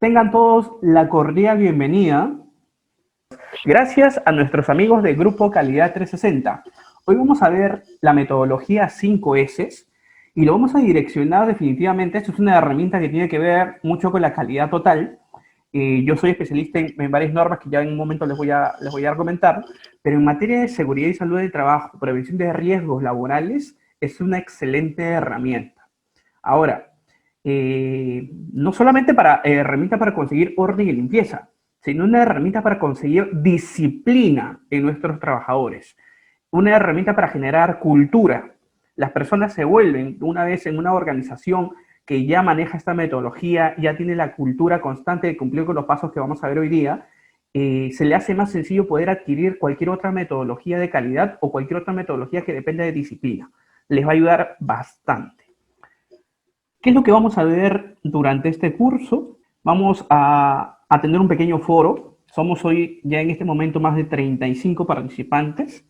Tengan todos la cordial bienvenida. Gracias a nuestros amigos de Grupo Calidad 360. Hoy vamos a ver la metodología 5S y lo vamos a direccionar definitivamente. Esto es una herramienta que tiene que ver mucho con la calidad total. Yo soy especialista en varias normas que ya en un momento les voy a comentar, pero en materia de seguridad y salud del trabajo, prevención de riesgos laborales, es una excelente herramienta. Ahora, no solamente para herramienta para conseguir orden y limpieza, sino una herramienta para conseguir disciplina en nuestros trabajadores, una herramienta para generar cultura. Las personas se vuelven, una vez en una organización que ya maneja esta metodología, ya tiene la cultura constante de cumplir con los pasos que vamos a ver hoy día, se le hace más sencillo poder adquirir cualquier otra metodología de calidad o cualquier otra metodología que dependa de disciplina. Les va a ayudar bastante. ¿Qué es lo que vamos a ver durante este curso? Vamos a tener un pequeño foro. Somos hoy ya en este momento más de 35 participantes.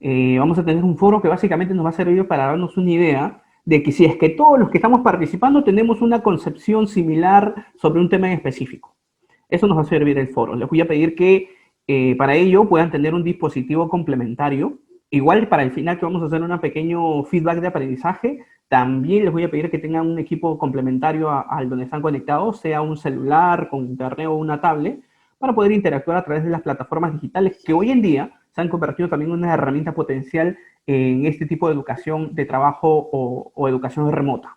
Vamos a tener un foro que básicamente nos va a servir para darnos una idea de que si es que todos los que estamos participando tenemos una concepción similar sobre un tema en específico. Eso nos va a servir el foro. Les voy a pedir que para ello puedan tener un dispositivo complementario. Igual para el final que vamos a hacer un pequeño feedback de aprendizaje, también les voy a pedir que tengan un equipo complementario al donde están conectados, sea un celular con internet o una tablet, para poder interactuar a través de las plataformas digitales que hoy en día se han convertido también en una herramienta potencial en este tipo de educación de trabajo o educación remota.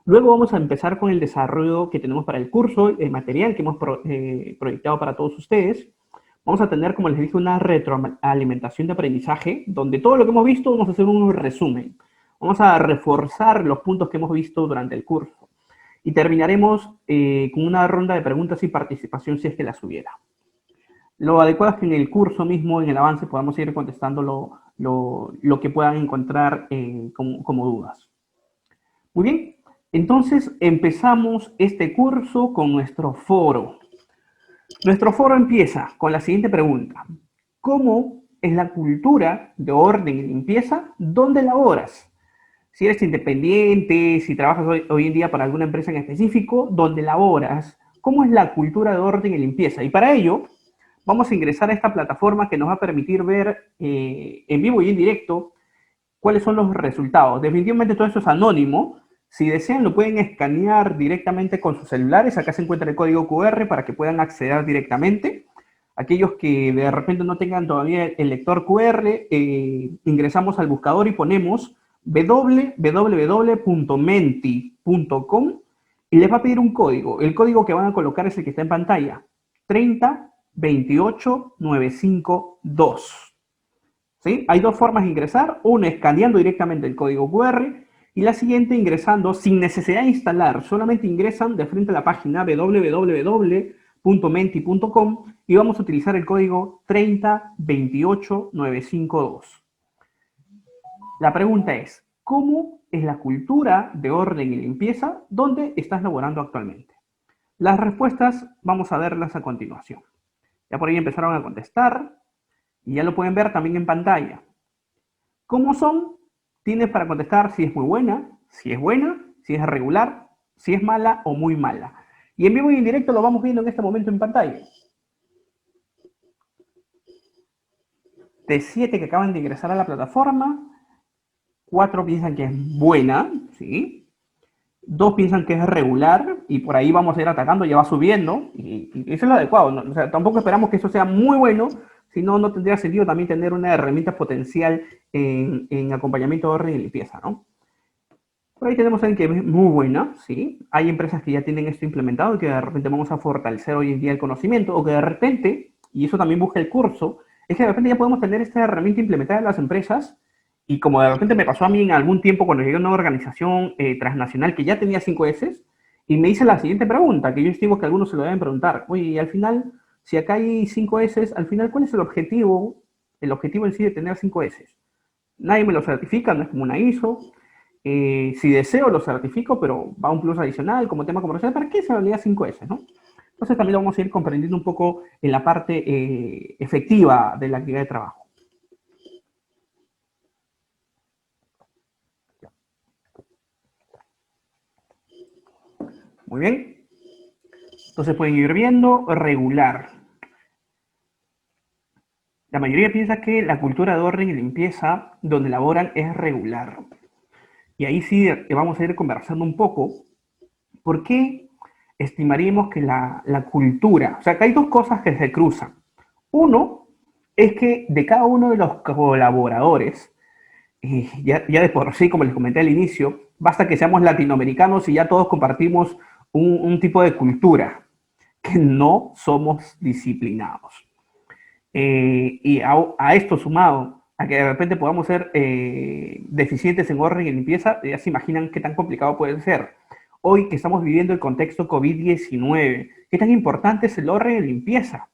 Luego vamos a empezar con el desarrollo que tenemos para el curso, el material que hemos proyectado para todos ustedes. Vamos a tener, como les dije, una retroalimentación de aprendizaje, donde todo lo que hemos visto vamos a hacer un resumen. Vamos a reforzar los puntos que hemos visto durante el curso. Y terminaremos con una ronda de preguntas y participación si es que las hubiera. Lo adecuado es que en el curso mismo, en el avance, podamos ir contestando lo que puedan encontrar como dudas. Muy bien, entonces empezamos este curso con nuestro foro. Nuestro foro empieza con la siguiente pregunta. ¿Cómo es la cultura de orden y limpieza? ¿Dónde laboras? Si eres independiente, si trabajas hoy en día para alguna empresa en específico, ¿dónde laboras? ¿Cómo es la cultura de orden y limpieza? Y para ello, vamos a ingresar a esta plataforma que nos va a permitir ver en vivo y en directo cuáles son los resultados. Definitivamente todo esto es anónimo. Si desean, lo pueden escanear directamente con sus celulares. Acá se encuentra el código QR para que puedan acceder directamente. Aquellos que de repente no tengan todavía el lector QR, ingresamos al buscador y ponemos www.menti.com y les va a pedir un código. El código que van a colocar es el que está en pantalla, 3028952. ¿Sí? Hay dos formas de ingresar, una escaneando directamente el código QR y la siguiente ingresando sin necesidad de instalar, solamente ingresan de frente a la página www.menti.com y vamos a utilizar el código 3028952. La pregunta es, ¿cómo es la cultura de orden y limpieza donde estás laborando actualmente? Las respuestas vamos a verlas a continuación. Ya por ahí empezaron a contestar y ya lo pueden ver también en pantalla. ¿Cómo son? Tienes para contestar si es muy buena, si es regular, si es mala o muy mala. Y en vivo y en directo lo vamos viendo en este momento en pantalla. De 7 que acaban de ingresar a la plataforma, 4 piensan que es buena, ¿sí? 2 piensan que es regular y por ahí vamos a ir atacando, ya va subiendo y eso es lo adecuado, ¿no? O sea, tampoco esperamos que eso sea muy bueno, si no, no tendría sentido también tener una herramienta potencial en acompañamiento de orden y limpieza, ¿no? Por ahí tenemos alguien que es muy buena, ¿sí? Hay empresas que ya tienen esto implementado y que de repente vamos a fortalecer hoy en día el conocimiento o que de repente, y eso también busca el curso, es que de repente ya podemos tener esta herramienta implementada en las empresas y como de repente me pasó a mí en algún tiempo cuando llegué a una organización transnacional que ya tenía 5S y me hice la siguiente pregunta, que yo estimo que algunos se lo deben preguntar. Oye, y al final, si acá hay 5S, al final, ¿cuál es el objetivo? El objetivo en sí de tener 5S. Nadie me lo certifica, no es como una ISO. Si deseo, lo certifico, pero va un plus adicional como tema comercial. ¿Para qué se valía 5S? ¿No? Entonces también lo vamos a ir comprendiendo un poco en la parte efectiva de la actividad de trabajo. Muy bien. Entonces pueden ir viendo regular. La mayoría piensa que la cultura de orden y limpieza donde laboran es regular. Y ahí sí vamos a ir conversando un poco. ¿Por qué estimaríamos que la cultura, o sea, que hay dos cosas que se cruzan? Uno es que de cada uno de los colaboradores, ya de por sí, como les comenté al inicio, basta que seamos latinoamericanos y ya todos compartimos un tipo de cultura, que no somos disciplinados. Y a esto sumado, a que de repente podamos ser deficientes en orden y limpieza, ya se imaginan qué tan complicado puede ser. Hoy que estamos viviendo el contexto COVID-19, ¿qué tan importante es el orden y limpieza?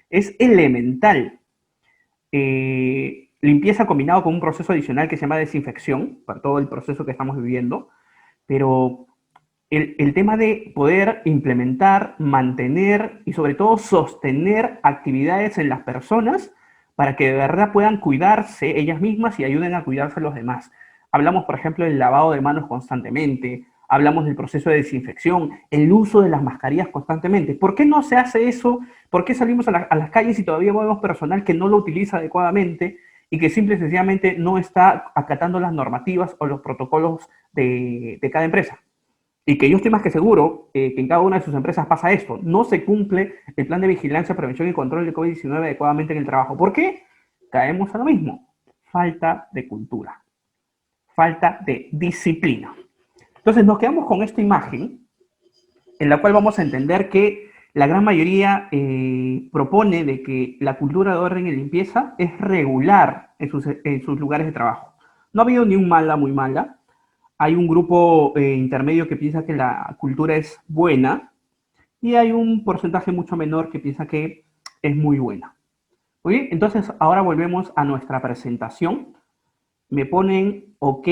Es elemental. Limpieza combinado con un proceso adicional que se llama desinfección, para todo el proceso que estamos viviendo, pero el tema de poder implementar, mantener y sobre todo sostener actividades en las personas para que de verdad puedan cuidarse ellas mismas y ayuden a cuidarse a los demás. Hablamos, por ejemplo, del lavado de manos constantemente, hablamos del proceso de desinfección, el uso de las mascarillas constantemente. ¿Por qué no se hace eso? ¿Por qué salimos a las calles y todavía vemos personal que no lo utiliza adecuadamente y que simple y sencillamente no está acatando las normativas o los protocolos de cada empresa? Y que yo estoy más que seguro que en cada una de sus empresas pasa esto. No se cumple el plan de vigilancia, prevención y control de COVID-19 adecuadamente en el trabajo. ¿Por qué? Caemos a lo mismo. Falta de cultura. Falta de disciplina. Entonces nos quedamos con esta imagen en la cual vamos a entender que la gran mayoría propone de que la cultura de orden y limpieza es regular en sus lugares de trabajo. No ha habido ni un mala, muy mala. Hay un grupo intermedio que piensa que la cultura es buena y hay un porcentaje mucho menor que piensa que es muy buena. Muy bien, entonces ahora volvemos a nuestra presentación. Me ponen OK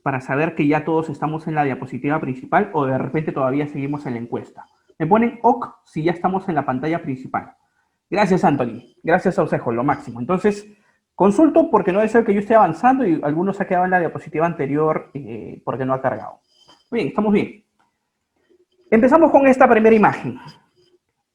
para saber que ya todos estamos en la diapositiva principal o de repente todavía seguimos en la encuesta. Me ponen OK si ya estamos en la pantalla principal. Gracias, Anthony. Gracias, Ausejo, lo máximo. Entonces, consulto porque no debe ser que yo esté avanzando y algunos se ha quedado en la diapositiva anterior porque no ha cargado. Muy bien, estamos bien. Empezamos con esta primera imagen.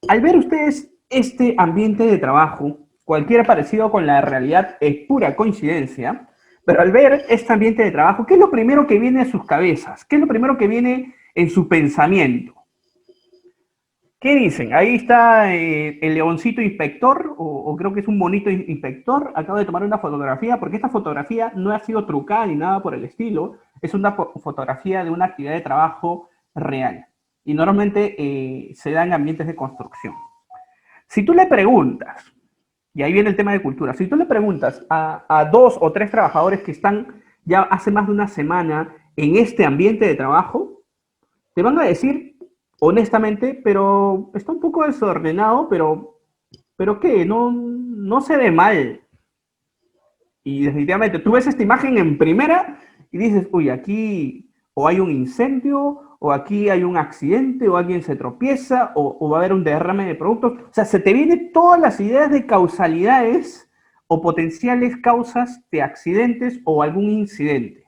Al ver ustedes este ambiente de trabajo, cualquier parecido con la realidad es pura coincidencia, pero al ver este ambiente de trabajo, ¿qué es lo primero que viene a sus cabezas? ¿Qué es lo primero que viene en su pensamiento? ¿Qué dicen? Ahí está el leoncito inspector, o creo que es un bonito inspector. Acabo de tomar una fotografía, porque esta fotografía no ha sido trucada ni nada por el estilo. Es una fotografía de una actividad de trabajo real. Y normalmente se da en ambientes de construcción. Si tú le preguntas, y ahí viene el tema de cultura, si tú le preguntas a 2 o 3 trabajadores que están ya hace más de una semana en este ambiente de trabajo, te van a decir honestamente, pero está un poco desordenado, pero ¿qué? No se ve mal. Y definitivamente tú ves esta imagen en primera y dices, uy, aquí o hay un incendio, o aquí hay un accidente, o alguien se tropieza, o va a haber un derrame de productos. O sea, se te vienen todas las ideas de causalidades o potenciales causas de accidentes o algún incidente.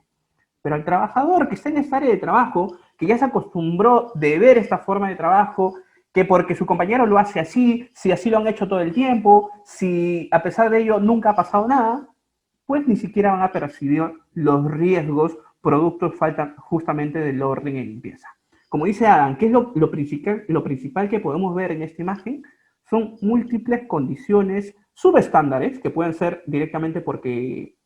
Pero al trabajador que está en esta área de trabajo, que ya se acostumbró de ver esta forma de trabajo, que porque su compañero lo hace así, si así lo han hecho todo el tiempo, si a pesar de ello nunca ha pasado nada, pues ni siquiera van a percibir los riesgos productos falta justamente del orden y limpieza. Como dice Adam, ¿qué es lo principal que podemos ver en esta imagen? Son múltiples condiciones subestándares, que pueden ser directamente porque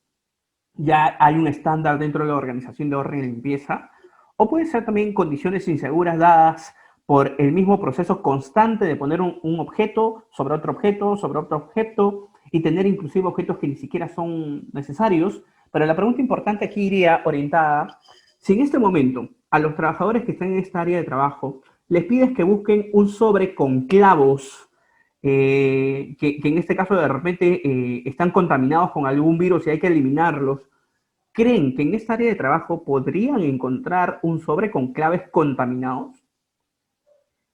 ya hay un estándar dentro de la organización de orden y limpieza, o puede ser también condiciones inseguras dadas por el mismo proceso constante de poner un objeto sobre otro objeto, sobre otro objeto, y tener inclusive objetos que ni siquiera son necesarios. Pero la pregunta importante aquí iría orientada, si en este momento a los trabajadores que están en esta área de trabajo les pides que busquen un sobre con clavos, que en este caso de repente están contaminados con algún virus y hay que eliminarlos, ¿creen que en esta área de trabajo podrían encontrar un sobre con claves contaminados?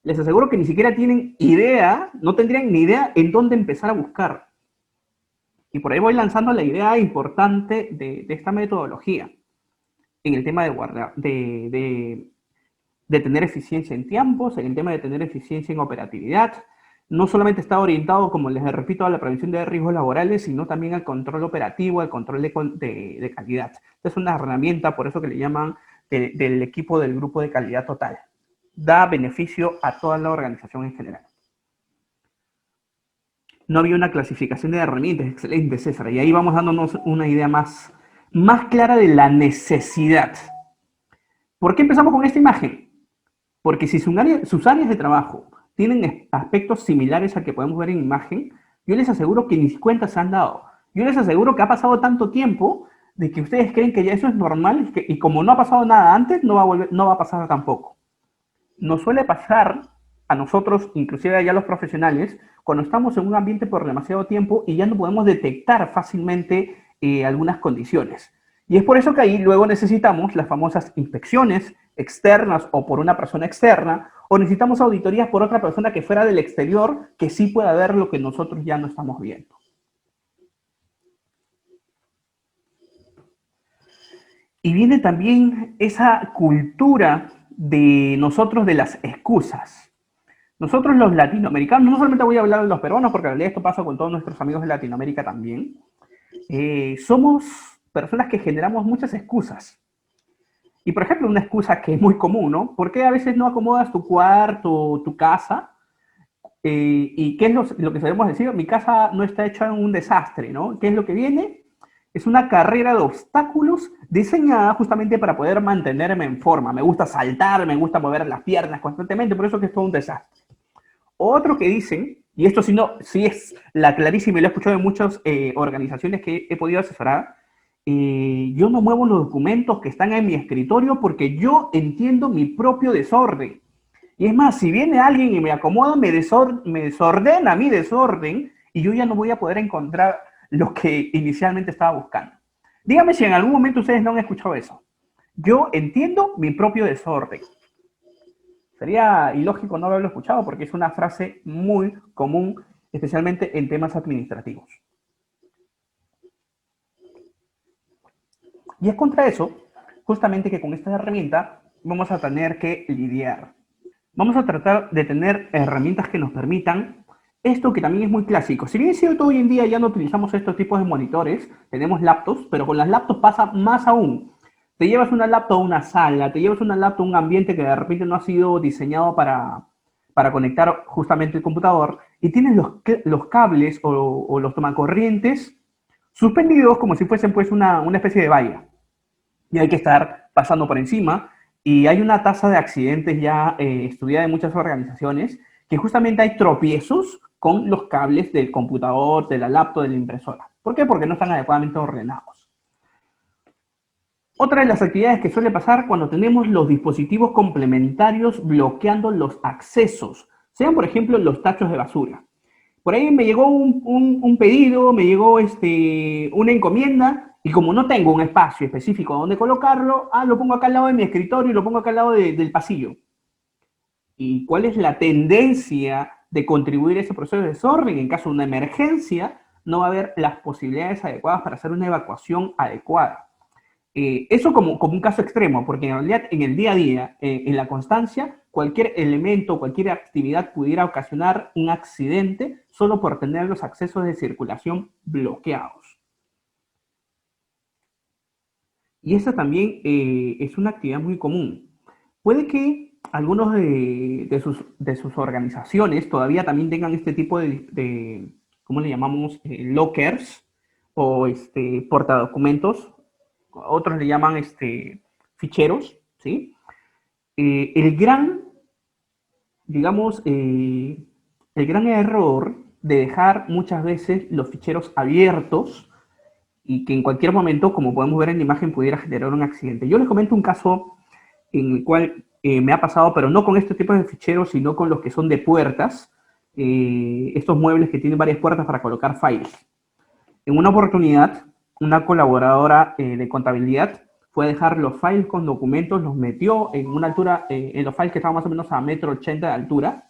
Les aseguro que ni siquiera tienen idea, no tendrían ni idea en dónde empezar a buscar. Y por ahí voy lanzando la idea importante de esta metodología en el tema de de tener eficiencia en tiempos, en el tema de tener eficiencia en operatividad. No solamente está orientado, como les repito, a la prevención de riesgos laborales, sino también al control operativo, al control de calidad. Esta es una herramienta, por eso que le llaman del equipo del grupo de calidad total. Da beneficio a toda la organización en general. No había una clasificación de herramientas. Excelente, César. Y ahí vamos dándonos una idea más clara de la necesidad. ¿Por qué empezamos con esta imagen? Porque si sus áreas de trabajo tienen aspectos similares al que podemos ver en imagen, yo les aseguro que ni cuenta se han dado. Yo les aseguro que ha pasado tanto tiempo de que ustedes creen que ya eso es normal y como no ha pasado nada antes, no va a pasar tampoco. Nos suele pasar a nosotros, inclusive ya los profesionales, cuando estamos en un ambiente por demasiado tiempo y ya no podemos detectar fácilmente algunas condiciones. Y es por eso que ahí luego necesitamos las famosas inspecciones externas o por una persona externa, o necesitamos auditorías por otra persona que fuera del exterior que sí pueda ver lo que nosotros ya no estamos viendo. Y viene también esa cultura de nosotros de las excusas. Nosotros los latinoamericanos, no solamente voy a hablar de los peruanos, porque en realidad esto pasa con todos nuestros amigos de Latinoamérica también, somos personas que generamos muchas excusas. Y por ejemplo, una excusa que es muy común, ¿no? ¿Por qué a veces no acomodas tu cuarto, tu casa? ¿Y qué es lo que sabemos decir? Mi casa no está hecha en un desastre, ¿no? ¿Qué es lo que viene? Es una carrera de obstáculos diseñada justamente para poder mantenerme en forma. Me gusta saltar, me gusta mover las piernas constantemente, por eso que es todo un desastre. Otro que dicen, y esto sí es la clarísima y lo he escuchado en muchas organizaciones que he podido asesorar, yo no muevo los documentos que están en mi escritorio porque yo entiendo mi propio desorden. Y es más, si viene alguien y me acomoda, me desordena mi desorden y yo ya no voy a poder encontrar lo que inicialmente estaba buscando. Dígame si en algún momento ustedes no han escuchado eso. Yo entiendo mi propio desorden. Sería ilógico no haberlo escuchado porque es una frase muy común, especialmente en temas administrativos. Y es contra eso, justamente, que con esta herramienta vamos a tener que lidiar. Vamos a tratar de tener herramientas que nos permitan esto que también es muy clásico. Si bien es cierto, hoy en día ya no utilizamos estos tipos de monitores, tenemos laptops, pero con las laptops pasa más aún. Te llevas una laptop a una sala, te llevas una laptop a un ambiente que de repente no ha sido diseñado para conectar justamente el computador y tienes los cables o los tomacorrientes suspendidos como si fuesen pues una especie de valla. Y hay que estar pasando por encima. Y hay una tasa de accidentes ya estudiada en muchas organizaciones que justamente hay tropiezos con los cables del computador, de la laptop, de la impresora. ¿Por qué? Porque no están adecuadamente ordenados. Otra de las actividades que suele pasar cuando tenemos los dispositivos complementarios bloqueando los accesos, sean por ejemplo los tachos de basura. Por ahí me llegó un pedido, me llegó una encomienda y como no tengo un espacio específico donde colocarlo, lo pongo acá al lado de mi escritorio y lo pongo acá al lado del pasillo. ¿Y cuál es la tendencia de contribuir a ese proceso de desorden? En caso de una emergencia, no va a haber las posibilidades adecuadas para hacer una evacuación adecuada. Eso como un caso extremo, porque en realidad en el día a día, en la constancia, cualquier elemento, cualquier actividad pudiera ocasionar un accidente solo por tener los accesos de circulación bloqueados. Y esa también es una actividad muy común. Puede que algunos de sus organizaciones todavía también tengan este tipo de ¿cómo le llamamos? Lockers o portadocumentos. Otros le llaman ficheros, ¿sí? El gran error de dejar muchas veces los ficheros abiertos y que en cualquier momento, como podemos ver en la imagen, pudiera generar un accidente. Yo les comento un caso en el cual me ha pasado, pero no con este tipo de ficheros, sino con los que son de puertas, estos muebles que tienen varias puertas para colocar files. En una oportunidad, una colaboradora de contabilidad fue a dejar los files con documentos, los metió en una altura, en los files que estaban más o menos a 1,80 m de altura,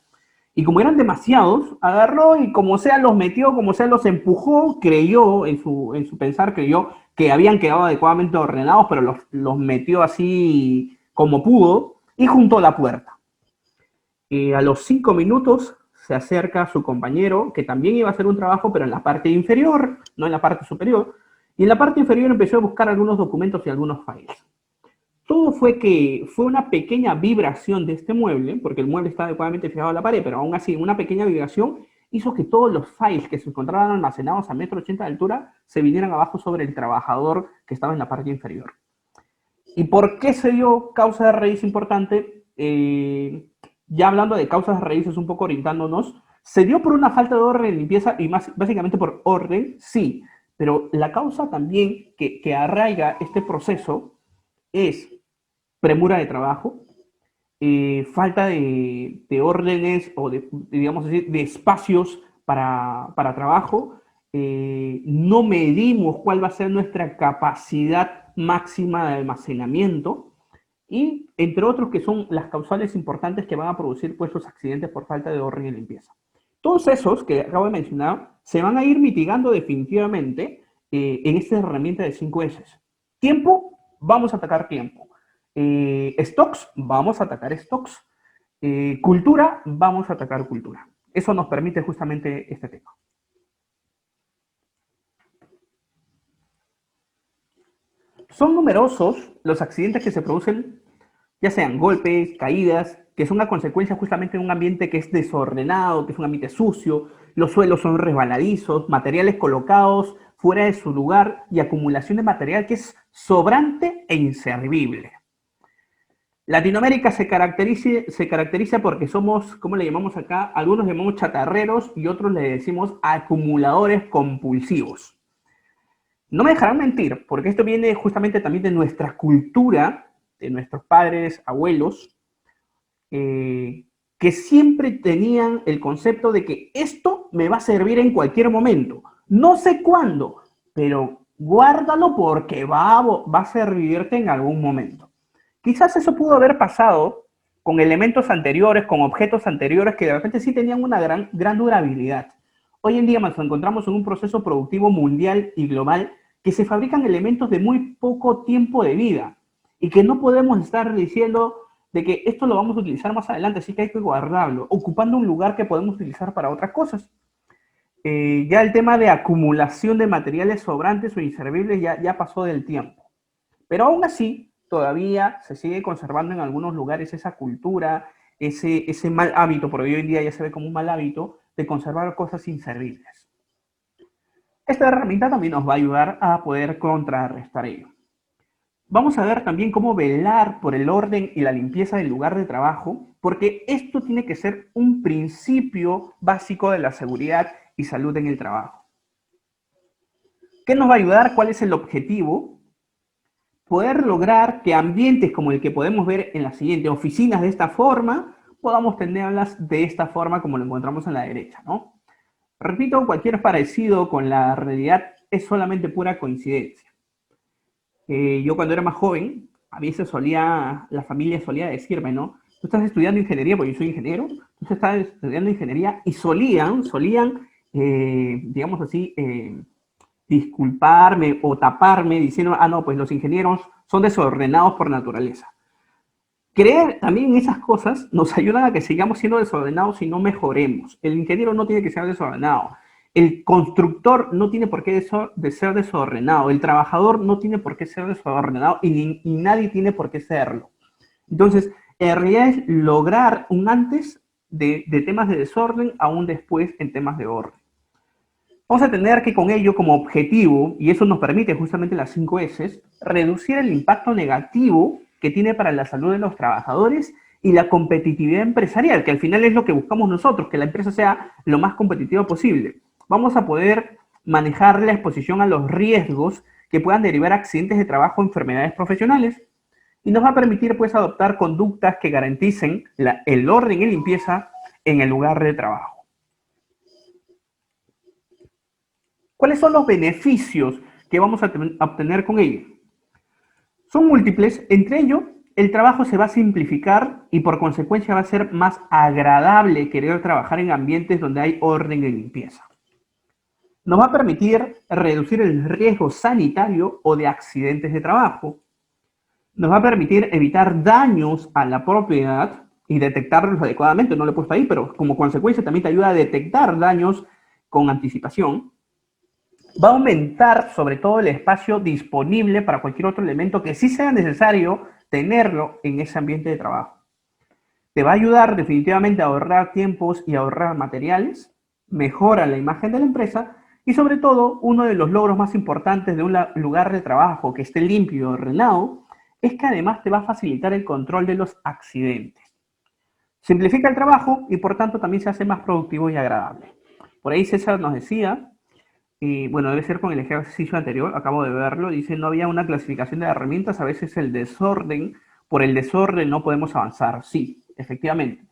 y como eran demasiados, agarró y como sea los metió, como sea los empujó, creyó, en su pensar, creyó que habían quedado adecuadamente ordenados, pero los metió así como pudo, y junto a la puerta. A los 5 minutos se acerca a su compañero, que también iba a hacer un trabajo, pero en la parte inferior, no en la parte superior, y en la parte inferior empezó a buscar algunos documentos y algunos files. Todo fue una pequeña vibración de este mueble, porque el mueble está adecuadamente fijado a la pared, pero aún así una pequeña vibración hizo que todos los files que se encontraban almacenados a 1,80 m de altura se vinieran abajo sobre el trabajador que estaba en la parte inferior. ¿Y por qué se dio causa de raíz importante? Ya hablando de causas de raíces, un poco orientándonos, se dio por una falta de orden de limpieza y básicamente por orden, sí, pero la causa también que arraiga este proceso es premura de trabajo, falta de órdenes o digamos así, de espacios para trabajo, no medimos cuál va a ser nuestra capacidad máxima de almacenamiento y entre otros que son las causales importantes que van a producir pues los accidentes por falta de orden y limpieza. Todos esos que acabo de mencionar se van a ir mitigando definitivamente en esta herramienta de 5S. Tiempo, vamos a atacar tiempo. Stocks, vamos a atacar stocks. Cultura, vamos a atacar cultura. Eso nos permite justamente este tema. Son numerosos los accidentes que se producen, ya sean golpes, caídas, que son una consecuencia justamente de un ambiente que es desordenado, que es un ambiente sucio, los suelos son resbaladizos, materiales colocados fuera de su lugar y acumulación de material que es sobrante e inservible. Latinoamérica se caracteriza porque somos, ¿cómo le llamamos acá? Algunos le llamamos chatarreros y otros le decimos acumuladores compulsivos. No me dejarán mentir, porque esto viene justamente también de nuestra cultura, de nuestros padres, abuelos, que siempre tenían el concepto de que esto me va a servir en cualquier momento. No sé cuándo, pero guárdalo porque va a servirte en algún momento. Quizás eso pudo haber pasado con elementos anteriores, con objetos anteriores que de repente sí tenían una gran durabilidad. Hoy en día nos encontramos en un proceso productivo mundial y global que se fabrican elementos de muy poco tiempo de vida y que no podemos estar diciendo de que esto lo vamos a utilizar más adelante, así que hay que guardarlo, ocupando un lugar que podemos utilizar para otras cosas. Ya el tema de acumulación de materiales sobrantes o inservibles ya pasó del tiempo. Pero aún así, todavía se sigue conservando en algunos lugares esa cultura, ese mal hábito, porque hoy en día ya se ve como un mal hábito, de conservar cosas inservibles. Esta herramienta también nos va a ayudar a poder contrarrestar ello. Vamos a ver también cómo velar por el orden y la limpieza del lugar de trabajo, porque esto tiene que ser un principio básico de la seguridad y salud en el trabajo. ¿Qué nos va a ayudar? ¿Cuál es el objetivo? Poder lograr que ambientes como el que podemos ver en la siguiente, oficinas de esta forma, podamos tenerlas de esta forma como lo encontramos en la derecha, ¿no? Repito, cualquier parecido con la realidad es solamente pura coincidencia. Yo cuando era más joven, a veces la familia solía decirme, ¿no? Tú estás estudiando ingeniería, porque yo soy ingeniero, tú estás estudiando ingeniería y solían digamos así, disculparme o taparme diciendo, ah, no, pues los ingenieros son desordenados por naturaleza. Creer también en esas cosas nos ayudan a que sigamos siendo desordenados y no mejoremos. El ingeniero no tiene que ser desordenado. El constructor no tiene por qué ser desordenado. El trabajador no tiene por qué ser desordenado y nadie tiene por qué serlo. Entonces, en realidad es lograr un antes de temas de desorden a un después en temas de orden. Vamos a tener que con ello como objetivo, y eso nos permite justamente las 5 S, reducir el impacto negativo que tiene para la salud de los trabajadores y la competitividad empresarial, que al final es lo que buscamos nosotros, que la empresa sea lo más competitiva posible. Vamos a poder manejar la exposición a los riesgos que puedan derivar accidentes de trabajo o enfermedades profesionales y nos va a permitir pues adoptar conductas que garanticen el orden y limpieza en el lugar de trabajo. ¿Cuáles son los beneficios que vamos a obtener con ello? Son múltiples, entre ellos el trabajo se va a simplificar y por consecuencia va a ser más agradable querer trabajar en ambientes donde hay orden y limpieza. Nos va a permitir reducir el riesgo sanitario o de accidentes de trabajo. Nos va a permitir evitar daños a la propiedad y detectarlos adecuadamente. No lo he puesto ahí, pero como consecuencia también te ayuda a detectar daños con anticipación. Va a aumentar sobre todo el espacio disponible para cualquier otro elemento que sí sea necesario tenerlo en ese ambiente de trabajo. Te va a ayudar definitivamente a ahorrar tiempos y a ahorrar materiales, mejora la imagen de la empresa y sobre todo uno de los logros más importantes de un lugar de trabajo que esté limpio y ordenado es que además te va a facilitar el control de los accidentes. Simplifica el trabajo y por tanto también se hace más productivo y agradable. Por ahí César nos decía, y bueno, debe ser con el ejercicio anterior, acabo de verlo, dice no había una clasificación de herramientas, a veces el desorden, por el desorden no podemos avanzar. Sí, efectivamente.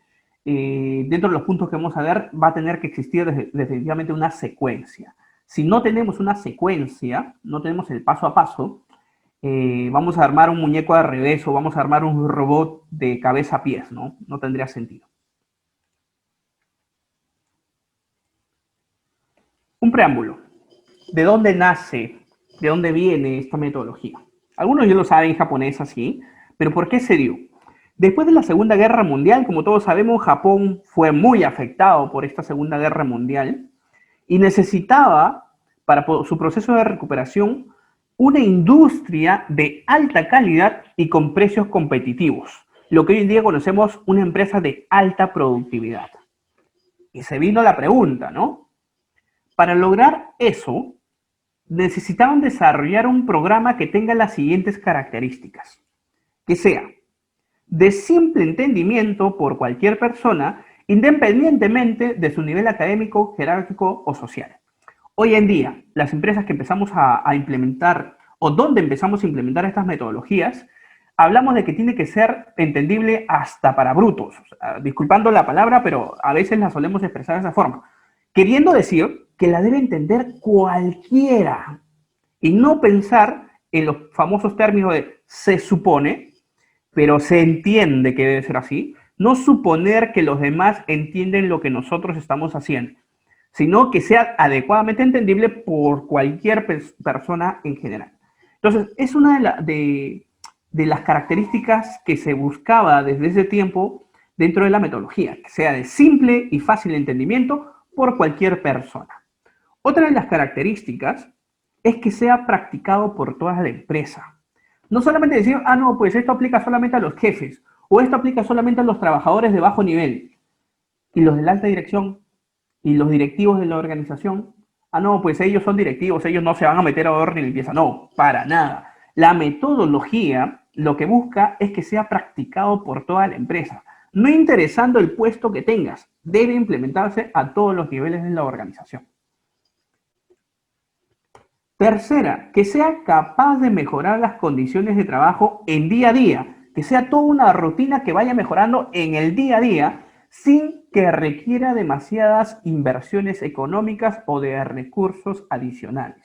Dentro de los puntos que vamos a ver, va a tener que existir definitivamente una secuencia. Si no tenemos una secuencia, no tenemos el paso a paso, vamos a armar un muñeco al revés o vamos a armar un robot de cabeza a pies, ¿no? No tendría sentido. Un preámbulo. ¿De dónde nace, de dónde viene esta metodología? Algunos ya lo saben, japonés así, pero ¿por qué se dio? Después de la Segunda Guerra Mundial, como todos sabemos, Japón fue muy afectado por esta Segunda Guerra Mundial y necesitaba, para su proceso de recuperación, una industria de alta calidad y con precios competitivos, lo que hoy en día conocemos una empresa de alta productividad. Y se vino la pregunta, ¿no? Para lograr eso, necesitaban desarrollar un programa que tenga las siguientes características. Que sea de simple entendimiento por cualquier persona, independientemente de su nivel académico, jerárquico o social. Hoy en día, las empresas que empezamos a implementar o donde empezamos a implementar estas metodologías, hablamos de que tiene que ser entendible hasta para brutos. O sea, disculpando la palabra, pero a veces la solemos expresar de esa forma. Queriendo decir que la debe entender cualquiera y no pensar en los famosos términos de se supone, pero se entiende que debe ser así. No suponer que los demás entienden lo que nosotros estamos haciendo, sino que sea adecuadamente entendible por cualquier persona en general. Entonces, es una de las características que se buscaba desde ese tiempo dentro de la metodología, que sea de simple y fácil entendimiento por cualquier persona. Otra de las características es que sea practicado por toda la empresa. No solamente decir, ah, no, pues esto aplica solamente a los jefes, o esto aplica solamente a los trabajadores de bajo nivel, y los de la alta dirección, y los directivos de la organización, ah, no, pues ellos son directivos, ellos no se van a meter a orden y limpieza. No, para nada. La metodología lo que busca es que sea practicado por toda la empresa. No interesando el puesto que tengas, debe implementarse a todos los niveles de la organización. Tercera, que sea capaz de mejorar las condiciones de trabajo en día a día, que sea toda una rutina que vaya mejorando en el día a día sin que requiera demasiadas inversiones económicas o de recursos adicionales.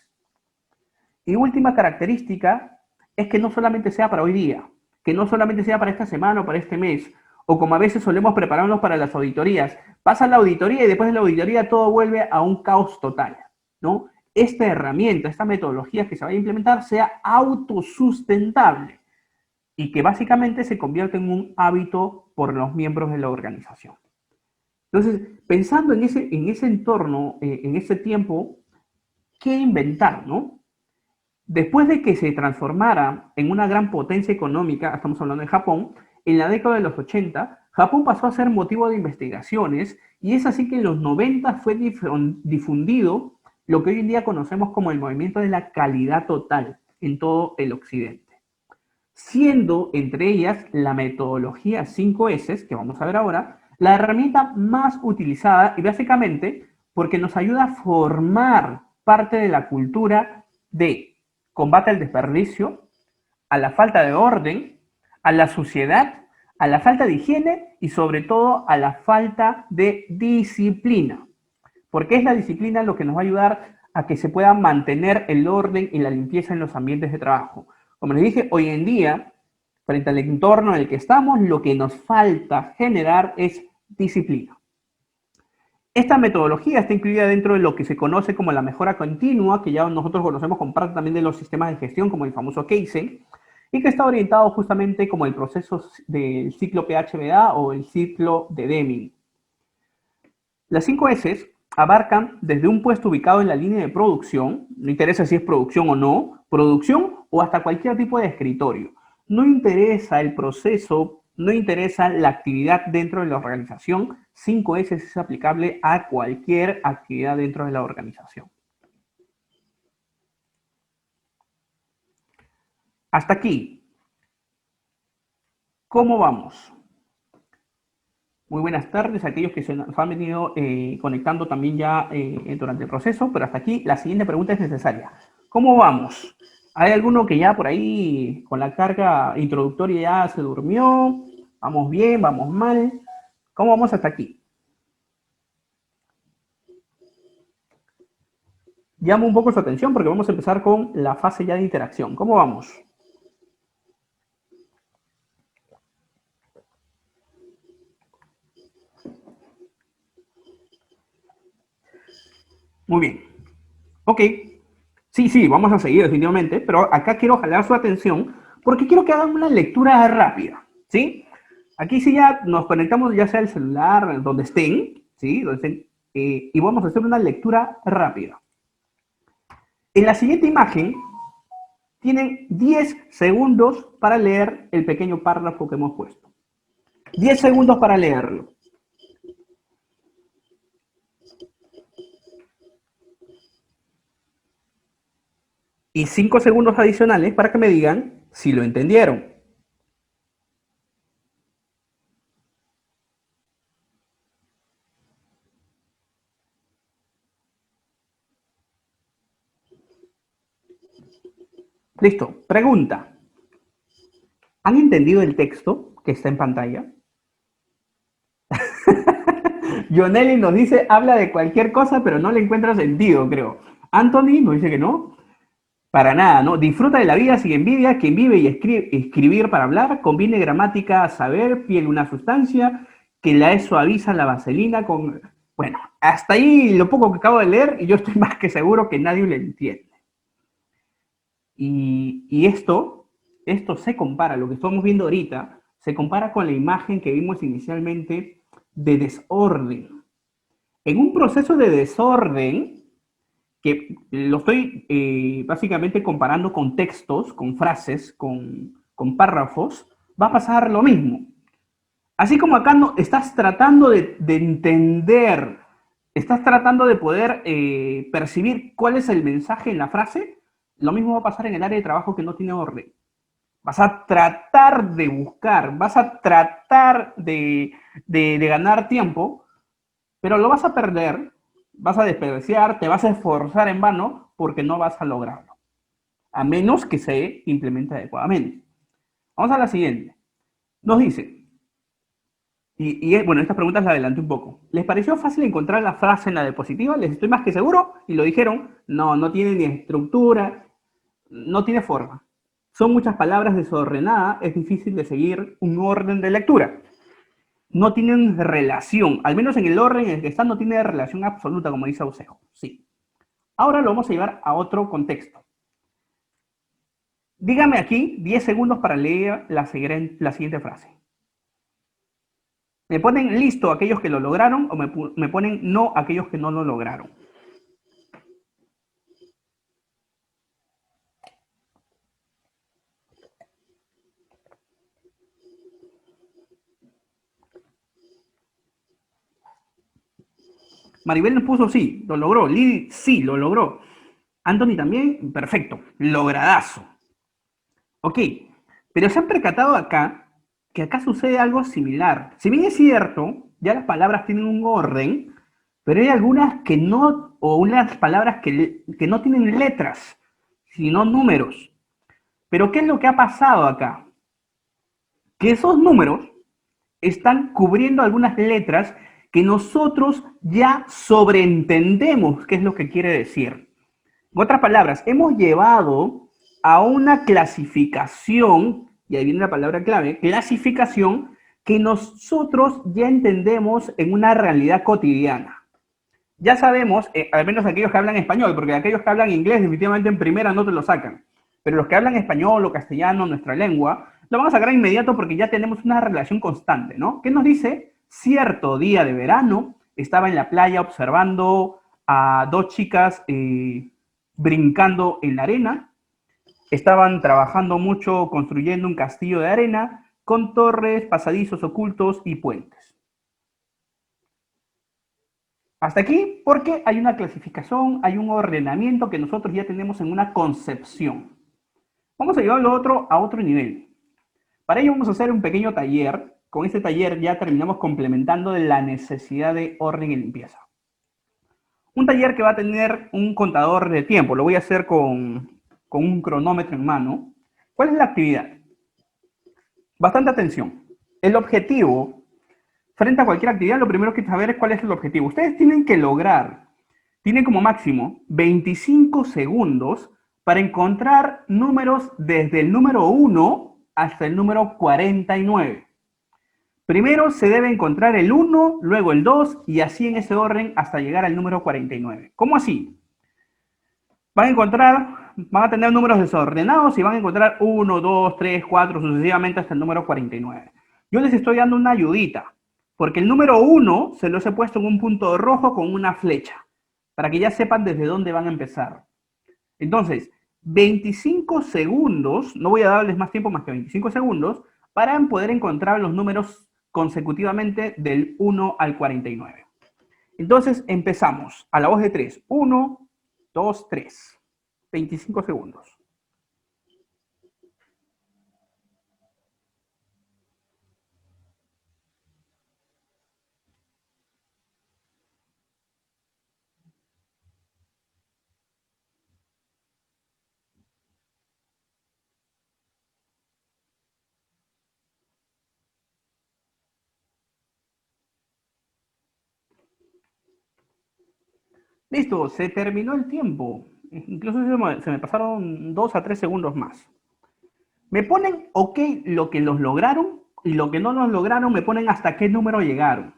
Y última característica es que no solamente sea para hoy día, que no solamente sea para esta semana o para este mes, o como a veces solemos prepararnos para las auditorías. Pasa la auditoría y después de la auditoría todo vuelve a un caos total, ¿no? Esta herramienta, esta metodología que se va a implementar sea autosustentable y que básicamente se convierta en un hábito por los miembros de la organización. Entonces, pensando en ese entorno, en ese tiempo, ¿qué inventar, no? Después de que se transformara en una gran potencia económica, estamos hablando de Japón, en la década de los 80, Japón pasó a ser motivo de investigaciones y es así que en los 90 fue difundido lo que hoy en día conocemos como el movimiento de la calidad total en todo el occidente, siendo entre ellas la metodología 5S, que vamos a ver ahora, la herramienta más utilizada y básicamente porque nos ayuda a formar parte de la cultura de combate al desperdicio, a la falta de orden, a la suciedad, a la falta de higiene y sobre todo a la falta de disciplina. Porque es la disciplina lo que nos va a ayudar a que se pueda mantener el orden y la limpieza en los ambientes de trabajo. Como les dije, hoy en día, frente al entorno en el que estamos, lo que nos falta generar es disciplina. Esta metodología está incluida dentro de lo que se conoce como la mejora continua, que ya nosotros conocemos como parte también de los sistemas de gestión, como el famoso Kaizen, y que está orientado justamente como el proceso del ciclo PHBA o el ciclo de Deming. Las 5 S abarcan desde un puesto ubicado en la línea de producción, no interesa si es producción o no, producción o hasta cualquier tipo de escritorio. No interesa el proceso, no interesa la actividad dentro de la organización, 5 S es aplicable a cualquier actividad dentro de la organización. Hasta aquí. ¿Cómo vamos? Muy buenas tardes a aquellos que se han venido conectando también ya durante el proceso, pero hasta aquí la siguiente pregunta es necesaria. ¿Cómo vamos? ¿Hay alguno que ya por ahí con la carga introductoria ya se durmió? ¿Vamos bien? ¿Vamos mal? ¿Cómo vamos hasta aquí? Llamo un poco su atención porque vamos a empezar con la fase ya de interacción. ¿Cómo vamos? Muy bien. Ok. Sí, vamos a seguir definitivamente, pero acá quiero jalar su atención porque quiero que hagan una lectura rápida, ¿sí? Aquí sí ya nos conectamos ya sea el celular, donde estén, ¿sí? Donde estén, y vamos a hacer una lectura rápida. En la siguiente imagen tienen 10 segundos para leer el pequeño párrafo que hemos puesto. 10 segundos para leerlo. Y 5 segundos adicionales para que me digan si lo entendieron. Listo. Pregunta. ¿Han entendido el texto que está en pantalla? Jonelli nos dice, habla de cualquier cosa, pero no le encuentra sentido, creo. Anthony nos dice que no. Para nada, ¿no? Disfruta de la vida sin envidia, quien vive y escribir para hablar, combine gramática, saber, piel una sustancia, que la suaviza la vaselina con... Bueno, hasta ahí lo poco que acabo de leer y yo estoy más que seguro que nadie lo entiende. Y esto se compara, lo que estamos viendo ahorita, se compara con la imagen que vimos inicialmente de desorden. En un proceso de desorden, que lo estoy básicamente comparando con textos, con frases, con párrafos, va a pasar lo mismo. Así como acá no, estás tratando de entender, estás tratando de poder percibir cuál es el mensaje en la frase, lo mismo va a pasar en el área de trabajo que no tiene orden. Vas a tratar de buscar, vas a tratar de ganar tiempo, pero lo vas a perder, vas a desperdiciar, te vas a esforzar en vano porque no vas a lograrlo, a menos que se implemente adecuadamente. Vamos a la siguiente. Nos dice, bueno, estas preguntas las adelanté un poco. ¿Les pareció fácil encontrar la frase en la diapositiva? Les estoy más que seguro, y lo dijeron, no tiene ni estructura, no tiene forma. Son muchas palabras desordenadas, es difícil de seguir un orden de lectura. No tienen relación, al menos en el orden en el que están, no tiene relación absoluta, como dice Ausejo. Sí. Ahora lo vamos a llevar a otro contexto. Dígame aquí 10 segundos para leer la siguiente frase. ¿Me ponen listo aquellos que lo lograron o me ponen no aquellos que no lo lograron? Maribel nos puso sí, lo logró. Lili, sí, lo logró. Anthony también, perfecto, logradazo. Ok, pero se han percatado acá que acá sucede algo similar. Si bien es cierto, ya las palabras tienen un orden, pero hay algunas que no, o unas palabras que no tienen letras, sino números. Pero ¿qué es lo que ha pasado acá? Que esos números están cubriendo algunas letras que nosotros ya sobreentendemos qué es lo que quiere decir. En otras palabras, hemos llevado a una clasificación, y ahí viene la palabra clave, clasificación que nosotros ya entendemos en una realidad cotidiana. Ya sabemos, al menos aquellos que hablan español, porque aquellos que hablan inglés definitivamente en primera no te lo sacan. Pero los que hablan español o castellano, nuestra lengua, lo van a sacar inmediato porque ya tenemos una relación constante, ¿no? ¿Qué nos dice? Cierto día de verano, estaba en la playa observando a dos chicas brincando en la arena. Estaban trabajando mucho construyendo un castillo de arena con torres, pasadizos ocultos y puentes. Hasta aquí porque hay una clasificación, hay un ordenamiento que nosotros ya tenemos en una concepción. Vamos a llevarlo a otro nivel. Para ello vamos a hacer un pequeño taller. Con este taller ya terminamos complementando la necesidad de orden y limpieza. Un taller que va a tener un contador de tiempo. Lo voy a hacer con un cronómetro en mano. ¿Cuál es la actividad? Bastante atención. El objetivo, frente a cualquier actividad, lo primero que hay que saber es cuál es el objetivo. Ustedes tienen que lograr, tienen como máximo 25 segundos para encontrar números desde el número 1 hasta el número 49. Primero se debe encontrar el 1, luego el 2 y así en ese orden hasta llegar al número 49. ¿Cómo así? Van a tener números desordenados y van a encontrar 1, 2, 3, 4, sucesivamente hasta el número 49. Yo les estoy dando una ayudita, porque el número 1 se los he puesto en un punto rojo con una flecha, para que ya sepan desde dónde van a empezar. Entonces, 25 segundos, no voy a darles más tiempo más que 25 segundos, para poder encontrar los números consecutivamente del 1 al 49. Entonces, empezamos a la voz de 3. 1, 2, 3. 25 segundos. Listo, se terminó el tiempo. Incluso se me pasaron 2 a 3 segundos más. Me ponen OK lo que los lograron y lo que no los lograron me ponen hasta qué número llegaron.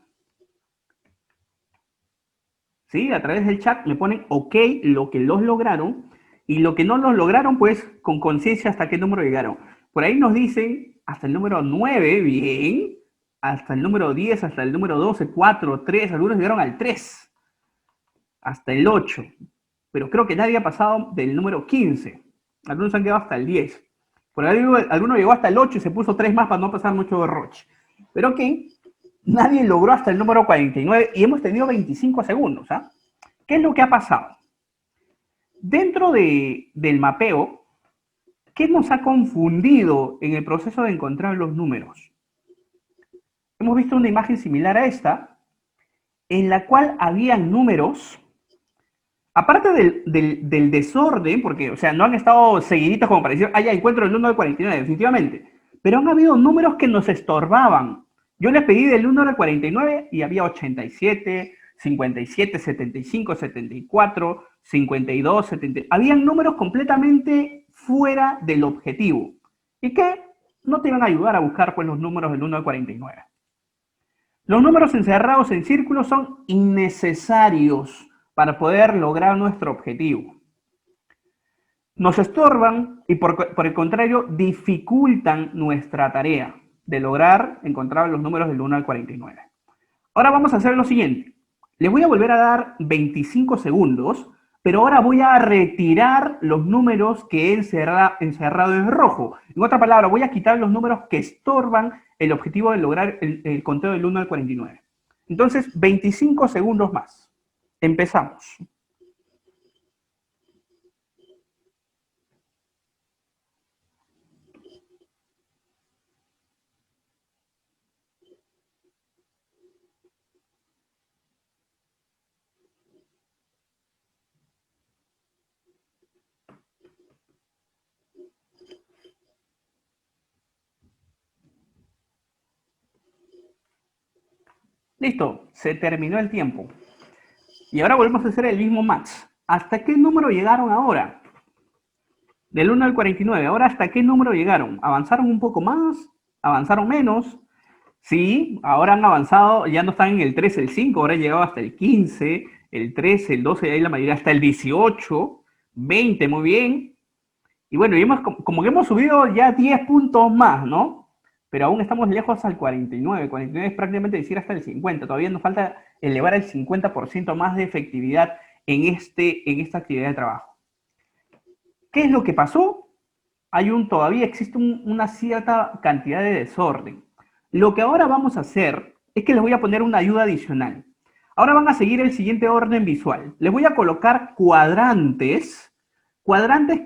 ¿Sí? A través del chat me ponen OK lo que los lograron y lo que no los lograron, pues con conciencia hasta qué número llegaron. Por ahí nos dicen hasta el número 9, bien, hasta el número 10, hasta el número 12, 4, 3, algunos llegaron al 3, hasta el 8, pero creo que nadie ha pasado del número 15, algunos han quedado hasta el 10. Por ahí alguno llegó hasta el 8 y se puso 3 más para no pasar mucho roche. Pero ok, nadie logró hasta el número 49 y hemos tenido 25 segundos. ¿Ah? ¿Qué es lo que ha pasado? Dentro del mapeo, ¿qué nos ha confundido en el proceso de encontrar los números? Hemos visto una imagen similar a esta, en la cual habían números, aparte del desorden, porque, o sea, no han estado seguiditos como para decir, ah, ya encuentro el 1 al 49, definitivamente, pero han habido números que nos estorbaban. Yo les pedí del 1 al 49 y había 87, 57, 75, 74, 52, 70. Habían números completamente fuera del objetivo y que no te iban a ayudar a buscar pues, los números del 1 al 49. Los números encerrados en círculos son innecesarios para poder lograr nuestro objetivo. Nos estorban y por el contrario dificultan nuestra tarea de lograr encontrar los números del 1 al 49. Ahora vamos a hacer lo siguiente. Les voy a volver a dar 25 segundos, pero ahora voy a retirar los números que he encerrado en rojo. En otra palabra, voy a quitar los números que estorban el objetivo de lograr el conteo del 1 al 49. Entonces, 25 segundos más. Empezamos. Listo, se terminó el tiempo. Y ahora volvemos a hacer el mismo match. ¿Hasta qué número llegaron ahora? Del 1 al 49. Ahora, ¿hasta qué número llegaron? ¿Avanzaron un poco más? ¿Avanzaron menos? Sí, ahora han avanzado, ya no están en el 13, el 5, ahora han llegado hasta el 15, el 13, el 12, y ahí la mayoría hasta el 18, 20, muy bien. Y bueno, y como que hemos subido ya 10 puntos más, ¿no? Pero aún estamos lejos al 49. 49 es prácticamente decir hasta el 50. Todavía nos falta elevar el 50% más de efectividad en esta actividad de trabajo. ¿Qué es lo que pasó? Todavía existe una cierta cantidad de desorden. Lo que ahora vamos a hacer es que les voy a poner una ayuda adicional. Ahora van a seguir el siguiente orden visual. Les voy a colocar cuadrantes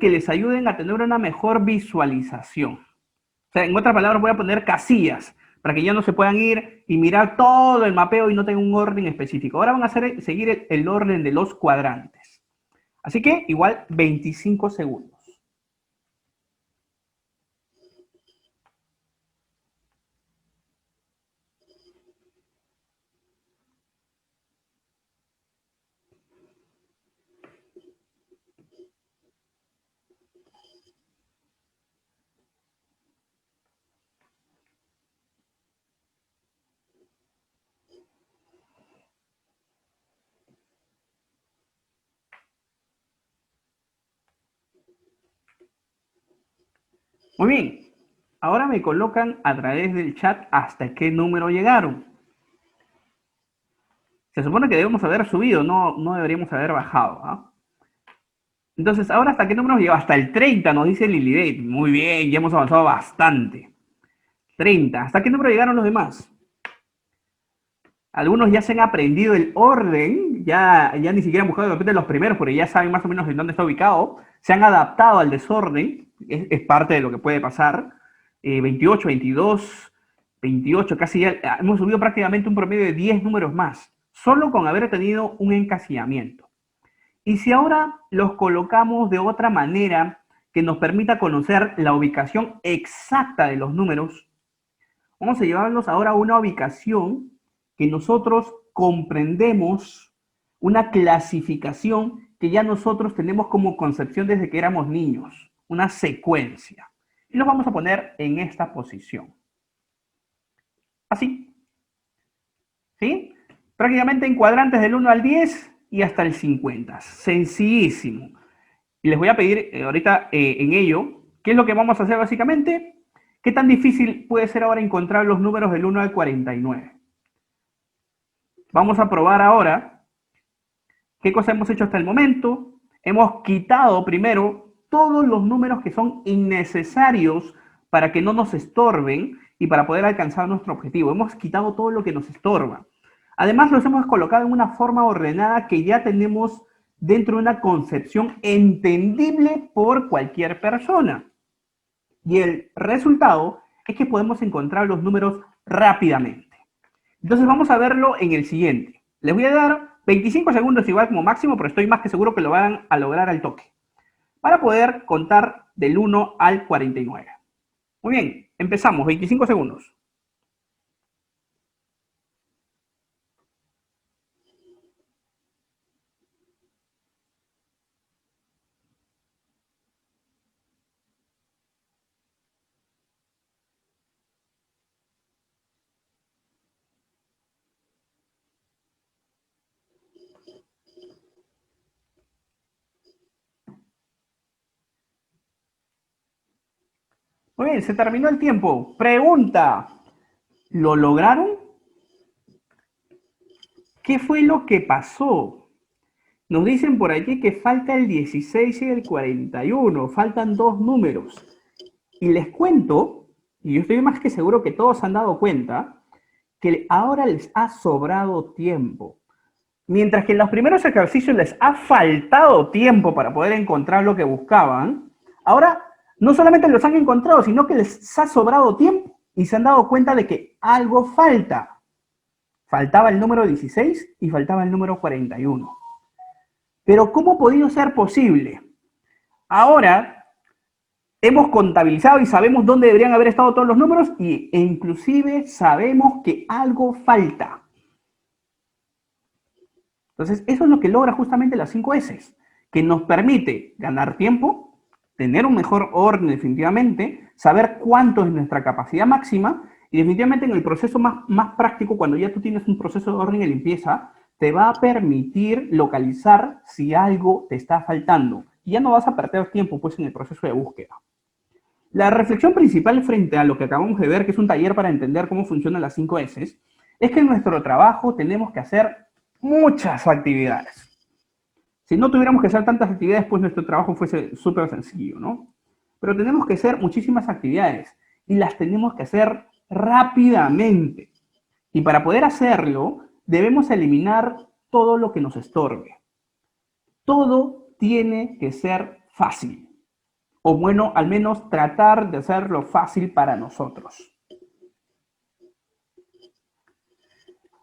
que les ayuden a tener una mejor visualización. O sea, en otras palabras, voy a poner casillas para que ya no se puedan ir y mirar todo el mapeo y no tengan un orden específico. Ahora van a seguir el orden de los cuadrantes. Así que igual 25 segundos. Muy bien, ahora me colocan a través del chat hasta qué número llegaron. Se supone que debemos haber subido, no deberíamos haber bajado. ¿Ah? Entonces, ahora hasta qué número hemos llegado? Hasta el 30, nos dice Lilibet. Muy bien, ya hemos avanzado bastante. 30. ¿Hasta qué número llegaron los demás? Algunos ya se han aprendido el orden, ya ni siquiera han buscado de repente los primeros, porque ya saben más o menos en dónde está ubicado. Se han adaptado al desorden, es parte de lo que puede pasar. 28, 22, 28, casi ya hemos subido prácticamente un promedio de 10 números más, solo con haber tenido un encasillamiento. Y si ahora los colocamos de otra manera que nos permita conocer la ubicación exacta de los números, vamos a llevarlos ahora a una ubicación que nosotros comprendemos, una clasificación que ya nosotros tenemos como concepción desde que éramos niños, una secuencia. Y los vamos a poner en esta posición. Así. ¿Sí? Prácticamente en cuadrantes del 1 al 10 y hasta el 50. Sencillísimo. Y les voy a pedir ahorita en ello, ¿qué es lo que vamos a hacer básicamente? ¿Qué tan difícil puede ser ahora encontrar los números del 1 al 49? Vamos a probar ahora qué cosa hemos hecho hasta el momento. Hemos quitado primero todos los números que son innecesarios para que no nos estorben y para poder alcanzar nuestro objetivo. Hemos quitado todo lo que nos estorba. Además, los hemos colocado en una forma ordenada que ya tenemos dentro de una concepción entendible por cualquier persona. Y el resultado es que podemos encontrar los números rápidamente. Entonces vamos a verlo en el siguiente. Les voy a dar 25 segundos igual como máximo, pero estoy más que seguro que lo van a lograr al toque, para poder contar del 1 al 49. Muy bien, empezamos, 25 segundos. Muy bien, se terminó el tiempo. Pregunta, ¿lo lograron? ¿Qué fue lo que pasó? Nos dicen por aquí que falta el 16 y el 41, faltan dos números. Y les cuento, y yo estoy más que seguro que todos han dado cuenta, que ahora les ha sobrado tiempo. Mientras que en los primeros ejercicios les ha faltado tiempo para poder encontrar lo que buscaban, ahora no solamente los han encontrado, sino que les ha sobrado tiempo y se han dado cuenta de que algo falta. Faltaba el número 16 y faltaba el número 41. Pero ¿cómo ha podido ser posible? Ahora hemos contabilizado y sabemos dónde deberían haber estado todos los números e inclusive sabemos que algo falta. Entonces, eso es lo que logra justamente las 5S, que nos permite ganar tiempo, tener un mejor orden definitivamente, saber cuánto es nuestra capacidad máxima y definitivamente en el proceso más práctico, cuando ya tú tienes un proceso de orden y limpieza, te va a permitir localizar si algo te está faltando y ya no vas a perder tiempo pues, en el proceso de búsqueda. La reflexión principal frente a lo que acabamos de ver, que es un taller para entender cómo funcionan las 5 S, es que en nuestro trabajo tenemos que hacer muchas actividades. Si no tuviéramos que hacer tantas actividades, pues nuestro trabajo fuese súper sencillo, ¿no? Pero tenemos que hacer muchísimas actividades y las tenemos que hacer rápidamente. Y para poder hacerlo, debemos eliminar todo lo que nos estorbe. Todo tiene que ser fácil. O bueno, al menos tratar de hacerlo fácil para nosotros.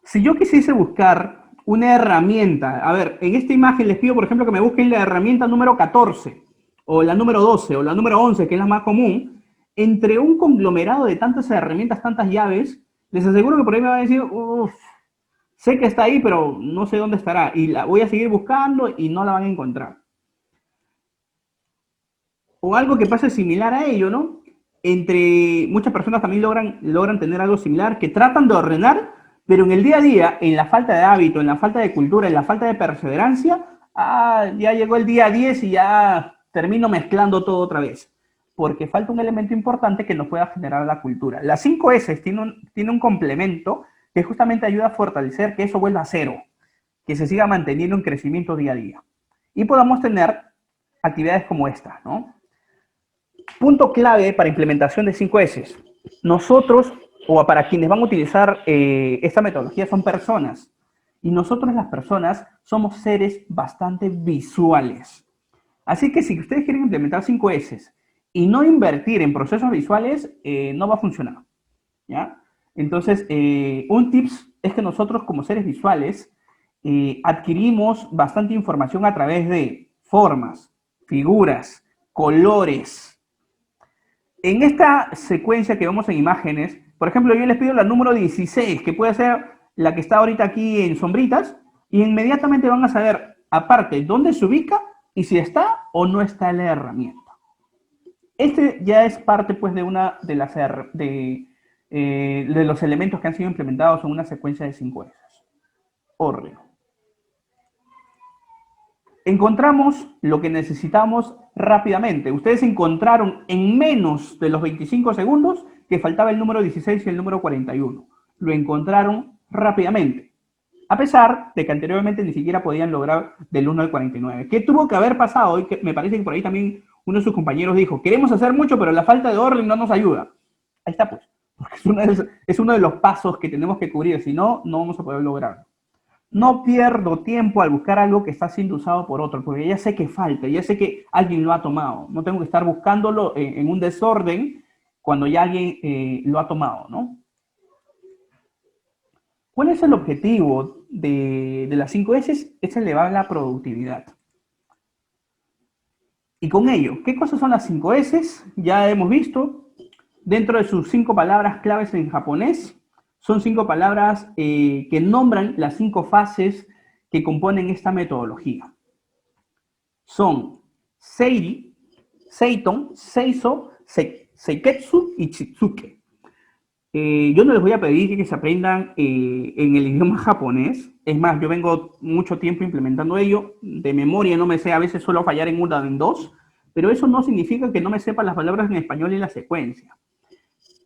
Si yo quisiese buscar una herramienta, a ver, en esta imagen les pido, por ejemplo, que me busquen la herramienta número 14, o la número 12, o la número 11, que es la más común, entre un conglomerado de tantas herramientas, tantas llaves, les aseguro que por ahí me van a decir, uff, sé que está ahí, pero no sé dónde estará, y la voy a seguir buscando y no la van a encontrar. O algo que pase similar a ello, ¿no? Entre muchas personas también logran tener algo similar, que tratan de ordenar, pero en el día a día, en la falta de hábito, en la falta de cultura, en la falta de perseverancia, ya llegó el día 10 y ya termino mezclando todo otra vez. Porque falta un elemento importante que nos pueda generar la cultura. Las 5 S tiene un complemento que justamente ayuda a fortalecer que eso vuelva a cero, que se siga manteniendo en crecimiento día a día. Y podamos tener actividades como esta, ¿no? Punto clave para implementación de 5 S. Nosotros, o para quienes van a utilizar esta metodología, son personas. Y nosotros las personas somos seres bastante visuales. Así que si ustedes quieren implementar 5 S y no invertir en procesos visuales, no va a funcionar, ¿ya? Entonces, un tips es que nosotros como seres visuales adquirimos bastante información a través de formas, figuras, colores. En esta secuencia que vemos en imágenes, por ejemplo, yo les pido la número 16, que puede ser la que está ahorita aquí en sombritas, y inmediatamente van a saber, aparte, dónde se ubica y si está o no está la herramienta. Este ya es parte, pues, de una de las de los elementos que han sido implementados en una secuencia de 5 S. Orden. Encontramos lo que necesitamos rápidamente. Ustedes encontraron en menos de los 25 segundos que faltaba el número 16 y el número 41. Lo encontraron rápidamente. A pesar de que anteriormente ni siquiera podían lograr del 1 al 49. ¿Qué tuvo que haber pasado? Y que me parece que por ahí también uno de sus compañeros dijo, queremos hacer mucho, pero la falta de orden no nos ayuda. Ahí está, pues. Porque es uno de los pasos que tenemos que cubrir. Si no, no vamos a poder lograrlo. No pierdo tiempo al buscar algo que está siendo usado por otro, porque ya sé que falta, ya sé que alguien lo ha tomado. No tengo que estar buscándolo en un desorden cuando ya alguien lo ha tomado, ¿no? ¿Cuál es el objetivo de las 5 S? Es elevar la productividad. Y con ello, ¿qué cosas son las 5 S? Ya hemos visto, dentro de sus 5 palabras claves en japonés, son 5 palabras que nombran las 5 fases que componen esta metodología. Son Seiri, Seiton, Seiso, Seiketsu y Chitsuke. Yo no les voy a pedir que se aprendan en el idioma japonés. Es más, yo vengo mucho tiempo implementando ello. De memoria no me sé, a veces suelo fallar en una o en dos, pero eso no significa que no me sepa las palabras en español y la secuencia.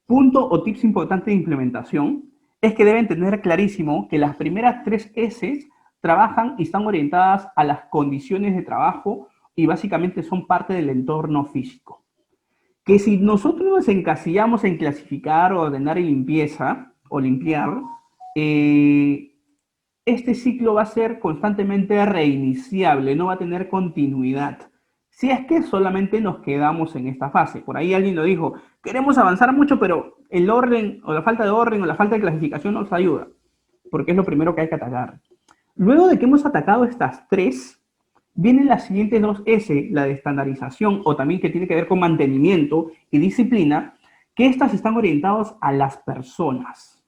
Punto o tips importante de implementación es que deben tener clarísimo que las primeras 3 S trabajan y están orientadas a las condiciones de trabajo y básicamente son parte del entorno físico. Que si nosotros nos encasillamos en clasificar, ordenar y limpieza, o limpiar, este ciclo va a ser constantemente reiniciable, no va a tener continuidad. Si es que solamente nos quedamos en esta fase. Por ahí alguien lo dijo, queremos avanzar mucho, pero el orden, o la falta de orden, o la falta de clasificación nos ayuda, porque es lo primero que hay que atacar. Luego de que hemos atacado estas 3, vienen las siguientes 2 S, la de estandarización, o también que tiene que ver con mantenimiento y disciplina, que estas están orientadas a las personas.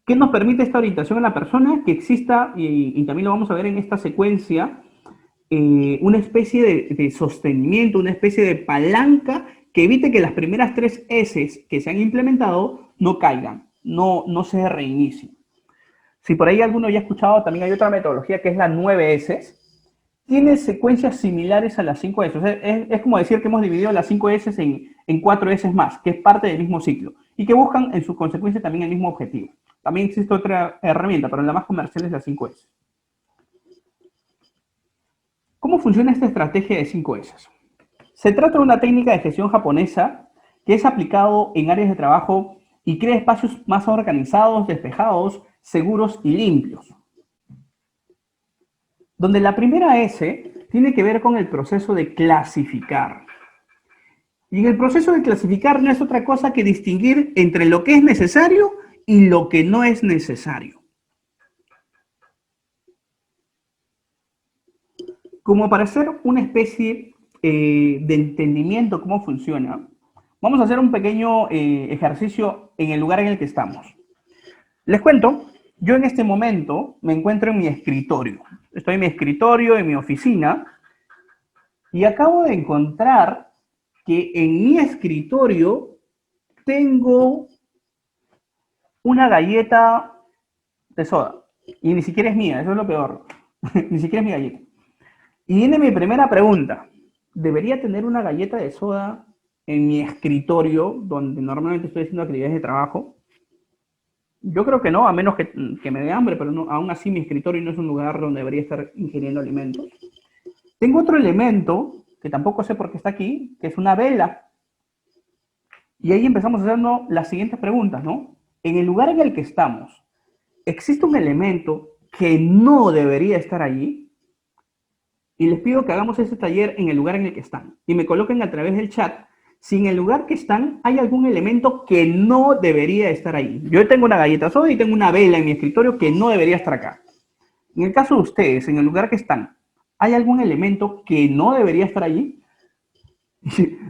¿Qué nos permite esta orientación a la persona? Que exista, y también lo vamos a ver en esta secuencia, una especie de sostenimiento, una especie de palanca que evite que las primeras 3 S que se han implementado no caigan, no se reinicien. Si por ahí alguno ya ha escuchado, también hay otra metodología que es la 9 S. tiene secuencias similares a las 5S. O sea, es como decir que hemos dividido las 5S en 4S más, que es parte del mismo ciclo, y que buscan en su consecuencia también el mismo objetivo. También existe otra herramienta, pero la más comercial es la 5S. ¿Cómo funciona esta estrategia de 5S? Se trata de una técnica de gestión japonesa que es aplicado en áreas de trabajo y crea espacios más organizados, despejados, seguros y limpios. Donde la primera S tiene que ver con el proceso de clasificar. Y en el proceso de clasificar no es otra cosa que distinguir entre lo que es necesario y lo que no es necesario. Como para hacer una especie de entendimiento de cómo funciona, vamos a hacer un pequeño ejercicio en el lugar en el que estamos. Les cuento, yo en este momento me encuentro en mi escritorio. Estoy en mi escritorio, en mi oficina, y acabo de encontrar que en mi escritorio tengo una galleta de soda. Y ni siquiera es mía, eso es lo peor. Ni siquiera es mi galleta. Y viene mi primera pregunta. ¿Debería tener una galleta de soda en mi escritorio, donde normalmente estoy haciendo actividades de trabajo? Yo creo que no, a menos que me dé hambre, pero no, aún así mi escritorio no es un lugar donde debería estar ingiriendo alimentos. Tengo otro elemento, que tampoco sé por qué está aquí, que es una vela. Y ahí empezamos haciendo las siguientes preguntas, ¿no? En el lugar en el que estamos, ¿existe un elemento que no debería estar allí? Y les pido que hagamos ese taller en el lugar en el que están. Y me coloquen a través del chat si en el lugar que están hay algún elemento que no debería estar ahí. Yo tengo una galleta soda y tengo una vela en mi escritorio que no debería estar acá. En el caso de ustedes, en el lugar que están, ¿hay algún elemento que no debería estar allí?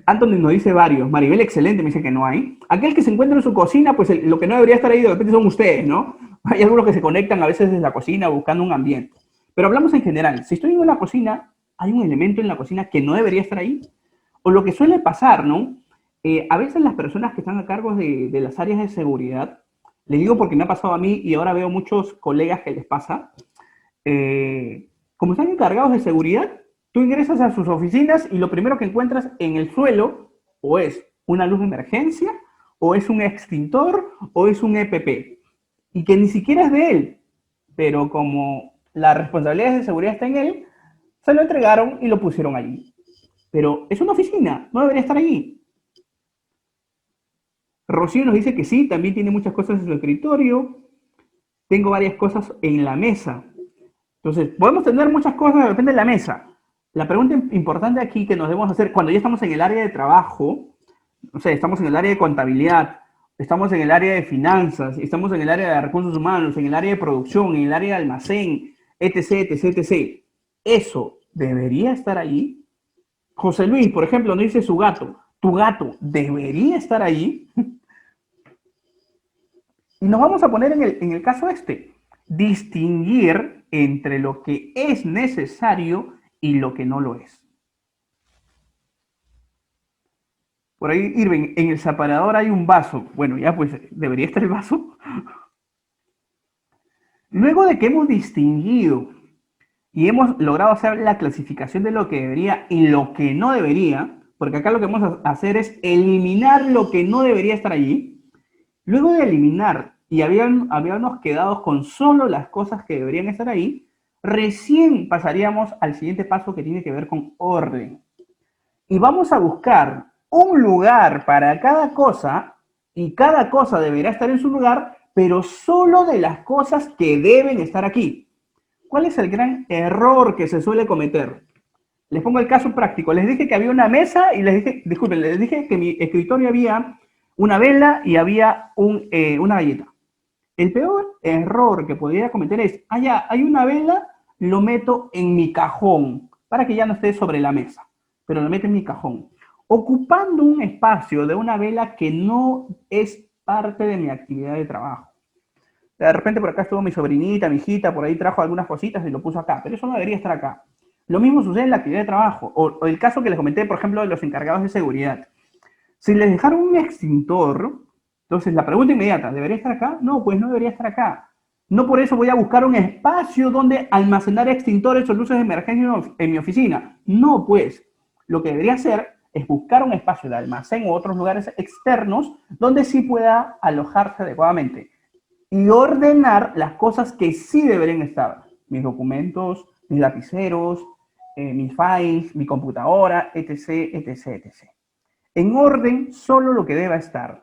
Anthony nos dice varios. Maribel, excelente, me dice que no hay. Aquel que se encuentra en su cocina, pues lo que no debería estar ahí de repente son ustedes, ¿no? Hay algunos que se conectan a veces desde la cocina buscando un ambiente. Pero hablamos en general. Si estoy en una cocina, ¿hay un elemento en la cocina que no debería estar ahí? O lo que suele pasar, ¿no? A veces las personas que están a cargo de las áreas de seguridad, les digo porque me ha pasado a mí y ahora veo muchos colegas que les pasa, como están encargados de seguridad, tú ingresas a sus oficinas y lo primero que encuentras en el suelo o es una luz de emergencia, o es un extintor, o es un EPP. Y que ni siquiera es de él, pero como la responsabilidad de seguridad está en él, se lo entregaron y lo pusieron allí. Pero es una oficina, no debería estar allí. Rocío nos dice que sí, también tiene muchas cosas en su escritorio. Tengo varias cosas en la mesa. Entonces, podemos tener muchas cosas, depende de la mesa. La pregunta importante aquí que nos debemos hacer cuando ya estamos en el área de trabajo, o sea, estamos en el área de contabilidad, estamos en el área de finanzas, estamos en el área de recursos humanos, en el área de producción, en el área de almacén, etc, etc, etc. ¿Eso debería estar ahí? José Luis, por ejemplo, nos dice su gato. ¿Tu gato debería estar ahí? Y nos vamos a poner en el caso este, distinguir entre lo que es necesario y lo que no lo es. Por ahí, Irving, en el separador hay un vaso. Bueno, ya pues, ¿debería estar el vaso? Luego de que hemos distinguido y hemos logrado hacer la clasificación de lo que debería y lo que no debería, porque acá lo que vamos a hacer es eliminar lo que no debería estar allí. Luego de eliminar y habíamos quedado con solo las cosas que deberían estar ahí, recién pasaríamos al siguiente paso que tiene que ver con orden. Y vamos a buscar un lugar para cada cosa y cada cosa deberá estar en su lugar, pero solo de las cosas que deben estar aquí. ¿Cuál es el gran error que se suele cometer? Les pongo el caso práctico. Les dije que había una mesa y les dije que en mi escritorio había una vela y había una galleta. El peor error que podría cometer es, ya, hay una vela, lo meto en mi cajón para que ya no esté sobre la mesa, pero lo meto en mi cajón, ocupando un espacio de una vela que no es parte de mi actividad de trabajo. De repente por acá estuvo mi sobrinita, mi hijita, por ahí trajo algunas cositas y lo puso acá, pero eso no debería estar acá. Lo mismo sucede en la actividad de trabajo, o el caso que les comenté, por ejemplo, de los encargados de seguridad. Si les dejaron un extintor, entonces la pregunta inmediata, ¿debería estar acá? No, pues no debería estar acá. No por eso voy a buscar un espacio donde almacenar extintores o luces de emergencia en mi oficina. No, pues, lo que debería hacer es buscar un espacio de almacén u otros lugares externos donde sí pueda alojarse adecuadamente y ordenar las cosas que sí deberían estar. Mis documentos, mis lapiceros, mis files, mi computadora, etc, etc, etc. En orden, solo lo que deba estar.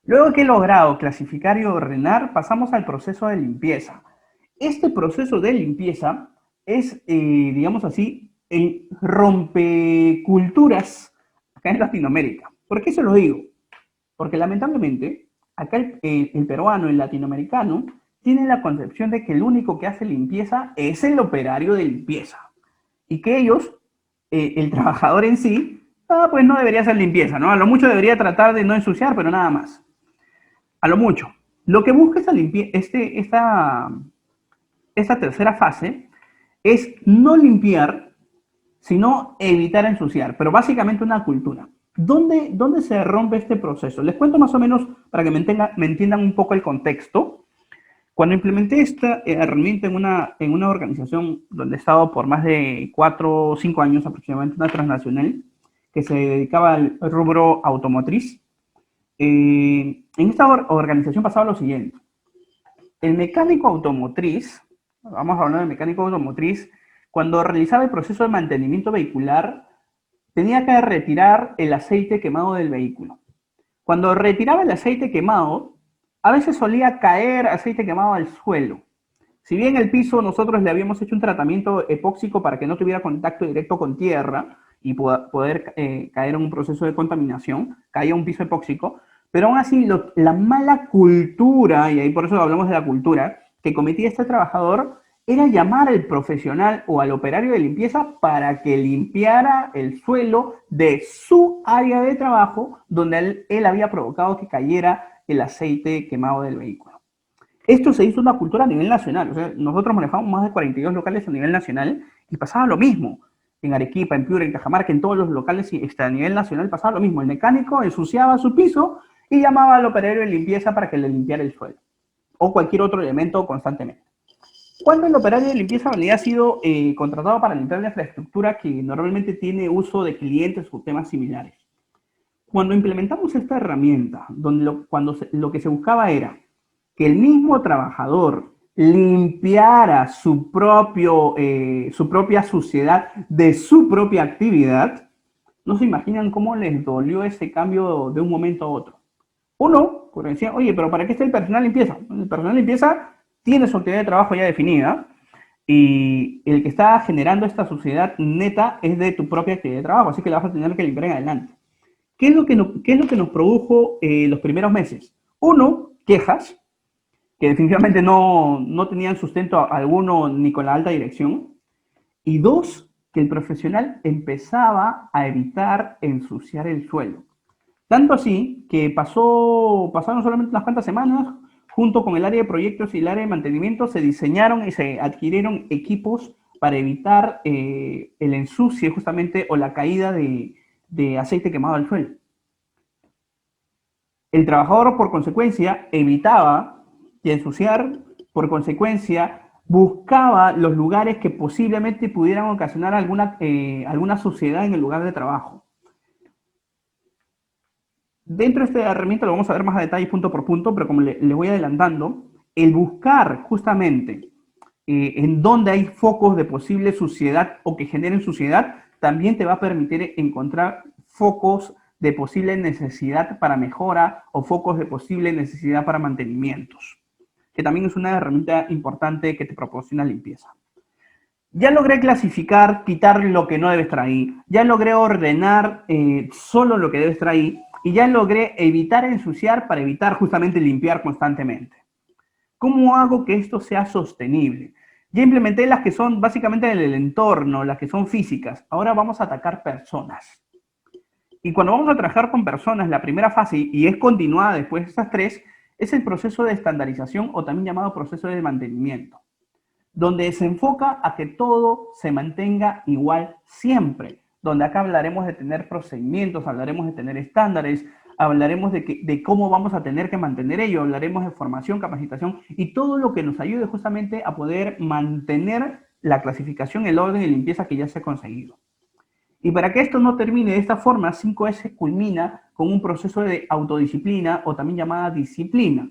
Luego que he logrado clasificar y ordenar, pasamos al proceso de limpieza. Este proceso de limpieza es, digamos así, el rompeculturas acá en Latinoamérica. ¿Por qué se lo digo? Porque lamentablemente, acá el peruano, el latinoamericano, tiene la concepción de que el único que hace limpieza es el operario de limpieza. Y que ellos, el trabajador en sí, pues no debería hacer limpieza, ¿no? A lo mucho debería tratar de no ensuciar, pero nada más. A lo mucho. Lo que busca esta tercera fase es no limpiar, sino evitar ensuciar, pero básicamente una cultura. ¿Dónde se rompe este proceso? Les cuento más o menos para que me entiendan un poco el contexto. Cuando implementé esta herramienta en una organización donde he estado por más de 4 o 5 años aproximadamente, una transnacional, que se dedicaba al rubro automotriz, en esta organización pasaba lo siguiente. El mecánico automotriz, vamos a hablar del mecánico automotriz, cuando realizaba el proceso de mantenimiento vehicular, tenía que retirar el aceite quemado del vehículo. Cuando retiraba el aceite quemado, a veces solía caer aceite quemado al suelo. Si bien el piso nosotros le habíamos hecho un tratamiento epóxico para que no tuviera contacto directo con tierra y poder caer en un proceso de contaminación, caía un piso epóxico, pero aún así la mala cultura, y ahí por eso hablamos de la cultura, que cometía este trabajador era llamar al profesional o al operario de limpieza para que limpiara el suelo de su área de trabajo donde él había provocado que cayera el aceite quemado del vehículo. Esto se hizo una cultura a nivel nacional. O sea, nosotros manejamos más de 42 locales a nivel nacional y pasaba lo mismo. En Arequipa, en Piura, en Cajamarca, en todos los locales a nivel nacional pasaba lo mismo. El mecánico ensuciaba su piso y llamaba al operario de limpieza para que le limpiara el suelo o cualquier otro elemento constantemente. Cuando el operario de limpieza ha sido contratado para limpiar la infraestructura que normalmente tiene uso de clientes o temas similares. Cuando implementamos esta herramienta, donde lo que se buscaba era que el mismo trabajador limpiara su propia suciedad de su propia actividad, no se imaginan cómo les dolió ese cambio de un momento a otro. Uno, porque decía, oye, pero ¿para qué está el personal de limpieza? El personal de limpieza tiene su actividad de trabajo ya definida y el que está generando esta suciedad neta es de tu propia actividad de trabajo, así que la vas a tener que limpiar en adelante. ¿Qué es lo que nos produjo los primeros meses? Uno, quejas, que definitivamente no tenían sustento alguno ni con la alta dirección. Y dos, que el profesional empezaba a evitar ensuciar el suelo. Tanto así que pasaron solamente unas cuantas semanas, junto con el área de proyectos y el área de mantenimiento, se diseñaron y se adquirieron equipos para evitar el ensucie justamente o la caída de aceite quemado al suelo. El trabajador, por consecuencia, evitaba ensuciar, por consecuencia, buscaba los lugares que posiblemente pudieran ocasionar alguna suciedad en el lugar de trabajo. Dentro de esta herramienta lo vamos a ver más a detalle punto por punto, pero como le voy adelantando, el buscar justamente en dónde hay focos de posible suciedad o que generen suciedad, también te va a permitir encontrar focos de posible necesidad para mejora o focos de posible necesidad para mantenimientos, que también es una herramienta importante que te proporciona limpieza. Ya logré clasificar, quitar lo que no debe estar ahí, ya logré ordenar solo lo que debe estar ahí y ya logré evitar ensuciar para evitar justamente limpiar constantemente. ¿Cómo hago que esto sea sostenible? Ya implementé las que son básicamente en el entorno, las que son físicas. Ahora vamos a atacar personas. Y cuando vamos a trabajar con personas, la primera fase, y es continuada después de estas tres, es el proceso de estandarización o también llamado proceso de mantenimiento, donde se enfoca a que todo se mantenga igual siempre, donde acá hablaremos de tener procedimientos, hablaremos de tener estándares, hablaremos de cómo vamos a tener que mantener ello, hablaremos de formación, capacitación y todo lo que nos ayude justamente a poder mantener la clasificación, el orden y limpieza que ya se ha conseguido. Y para que esto no termine de esta forma, 5S culmina con un proceso de autodisciplina o también llamada disciplina,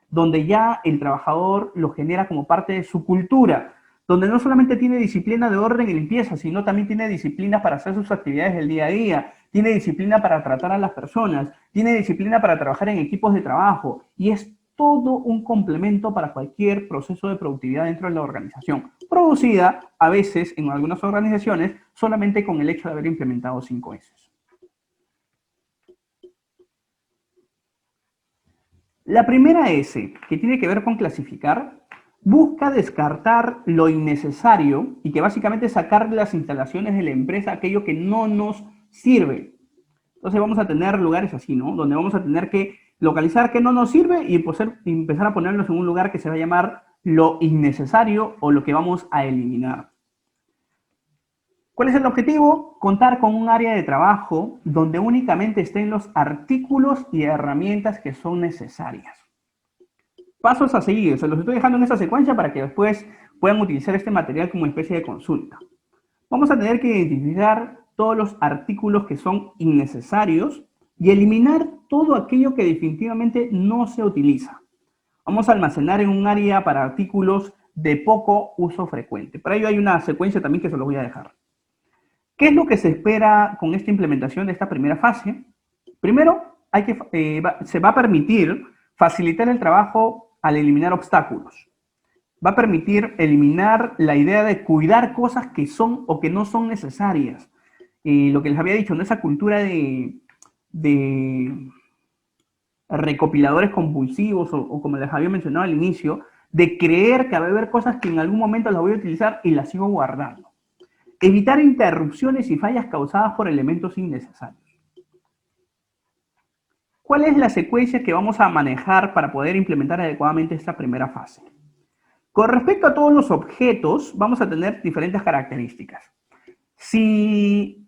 donde ya el trabajador lo genera como parte de su cultura, donde no solamente tiene disciplina de orden y limpieza, sino también tiene disciplina para hacer sus actividades del día a día, tiene disciplina para tratar a las personas, tiene disciplina para trabajar en equipos de trabajo y es todo un complemento para cualquier proceso de productividad dentro de la organización, producida a veces en algunas organizaciones solamente con el hecho de haber implementado 5S. La primera S, que tiene que ver con clasificar, busca descartar lo innecesario y que básicamente es sacar de las instalaciones de la empresa aquello que no nos sirve. Entonces vamos a tener lugares así, ¿no? Donde vamos a tener que localizar qué no nos sirve y empezar a ponerlos en un lugar que se va a llamar lo innecesario o lo que vamos a eliminar. ¿Cuál es el objetivo? Contar con un área de trabajo donde únicamente estén los artículos y herramientas que son necesarias. Pasos a seguir, se los estoy dejando en esta secuencia para que después puedan utilizar este material como especie de consulta. Vamos a tener que identificar todos los artículos que son innecesarios y eliminar todo aquello que definitivamente no se utiliza. Vamos a almacenar en un área para artículos de poco uso frecuente. Para ello hay una secuencia también que se los voy a dejar. ¿Qué es lo que se espera con esta implementación de esta primera fase? Primero, se va a permitir facilitar el trabajo al eliminar obstáculos. Va a permitir eliminar la idea de cuidar cosas que son o que no son necesarias. Lo que les había dicho, ¿no? Esa cultura de recopiladores compulsivos o como les había mencionado al inicio, de creer que va a haber cosas que en algún momento las voy a utilizar y las sigo guardando. Evitar interrupciones y fallas causadas por elementos innecesarios. ¿Cuál es la secuencia que vamos a manejar para poder implementar adecuadamente esta primera fase? Con respecto a todos los objetos, vamos a tener diferentes características. Si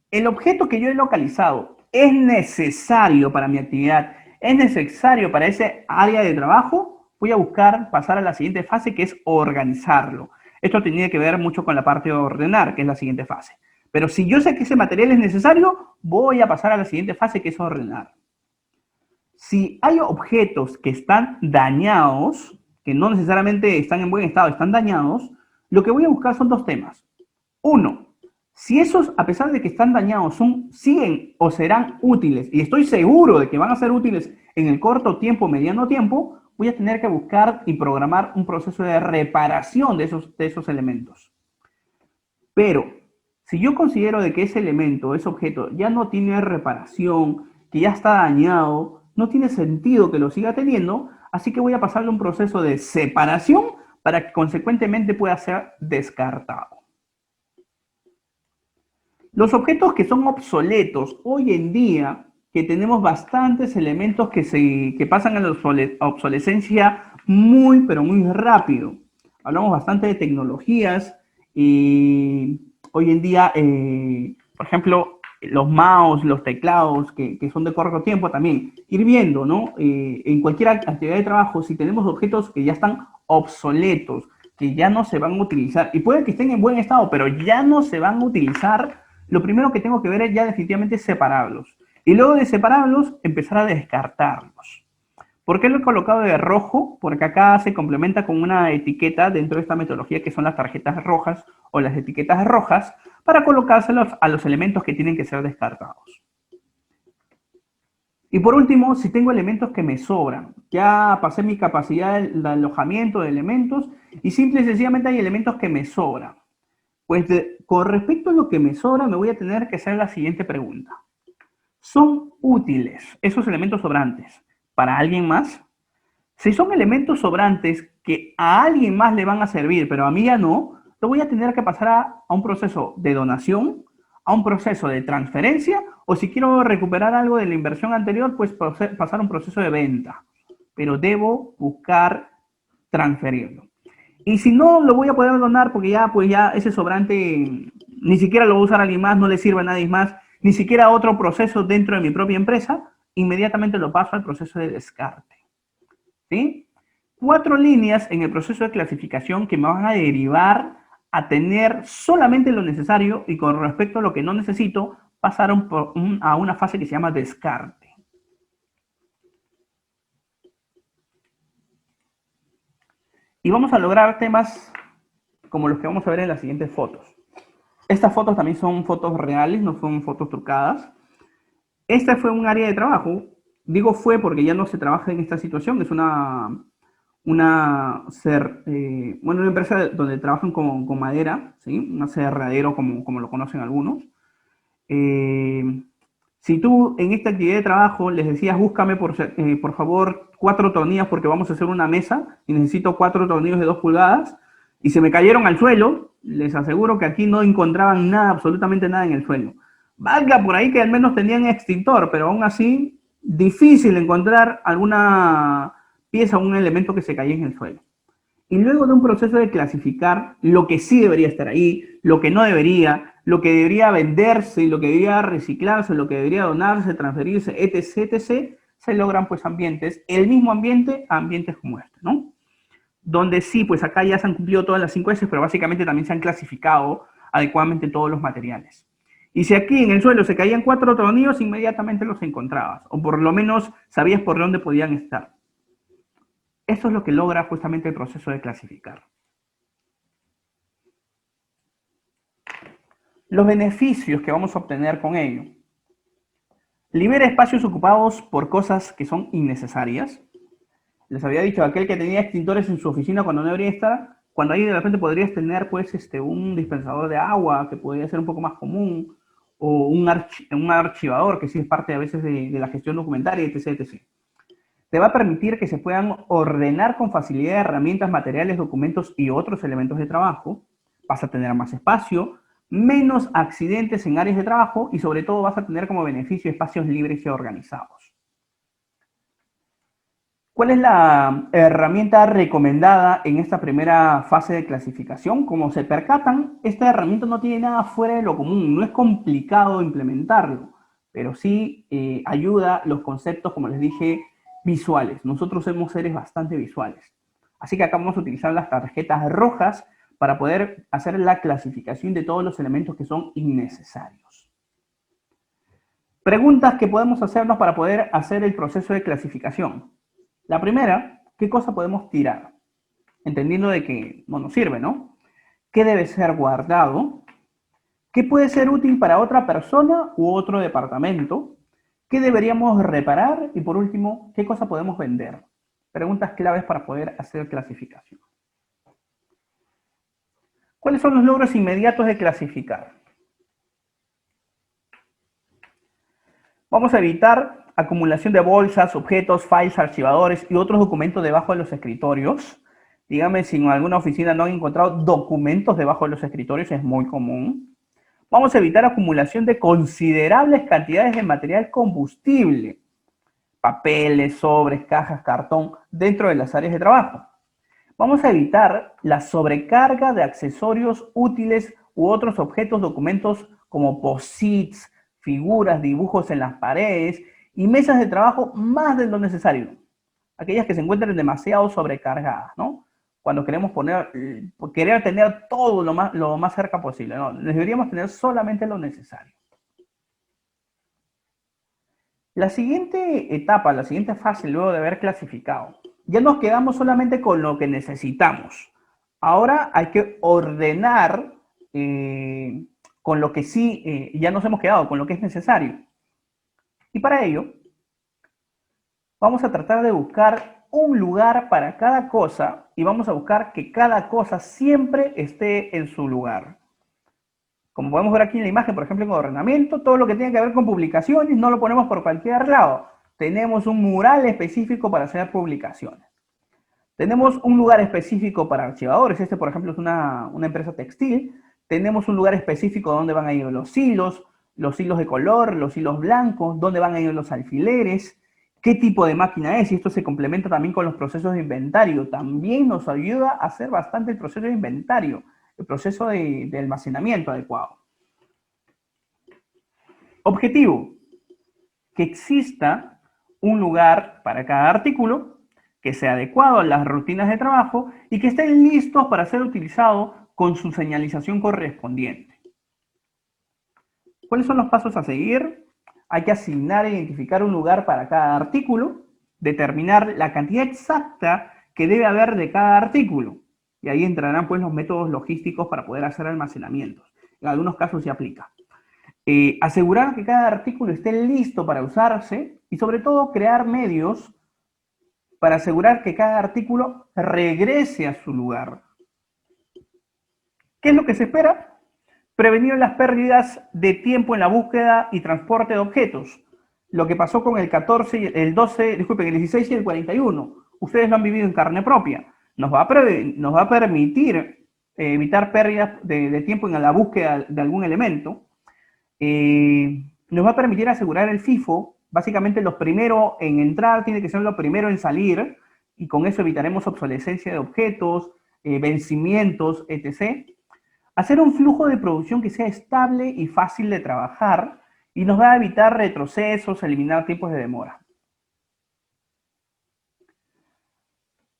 el objeto que yo he localizado es necesario para mi actividad, es necesario para ese área de trabajo, voy a buscar pasar a la siguiente fase, que es organizarlo. Esto tiene que ver mucho con la parte de ordenar, que es la siguiente fase. Pero si yo sé que ese material es necesario, voy a pasar a la siguiente fase, que es ordenar. Si hay objetos que están dañados, que no necesariamente están en buen estado, están dañados, lo que voy a buscar son dos temas. Uno, si esos, a pesar de que están dañados, siguen o serán útiles, y estoy seguro de que van a ser útiles en el corto tiempo, mediano tiempo, voy a tener que buscar y programar un proceso de reparación de esos elementos. Pero, si yo considero de que ese elemento, ese objeto, ya no tiene reparación, que ya está dañado, no tiene sentido que lo siga teniendo, así que voy a pasarle un proceso de separación para que consecuentemente pueda ser descartado. Los objetos que son obsoletos hoy en día, que tenemos bastantes elementos que pasan a la obsolescencia muy, pero muy rápido. Hablamos bastante de tecnologías y hoy en día, por ejemplo, los mouse, los teclados, que son de corto tiempo también. Ir viendo, ¿no? En cualquier actividad de trabajo, si tenemos objetos que ya están obsoletos, que ya no se van a utilizar, y puede que estén en buen estado, pero ya no se van a utilizar, lo primero que tengo que ver es ya definitivamente separarlos. Y luego de separarlos, empezar a descartarlos. ¿Por qué lo he colocado de rojo? Porque acá se complementa con una etiqueta dentro de esta metodología que son las tarjetas rojas o las etiquetas rojas para colocárselos a los elementos que tienen que ser descartados. Y por último, si tengo elementos que me sobran, ya pasé mi capacidad de alojamiento de elementos y simple y sencillamente hay elementos que me sobran. Pues con respecto a lo que me sobra, me voy a tener que hacer la siguiente pregunta. ¿Son útiles esos elementos sobrantes para alguien más? Si son elementos sobrantes que a alguien más le van a servir, pero a mí ya no, lo voy a tener que pasar a un proceso de donación, a un proceso de transferencia, o si quiero recuperar algo de la inversión anterior, pues pasar a un proceso de venta. Pero debo buscar transferirlo. Y si no, lo voy a poder donar porque pues ya ese sobrante ni siquiera lo va a usar alguien más, no le sirve a nadie más, ni siquiera otro proceso dentro de mi propia empresa, inmediatamente lo paso al proceso de descarte. ¿Sí? 4 líneas en el proceso de clasificación que me van a derivar a tener solamente lo necesario y con respecto a lo que no necesito, pasar a una fase que se llama descarte. Y vamos a lograr temas como los que vamos a ver en las siguientes fotos. Estas fotos también son fotos reales, no son fotos trucadas. Esta fue un área de trabajo. Digo fue porque ya no se trabaja en esta situación. Es una empresa donde trabajan con madera, ¿sí? Un aserradero como lo conocen algunos. Si tú en esta actividad de trabajo les decías, búscame por favor 4 tornillos porque vamos a hacer una mesa y necesito 4 tornillos de 2 pulgadas y se me cayeron al suelo, les aseguro que aquí no encontraban nada, absolutamente nada en el suelo. Valga por ahí que al menos tenían extintor, pero aún así difícil encontrar alguna pieza o un elemento que se cayó en el suelo. Y luego de un proceso de clasificar lo que sí debería estar ahí, lo que no debería, lo que debería venderse, lo que debería reciclarse, lo que debería donarse, transferirse, etc., etc., se logran pues ambientes, el mismo ambiente a ambientes como este, ¿no? Donde sí, pues acá ya se han cumplido todas las 5 S, pero básicamente también se han clasificado adecuadamente todos los materiales. Y si aquí en el suelo se caían 4 tornillos, inmediatamente los encontrabas, o por lo menos sabías por dónde podían estar. Esto es lo que logra justamente el proceso de clasificar. Los beneficios que vamos a obtener con ello. Libera espacios ocupados por cosas que son innecesarias. Les había dicho, aquel que tenía extintores en su oficina cuando no debería estar, cuando ahí de repente podrías tener pues un dispensador de agua que podría ser un poco más común, o un archivador que sí es parte a veces de la gestión documentaria, etc., etc. Te va a permitir que se puedan ordenar con facilidad herramientas, materiales, documentos y otros elementos de trabajo. Vas a tener más espacio, menos accidentes en áreas de trabajo y sobre todo vas a tener como beneficio espacios libres y organizados. ¿Cuál es la herramienta recomendada en esta primera fase de clasificación? Como se percatan, esta herramienta no tiene nada fuera de lo común, no es complicado implementarlo, pero sí ayuda los conceptos, como les dije, visuales. Nosotros somos seres bastante visuales. Así que acá vamos a utilizar las tarjetas rojas para poder hacer la clasificación de todos los elementos que son innecesarios. Preguntas que podemos hacernos para poder hacer el proceso de clasificación. La primera, ¿qué cosa podemos tirar? Entendiendo de que no nos sirve, ¿no? ¿Qué debe ser guardado? ¿Qué puede ser útil para otra persona u otro departamento? ¿Qué deberíamos reparar? Y por último, ¿qué cosa podemos vender? Preguntas claves para poder hacer clasificación. ¿Cuáles son los logros inmediatos de clasificar? Vamos a evitar acumulación de bolsas, objetos, files, archivadores y otros documentos debajo de los escritorios. Dígame si en alguna oficina no han encontrado documentos debajo de los escritorios, es muy común. Vamos a evitar acumulación de considerables cantidades de material combustible, papeles, sobres, cajas, cartón, dentro de las áreas de trabajo. Vamos a evitar la sobrecarga de accesorios útiles u otros objetos, documentos como posits, figuras, dibujos en las paredes y mesas de trabajo más de lo necesario. Aquellas que se encuentran demasiado sobrecargadas, ¿no? Cuando queremos querer tener todo lo más cerca posible, ¿no? Deberíamos tener solamente lo necesario. La siguiente etapa, la siguiente fase, luego de haber clasificado, ya nos quedamos solamente con lo que necesitamos. Ahora hay que ordenar con lo que sí, ya nos hemos quedado, con lo que es necesario. Y para ello, vamos a tratar de buscar un lugar para cada cosa y vamos a buscar que cada cosa siempre esté en su lugar. Como podemos ver aquí en la imagen, por ejemplo, en ordenamiento, todo lo que tiene que ver con publicaciones no lo ponemos por cualquier lado. Tenemos un mural específico para hacer publicaciones. Tenemos un lugar específico para archivadores. Este, por ejemplo, es una empresa textil. Tenemos un lugar específico donde van a ir los hilos de color, los hilos blancos, dónde van a ir los alfileres, qué tipo de máquina es. Y esto se complementa también con los procesos de inventario. También nos ayuda a hacer bastante el proceso de inventario, el proceso de almacenamiento adecuado. Objetivo: que exista un lugar para cada artículo que sea adecuado a las rutinas de trabajo y que estén listos para ser utilizados con su señalización correspondiente. ¿Cuáles son los pasos a seguir? Hay que asignar e identificar un lugar para cada artículo, determinar la cantidad exacta que debe haber de cada artículo. Y ahí entrarán pues los métodos logísticos para poder hacer almacenamientos. En algunos casos se aplica. Asegurar que cada artículo esté listo para usarse y sobre todo crear medios para asegurar que cada artículo regrese a su lugar. ¿Qué es lo que se espera? Prevenir las pérdidas de tiempo en la búsqueda y transporte de objetos. Lo que pasó con el 14, el 12, disculpen, el 16 y el 41. Ustedes lo han vivido en carne propia. Nos va a permitir evitar pérdidas de tiempo en la búsqueda de algún elemento. Nos va a permitir asegurar el FIFO. Básicamente los primeros en entrar tiene que ser los primeros en salir y con eso evitaremos obsolescencia de objetos, vencimientos, etc. Hacer un flujo de producción que sea estable y fácil de trabajar y nos va a evitar retrocesos, eliminar tiempos de demora.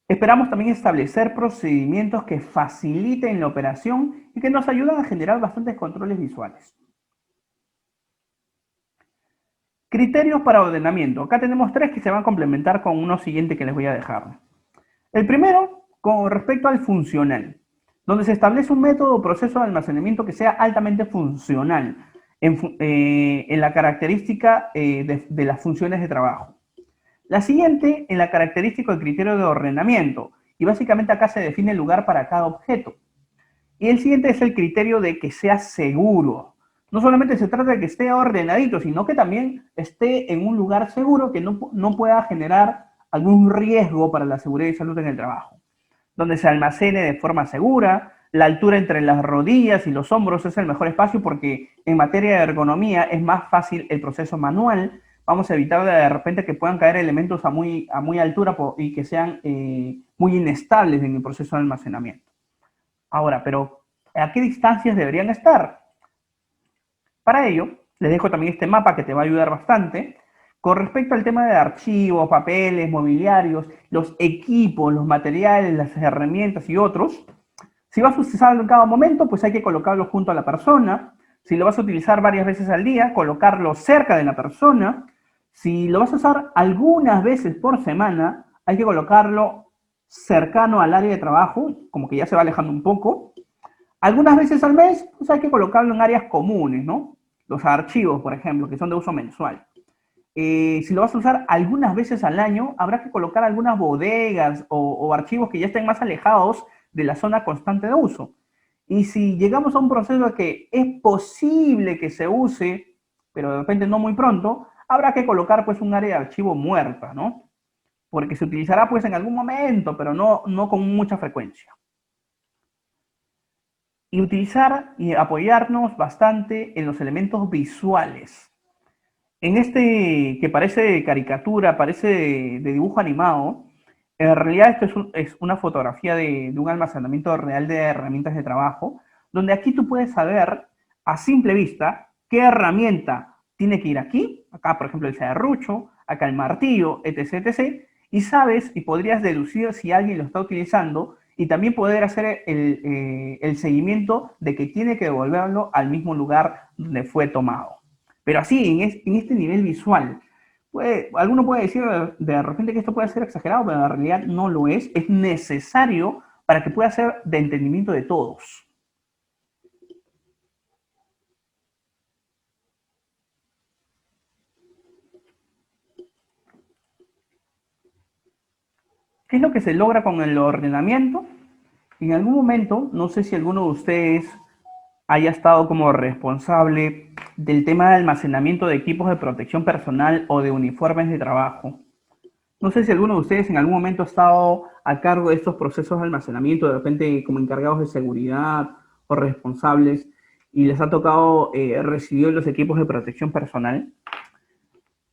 Esperamos también establecer procedimientos que faciliten la operación y que nos ayuden a generar bastantes controles visuales. Criterios para ordenamiento. Acá tenemos 3 que se van a complementar con uno siguiente que les voy a dejar. El primero, con respecto al funcional, donde se establece un método o proceso de almacenamiento que sea altamente funcional en la característica de las funciones de trabajo. La siguiente, en la característica del criterio de ordenamiento, y básicamente acá se define el lugar para cada objeto. Y el siguiente es el criterio de que sea seguro. No solamente se trata de que esté ordenadito, sino que también esté en un lugar seguro que no pueda generar algún riesgo para la seguridad y salud en el trabajo. Donde se almacene de forma segura, la altura entre las rodillas y los hombros es el mejor espacio porque en materia de ergonomía es más fácil el proceso manual. Vamos a evitar de repente que puedan caer elementos a muy altura y que sean muy inestables en el proceso de almacenamiento. Ahora, pero ¿a qué distancias deberían estar? Para ello, les dejo también este mapa que te va a ayudar bastante. Con respecto al tema de archivos, papeles, mobiliarios, los equipos, los materiales, las herramientas y otros, si vas a utilizarlo en cada momento, pues hay que colocarlo junto a la persona. Si lo vas a utilizar varias veces al día, colocarlo cerca de la persona. Si lo vas a usar algunas veces por semana, hay que colocarlo cercano al área de trabajo, como que ya se va alejando un poco. Algunas veces al mes, pues hay que colocarlo en áreas comunes, ¿no? Los archivos, por ejemplo, que son de uso mensual. Si lo vas a usar algunas veces al año, habrá que colocar algunas bodegas o archivos que ya estén más alejados de la zona constante de uso. Y si llegamos a un proceso de que es posible que se use, pero de repente no muy pronto, habrá que colocar pues un área de archivo muerta, ¿no? Porque se utilizará pues en algún momento, pero no con mucha frecuencia. Y utilizar y apoyarnos bastante en los elementos visuales. En este que parece de caricatura, parece de dibujo animado, en realidad esto es una fotografía de un almacenamiento real de herramientas de trabajo, donde aquí tú puedes saber a simple vista qué herramienta tiene que ir aquí, acá por ejemplo el serrucho, acá el martillo, etc, etc, y sabes y podrías deducir si alguien lo está utilizando y también poder hacer el seguimiento de que tiene que devolverlo al mismo lugar donde fue tomado. Pero así, en este nivel visual, alguno puede decir de repente que esto puede ser exagerado, pero en realidad no lo es. Es necesario para que pueda ser de entendimiento de todos. ¿Qué es lo que se logra con el ordenamiento? En algún momento, no sé si alguno de ustedes haya estado como responsable del tema de almacenamiento de equipos de protección personal o de uniformes de trabajo. No sé si alguno de ustedes en algún momento ha estado a cargo de estos procesos de almacenamiento, de repente como encargados de seguridad o responsables, y les ha tocado recibir los equipos de protección personal.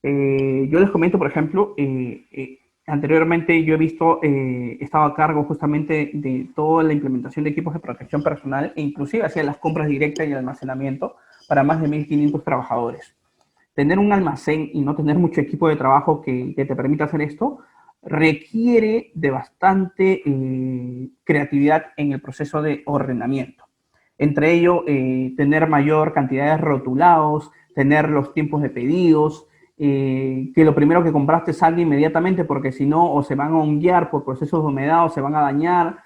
Yo les comento, por ejemplo, anteriormente yo he estado a cargo justamente de toda la implementación de equipos de protección personal e inclusive hacía las compras directas y el almacenamiento para más de 1.500 trabajadores. tener un almacén y no tener mucho equipo de trabajo que te permita hacer esto, requiere de bastante creatividad en el proceso de ordenamiento. Entre ello, tener mayor cantidad de rotulados, tener los tiempos de pedidos, que lo primero que compraste salga inmediatamente, porque si no, o se van a honguear por procesos de humedad o se van a dañar,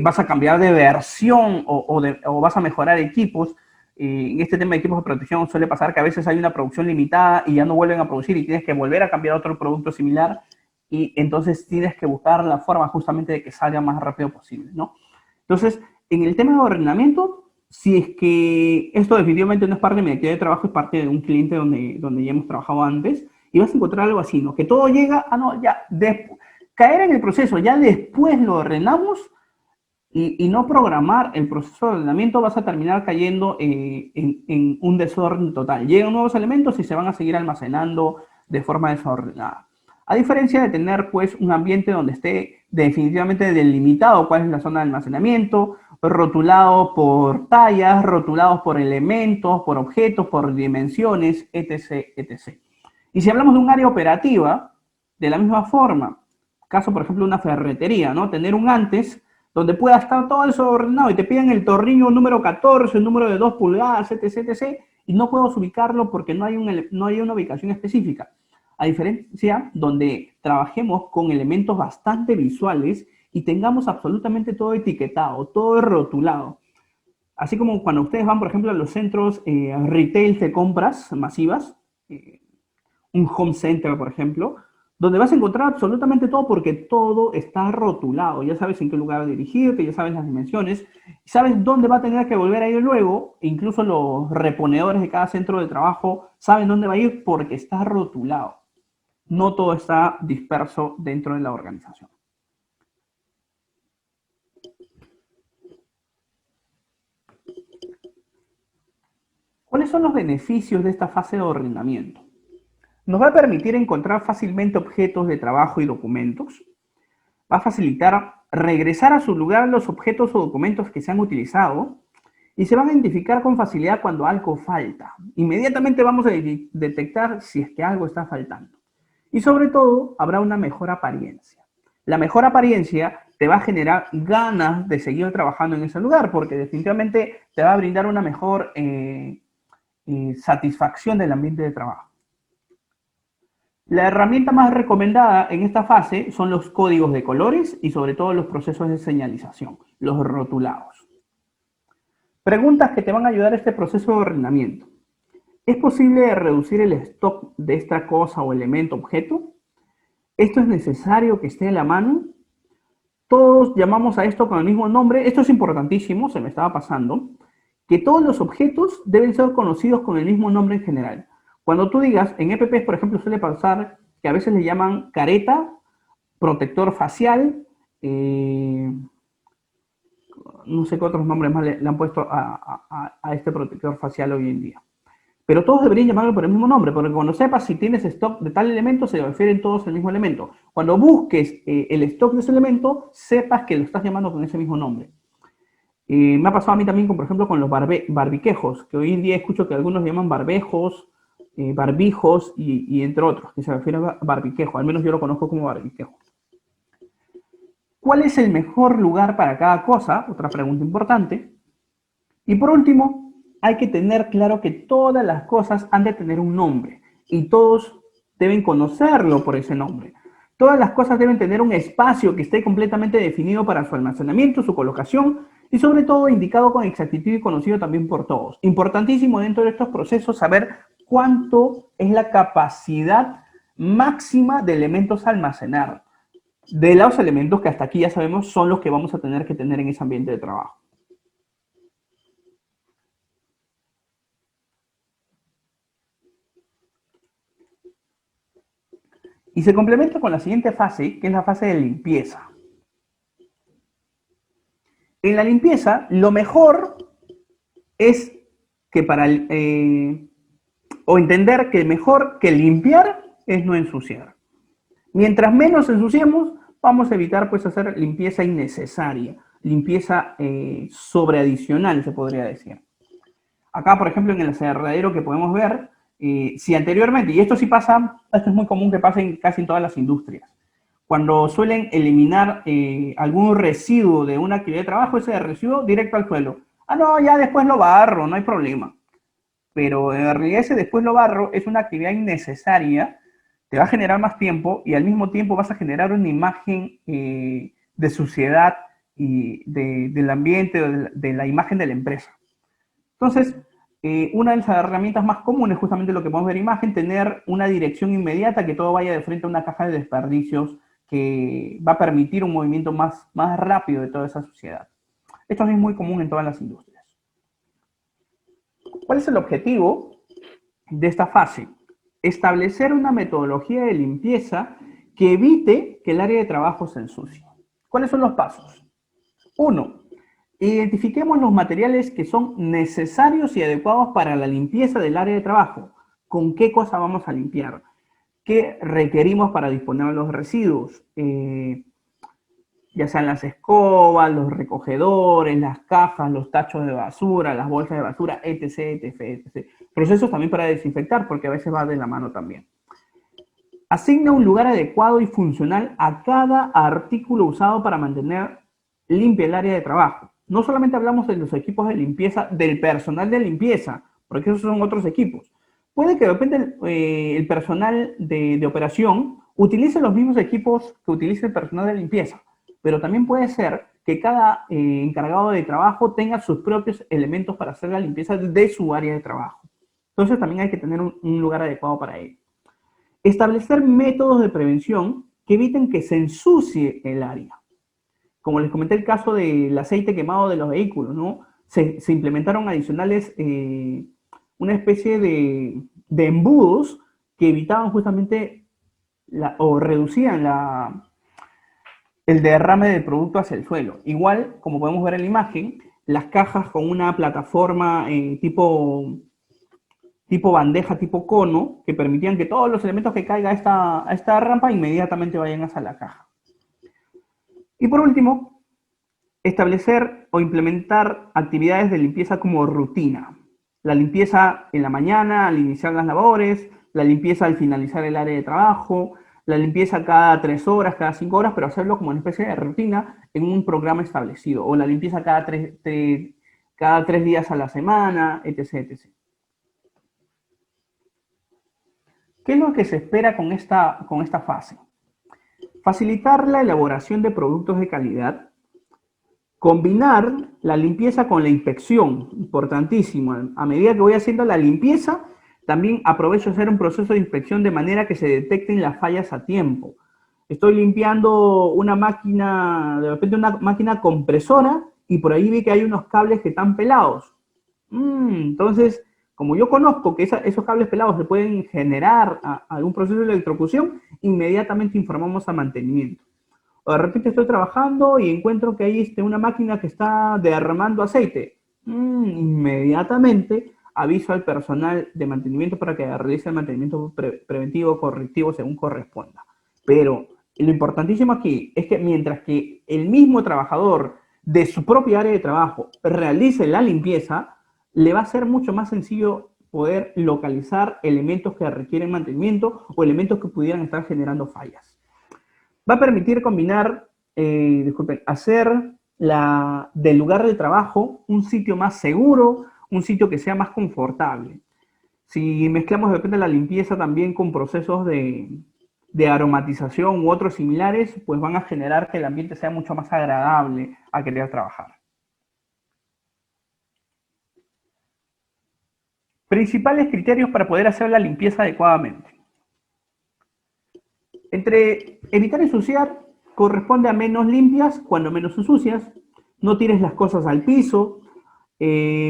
vas a cambiar de versión o vas a mejorar equipos. En este tema de equipos de protección suele pasar que a veces hay una producción limitada y ya no vuelven a producir y tienes que volver a cambiar otro producto similar y entonces tienes que buscar la forma justamente de que salga más rápido posible, ¿no? Entonces, en el tema de ordenamiento, si es que esto definitivamente no es parte de mi actividad de trabajo, es parte de un cliente donde ya hemos trabajado antes, y vas a encontrar algo así, ¿no? Que todo llega, no, ya, caer en el proceso, ya después lo ordenamos y no programar el proceso de ordenamiento, vas a terminar cayendo en un desorden total. Llegan nuevos elementos y se van a seguir almacenando de forma desordenada. A diferencia de tener, pues, un ambiente donde esté definitivamente delimitado cuál es la zona de almacenamiento, rotulado por tallas, rotulados por elementos, por objetos, por dimensiones, etc., etc. Y si hablamos de un área operativa, de la misma forma, caso, por ejemplo, una ferretería, ¿no? Tener un antes donde pueda estar todo eso ordenado y te piden el tornillo número 14, el número de 2 pulgadas, etc., etc., y no puedo ubicarlo porque no hay una ubicación específica. A diferencia donde trabajemos con elementos bastante visuales y tengamos absolutamente todo etiquetado, todo rotulado. Así como cuando ustedes van, por ejemplo, a los centros retail de compras masivas, un home center, por ejemplo, donde vas a encontrar absolutamente todo porque todo está rotulado. Ya sabes en qué lugar dirigirte, ya sabes las dimensiones, sabes dónde va a tener que volver a ir luego. Incluso los reponedores de cada centro de trabajo saben dónde va a ir porque está rotulado. No todo está disperso dentro de la organización. ¿Cuáles son los beneficios de esta fase de ordenamiento? Nos va a permitir encontrar fácilmente objetos de trabajo y documentos. Va a facilitar regresar a su lugar los objetos o documentos que se han utilizado y se van a identificar con facilidad cuando algo falta. Inmediatamente vamos a detectar si es que algo está faltando. Y sobre todo, habrá una mejor apariencia. La mejor apariencia te va a generar ganas de seguir trabajando en ese lugar porque definitivamente te va a brindar una mejor satisfacción del ambiente de trabajo. La herramienta más recomendada en esta fase son los códigos de colores y sobre todo los procesos de señalización, los rotulados. Preguntas que te van a ayudar a este proceso de ordenamiento. ¿Es posible reducir el stock de esta cosa o elemento objeto? ¿Esto es necesario que esté a la mano? Todos llamamos a esto con el mismo nombre. Esto es importantísimo, se me estaba pasando, que todos los objetos deben ser conocidos con el mismo nombre en general. Cuando tú digas, en EPPs, por ejemplo, suele pasar que a veces le llaman careta, protector facial, no sé qué otros nombres más le han puesto a este protector facial hoy en día. Pero todos deberían llamarlo por el mismo nombre, porque cuando sepas si tienes stock de tal elemento, se refieren todos al mismo elemento. Cuando busques el stock de ese elemento, sepas que lo estás llamando con ese mismo nombre. Me ha pasado a mí también, por ejemplo, con los barbiquejos, que hoy en día escucho que algunos llaman barbejos, barbijos y entre otros, que se refiere a barbiquejo. Al menos yo lo conozco como barbiquejo. ¿Cuál es el mejor lugar para cada cosa? Otra pregunta importante. Y por último, hay que tener claro que todas las cosas han de tener un nombre y todos deben conocerlo por ese nombre. Todas las cosas deben tener un espacio que esté completamente definido para su almacenamiento, su colocación y sobre todo indicado con exactitud y conocido también por todos. Importantísimo dentro de estos procesos saber cuánto es la capacidad máxima de elementos a almacenar. De los elementos que hasta aquí ya sabemos son los que vamos a tener que tener en ese ambiente de trabajo. Y se complementa con la siguiente fase, que es la fase de limpieza. En la limpieza, lo mejor es que o entender que mejor que limpiar es no ensuciar. Mientras menos ensuciemos, vamos a evitar pues hacer limpieza innecesaria, limpieza sobreadicional, se podría decir. Acá, por ejemplo, en el aserradero que podemos ver, Si anteriormente, y esto sí pasa, esto es muy común que pase casi en todas las industrias, cuando suelen eliminar algún residuo de una actividad de trabajo, ese residuo directo al suelo. Ah, no, ya después lo barro, no hay problema. Pero en realidad ese después lo barro es una actividad innecesaria, te va a generar más tiempo y al mismo tiempo vas a generar una imagen de suciedad y del ambiente, de la imagen de la empresa. Entonces, una de las herramientas más comunes, justamente lo que podemos ver en imagen, tener una dirección inmediata, que todo vaya de frente a una caja de desperdicios que va a permitir un movimiento más rápido de toda esa suciedad. Esto es muy común en todas las industrias. ¿Cuál es el objetivo de esta fase? Establecer una metodología de limpieza que evite que el área de trabajo se ensucie. ¿Cuáles son los pasos? 1. Identifiquemos los materiales que son necesarios y adecuados para la limpieza del área de trabajo. ¿Con qué cosa vamos a limpiar? ¿Qué requerimos para disponer de los residuos? Ya sean las escobas, los recogedores, las cajas, los tachos de basura, las bolsas de basura, etc, etc, etc. Procesos también para desinfectar, porque a veces va de la mano también. Asigna un lugar adecuado y funcional a cada artículo usado para mantener limpia el área de trabajo. No solamente hablamos de los equipos de limpieza, del personal de limpieza, porque esos son otros equipos. Puede que de repente el personal de operación utilice los mismos equipos que utiliza el personal de limpieza, pero también puede ser que cada encargado de trabajo tenga sus propios elementos para hacer la limpieza de su área de trabajo. Entonces también hay que tener un lugar adecuado para ello. Establecer métodos de prevención que eviten que se ensucie el área. Como les comenté el caso del aceite quemado de los vehículos, ¿no? Se implementaron adicionales, una especie de embudos que evitaban justamente o reducían el derrame del producto hacia el suelo. Igual, como podemos ver en la imagen, las cajas con una plataforma tipo bandeja, tipo cono, que permitían que todos los elementos que caigan a esta rampa inmediatamente vayan hacia la caja. Y por último, establecer o implementar actividades de limpieza como rutina. La limpieza en la mañana al iniciar las labores, la limpieza al finalizar el área de trabajo, la limpieza cada 3 horas, cada 5 horas, pero hacerlo como una especie de rutina en un programa establecido, o la limpieza cada 3 días a la semana, etc, etc. ¿Qué es lo que se espera con esta fase? Facilitar la elaboración de productos de calidad, combinar la limpieza con la inspección, importantísimo. A medida que voy haciendo la limpieza, también aprovecho hacer un proceso de inspección de manera que se detecten las fallas a tiempo. Estoy limpiando una máquina, de repente una máquina compresora, y por ahí vi que hay unos cables que están pelados. Entonces, como yo conozco que esos cables pelados se pueden generar algún proceso de electrocución, inmediatamente informamos a mantenimiento. O de repente estoy trabajando y encuentro que hay una máquina que está derramando aceite. Inmediatamente aviso al personal de mantenimiento para que realice el mantenimiento preventivo, correctivo, según corresponda. Pero lo importantísimo aquí es que mientras que el mismo trabajador de su propia área de trabajo realice la limpieza, le va a ser mucho más sencillo poder localizar elementos que requieren mantenimiento o elementos que pudieran estar generando fallas. Va a permitir combinar, hacer del lugar de trabajo un sitio más seguro, un sitio que sea más confortable. Si mezclamos de repente la limpieza también con procesos de aromatización u otros similares, pues van a generar que el ambiente sea mucho más agradable a querer trabajar. Principales criterios para poder hacer la limpieza adecuadamente. Entre evitar ensuciar, corresponde a menos limpias cuando menos ensucias. No tires las cosas al piso.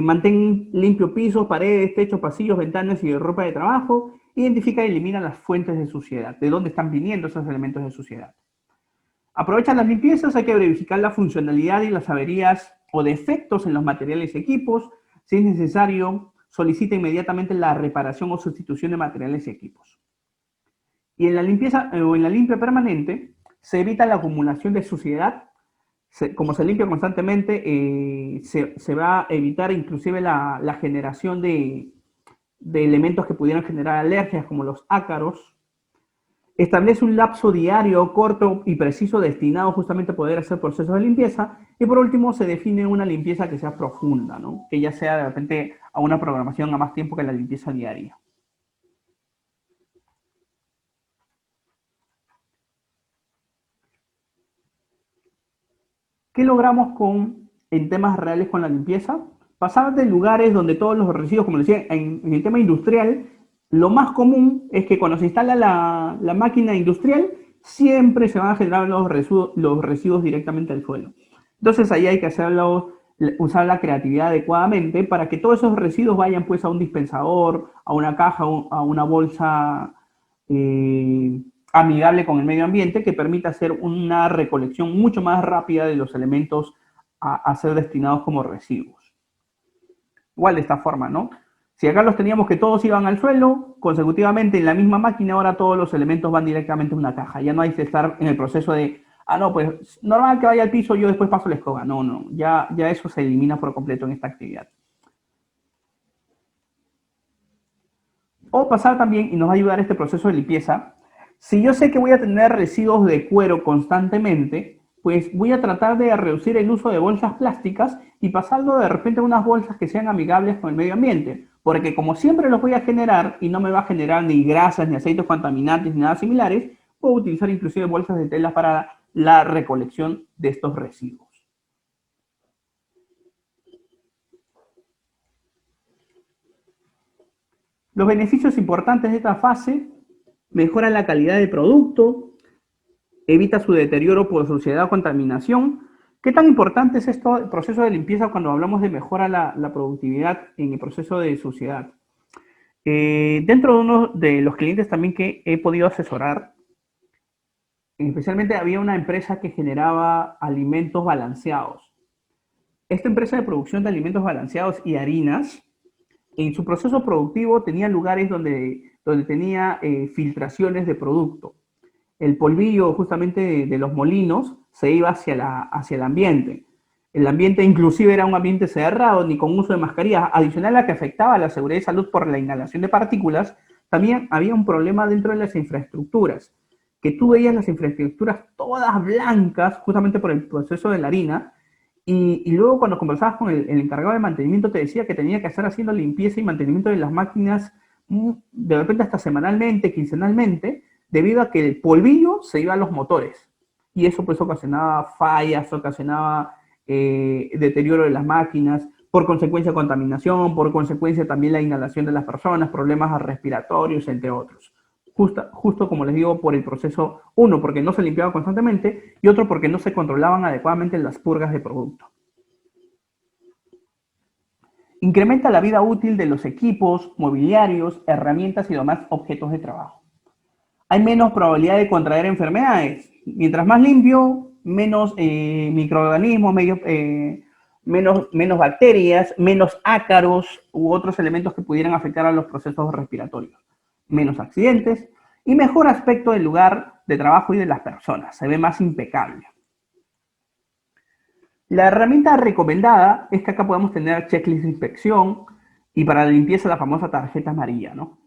Mantén limpio pisos, paredes, techos, pasillos, ventanas y ropa de trabajo. Identifica y elimina las fuentes de suciedad. ¿De dónde están viniendo esos elementos de suciedad? Aprovecha las limpiezas, hay que verificar la funcionalidad y las averías o defectos en los materiales y equipos. Si es necesario, solicita inmediatamente la reparación o sustitución de materiales y equipos. Y en la limpieza o en la limpia permanente se evita la acumulación de suciedad. Como se limpia constantemente, se va a evitar inclusive la generación de de elementos que pudieran generar alergias, como los ácaros. Establece un lapso diario, corto y preciso destinado justamente a poder hacer procesos de limpieza. Y por último, se define una limpieza que sea profunda, ¿no? Que ya sea de repente a una programación a más tiempo que la limpieza diaria. ¿Qué logramos en temas reales con la limpieza? Pasar de lugares donde todos los residuos, como decía, en el tema industrial, lo más común es que cuando se instala la máquina industrial, siempre se van a generar los residuos directamente al suelo. Entonces ahí hay que usar la creatividad adecuadamente para que todos esos residuos vayan pues a un dispensador, a una caja, a una bolsa amigable con el medio ambiente que permita hacer una recolección mucho más rápida de los elementos a ser destinados como residuos. Igual de esta forma, ¿no? Si acá los teníamos que todos iban al suelo, consecutivamente en la misma máquina, ahora todos los elementos van directamente a una caja. Ya no hay que estar en el proceso de, no, pues normal que vaya al piso, yo después paso la escoba. No, no, ya eso se elimina por completo en esta actividad. O pasar también, y nos va a ayudar este proceso de limpieza, si yo sé que voy a tener residuos de cuero constantemente, pues voy a tratar de reducir el uso de bolsas plásticas y pasarlo de repente a unas bolsas que sean amigables con el medio ambiente. Porque como siempre los voy a generar y no me va a generar ni grasas, ni aceites contaminantes, ni nada similares, puedo utilizar inclusive bolsas de tela para la recolección de estos residuos. Los beneficios importantes de esta fase: mejora la calidad del producto, evita su deterioro por suciedad o contaminación. ¿Qué tan importante es esto, el proceso de limpieza, cuando hablamos de mejora la productividad en el proceso de suciedad? Dentro de uno de los clientes también que he podido asesorar, especialmente había una empresa que generaba alimentos balanceados. Esta empresa de producción de alimentos balanceados y harinas, en su proceso productivo tenía lugares donde tenía filtraciones de producto. El polvillo justamente de los molinos se iba hacia el ambiente. El ambiente inclusive era un ambiente cerrado, ni con uso de mascarillas. Adicional a que afectaba a la seguridad y salud por la inhalación de partículas, también había un problema dentro de las infraestructuras, que tú veías las infraestructuras todas blancas justamente por el proceso de la harina, y luego cuando conversabas con el encargado de mantenimiento te decía que tenía que estar haciendo limpieza y mantenimiento de las máquinas de repente hasta semanalmente, quincenalmente, debido a que el polvillo se iba a los motores. Y eso pues ocasionaba fallas, ocasionaba deterioro de las máquinas, por consecuencia contaminación, por consecuencia también la inhalación de las personas, problemas respiratorios, entre otros. Justo como les digo, por el proceso, uno, porque no se limpiaba constantemente, y otro, porque no se controlaban adecuadamente las purgas de producto. Incrementa la vida útil de los equipos, mobiliarios, herramientas y demás objetos de trabajo. Hay menos probabilidad de contraer enfermedades. Mientras más limpio, menos microorganismos, menos bacterias, menos ácaros u otros elementos que pudieran afectar a los procesos respiratorios. Menos accidentes y mejor aspecto del lugar de trabajo y de las personas. Se ve más impecable. La herramienta recomendada es que acá podemos tener checklist de inspección y para la limpieza la famosa tarjeta amarilla, ¿no?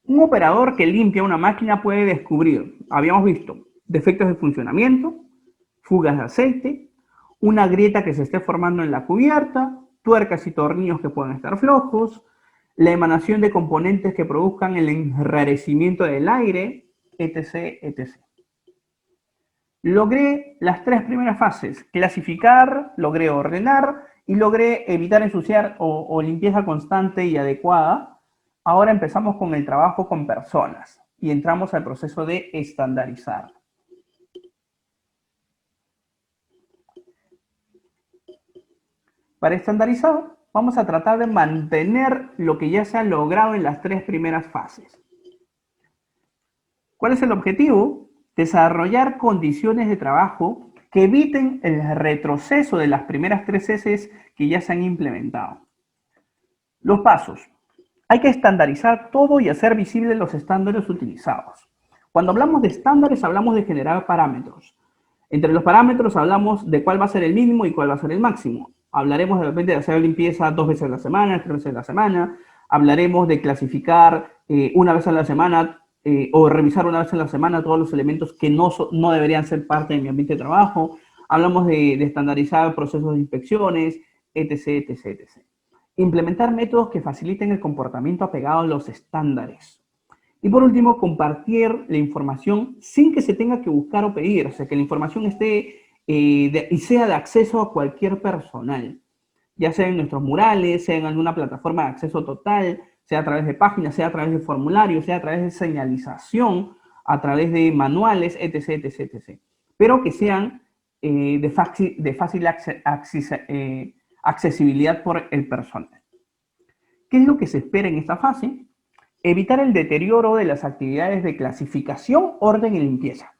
Un operador que limpia una máquina puede descubrir, habíamos visto, defectos de funcionamiento, fugas de aceite, una grieta que se esté formando en la cubierta, tuercas y tornillos que puedan estar flojos, la emanación de componentes que produzcan el enrarecimiento del aire, etc., etc. Logré las tres primeras fases: clasificar, logré ordenar y logré evitar ensuciar o limpieza constante y adecuada. Ahora empezamos con el trabajo con personas y entramos al proceso de estandarizar. Para estandarizar, vamos a tratar de mantener lo que ya se ha logrado en las tres primeras fases. ¿Cuál es el objetivo? Desarrollar condiciones de trabajo que eviten el retroceso de las primeras tres S que ya se han implementado. Los pasos. Hay que estandarizar todo y hacer visibles los estándares utilizados. Cuando hablamos de estándares, hablamos de generar parámetros. Entre los parámetros hablamos de cuál va a ser el mínimo y cuál va a ser el máximo. Hablaremos de repente de hacer limpieza 2 veces a la semana, 3 veces a la semana. Hablaremos de clasificar una vez a la semana o revisar una vez a la semana todos los elementos que no deberían ser parte de mi ambiente de trabajo. Hablamos de estandarizar procesos de inspecciones, etc, etc, etc. Implementar métodos que faciliten el comportamiento apegado a los estándares. Y por último, compartir la información sin que se tenga que buscar o pedir, o sea, que la información esté y sea de acceso a cualquier personal, ya sea en nuestros murales, sea en alguna plataforma de acceso total, sea a través de páginas, sea a través de formularios, sea a través de señalización, a través de manuales, etc, etc, etc. Pero que sean de fácil accesibilidad por el personal. ¿Qué es lo que se espera en esta fase? Evitar el deterioro de las actividades de clasificación, orden y limpieza.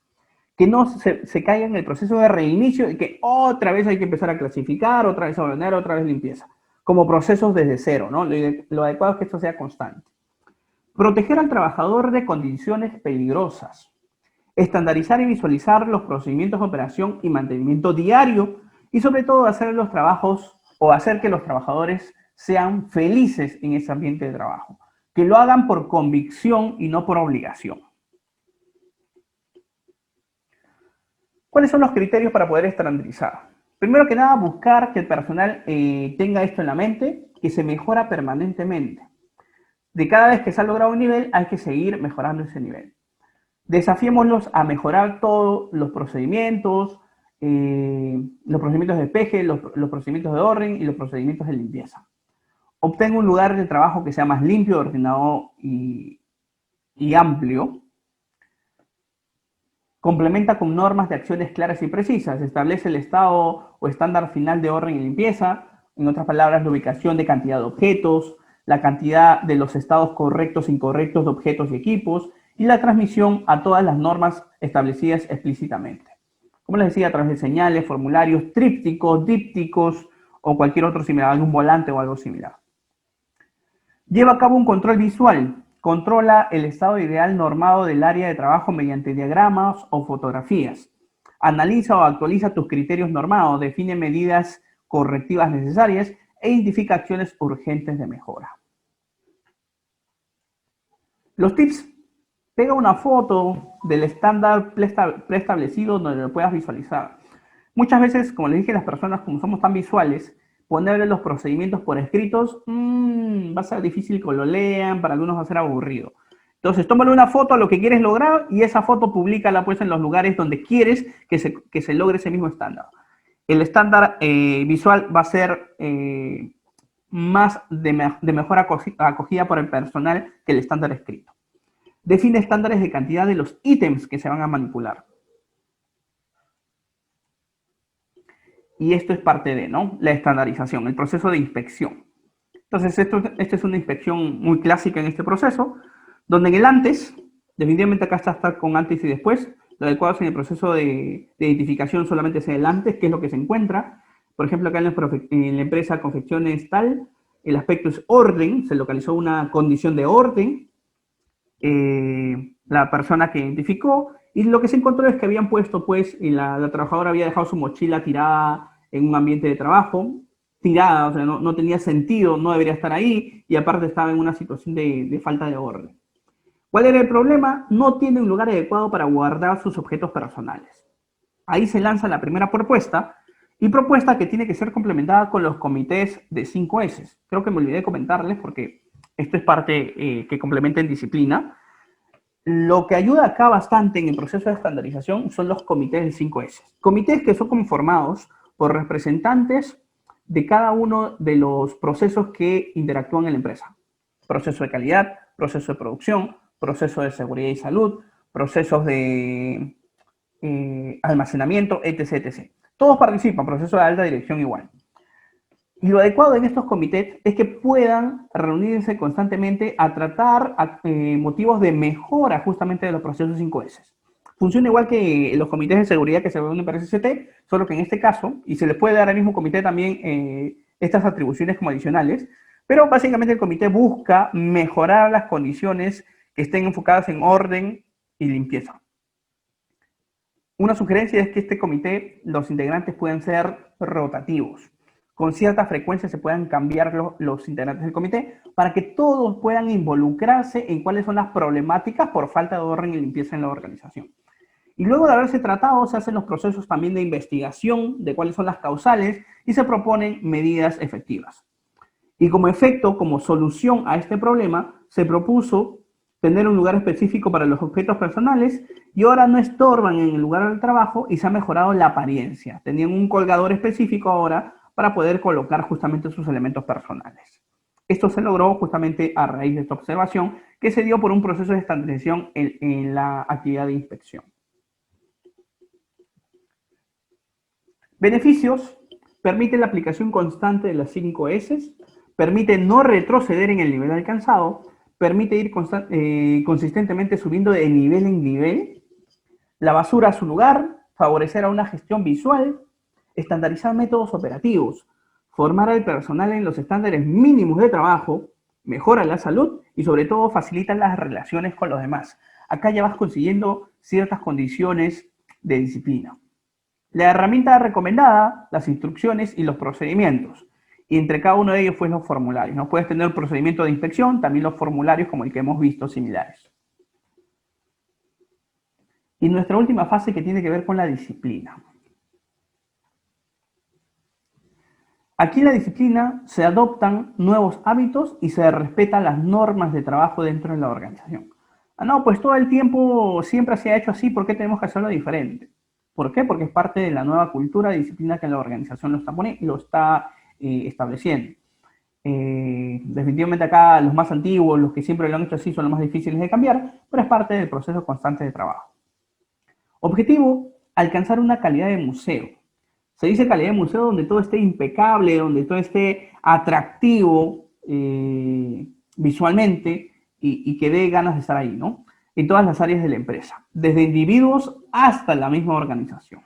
Que no se caiga en el proceso de reinicio y que otra vez hay que empezar a clasificar, otra vez a ordenar, otra vez limpieza. Como procesos desde cero, ¿no? Lo adecuado es que esto sea constante. Proteger al trabajador de condiciones peligrosas. Estandarizar y visualizar los procedimientos de operación y mantenimiento diario y sobre todo hacer los trabajos o hacer que los trabajadores sean felices en ese ambiente de trabajo. Que lo hagan por convicción y no por obligación. ¿Cuáles son los criterios para poder estandarizar? Primero que nada, buscar que el personal tenga esto en la mente, que se mejora permanentemente. De cada vez que se ha logrado un nivel, hay que seguir mejorando ese nivel. Desafiémoslos a mejorar todos los procedimientos de despeje, los procedimientos de orden y los procedimientos de limpieza. Obtenga un lugar de trabajo que sea más limpio, ordenado y amplio. Complementa con normas de acciones claras y precisas. Establece el estado o estándar final de orden y limpieza. En otras palabras, la ubicación de cantidad de objetos, la cantidad de los estados correctos e incorrectos de objetos y equipos y la transmisión a todas las normas establecidas explícitamente. Como les decía, a través de señales, formularios, trípticos, dípticos o cualquier otro similar, algún volante o algo similar. Lleva a cabo un control visual. Controla el estado ideal normado del área de trabajo mediante diagramas o fotografías. Analiza o actualiza tus criterios normados, define medidas correctivas necesarias e identifica acciones urgentes de mejora. Los tips. Pega una foto del estándar preestablecido donde lo puedas visualizar. Muchas veces, como les dije, las personas, como somos tan visuales, ponerle los procedimientos por escritos va a ser difícil que lo lean, para algunos va a ser aburrido. Entonces, tómale una foto a lo que quieres lograr y esa foto públicala pues en los lugares donde quieres que se logre ese mismo estándar. El estándar visual va a ser más de mejor acogida por el personal que el estándar escrito. Define estándares de cantidad de los ítems que se van a manipular. Y esto es parte de, ¿no?, la estandarización, el proceso de inspección. Entonces, esta es una inspección muy clásica en este proceso, donde en el antes, definitivamente acá está con antes y después, lo adecuado es en el proceso de identificación solamente es el antes, que es lo que se encuentra. Por ejemplo, acá en la empresa Confecciones tal, el aspecto es orden, se localizó una condición de orden, la persona que identificó, y lo que se encontró es que habían puesto, pues, y la trabajadora había dejado su mochila tirada en un ambiente de trabajo, tirada, o sea, no tenía sentido, no debería estar ahí, y aparte estaba en una situación de falta de orden. ¿Cuál era el problema? No tiene un lugar adecuado para guardar sus objetos personales. Ahí se lanza la primera propuesta, y propuesta que tiene que ser complementada con los comités de 5S. Creo que me olvidé de comentarles porque esto es parte que complementa en disciplina. Lo que ayuda acá bastante en el proceso de estandarización son los comités de 5S. Comités que son conformados por representantes de cada uno de los procesos que interactúan en la empresa. Proceso de calidad, proceso de producción, proceso de seguridad y salud, procesos de almacenamiento, etc, etc. Todos participan, proceso de alta dirección igual. Y lo adecuado en estos comités es que puedan reunirse constantemente a tratar motivos de mejora justamente de los procesos 5S. Funciona igual que los comités de seguridad que se reúnen para SCT, solo que en este caso, y se les puede dar al mismo comité también estas atribuciones como adicionales, pero básicamente el comité busca mejorar las condiciones que estén enfocadas en orden y limpieza. Una sugerencia es que este comité, los integrantes puedan ser rotativos. con cierta frecuencia se puedan cambiar los integrantes del comité para que todos puedan involucrarse en cuáles son las problemáticas por falta de orden y limpieza en la organización. Y luego de haberse tratado, se hacen los procesos también de investigación de cuáles son las causales y se proponen medidas efectivas. Y como efecto, como solución a este problema, se propuso tener un lugar específico para los objetos personales y ahora no estorban en el lugar del trabajo y se ha mejorado la apariencia. Tenían un colgador específico ahora para poder colocar justamente sus elementos personales. Esto se logró justamente a raíz de esta observación que se dio por un proceso de estandarización en la actividad de inspección. Beneficios: permite la aplicación constante de las 5 S, permite no retroceder en el nivel alcanzado, permite ir consistentemente subiendo de nivel en nivel, la basura a su lugar, favorecer a una gestión visual, estandarizar métodos operativos, formar al personal en los estándares mínimos de trabajo, mejora la salud y sobre todo facilita las relaciones con los demás. Acá ya vas consiguiendo ciertas condiciones de disciplina. La herramienta recomendada, las instrucciones y los procedimientos. Y entre cada uno de ellos, pues, los formularios. No puedes tener el procedimiento de inspección, también los formularios como el que hemos visto similares. Y nuestra última fase que tiene que ver con la disciplina. Aquí en la disciplina se adoptan nuevos hábitos y se respetan las normas de trabajo dentro de la organización. No, pues todo el tiempo siempre se ha hecho así, ¿por qué tenemos que hacerlo diferente? ¿Por qué? Porque es parte de la nueva cultura de disciplina que la organización lo está estableciendo. Definitivamente acá los más antiguos, los que siempre lo han hecho así, son los más difíciles de cambiar, pero es parte del proceso constante de trabajo. Objetivo: alcanzar una calidad de museo. Se dice calidad de museo donde todo esté impecable, donde todo esté atractivo visualmente y que dé ganas de estar ahí, ¿no? En todas las áreas de la empresa, desde individuos hasta la misma organización.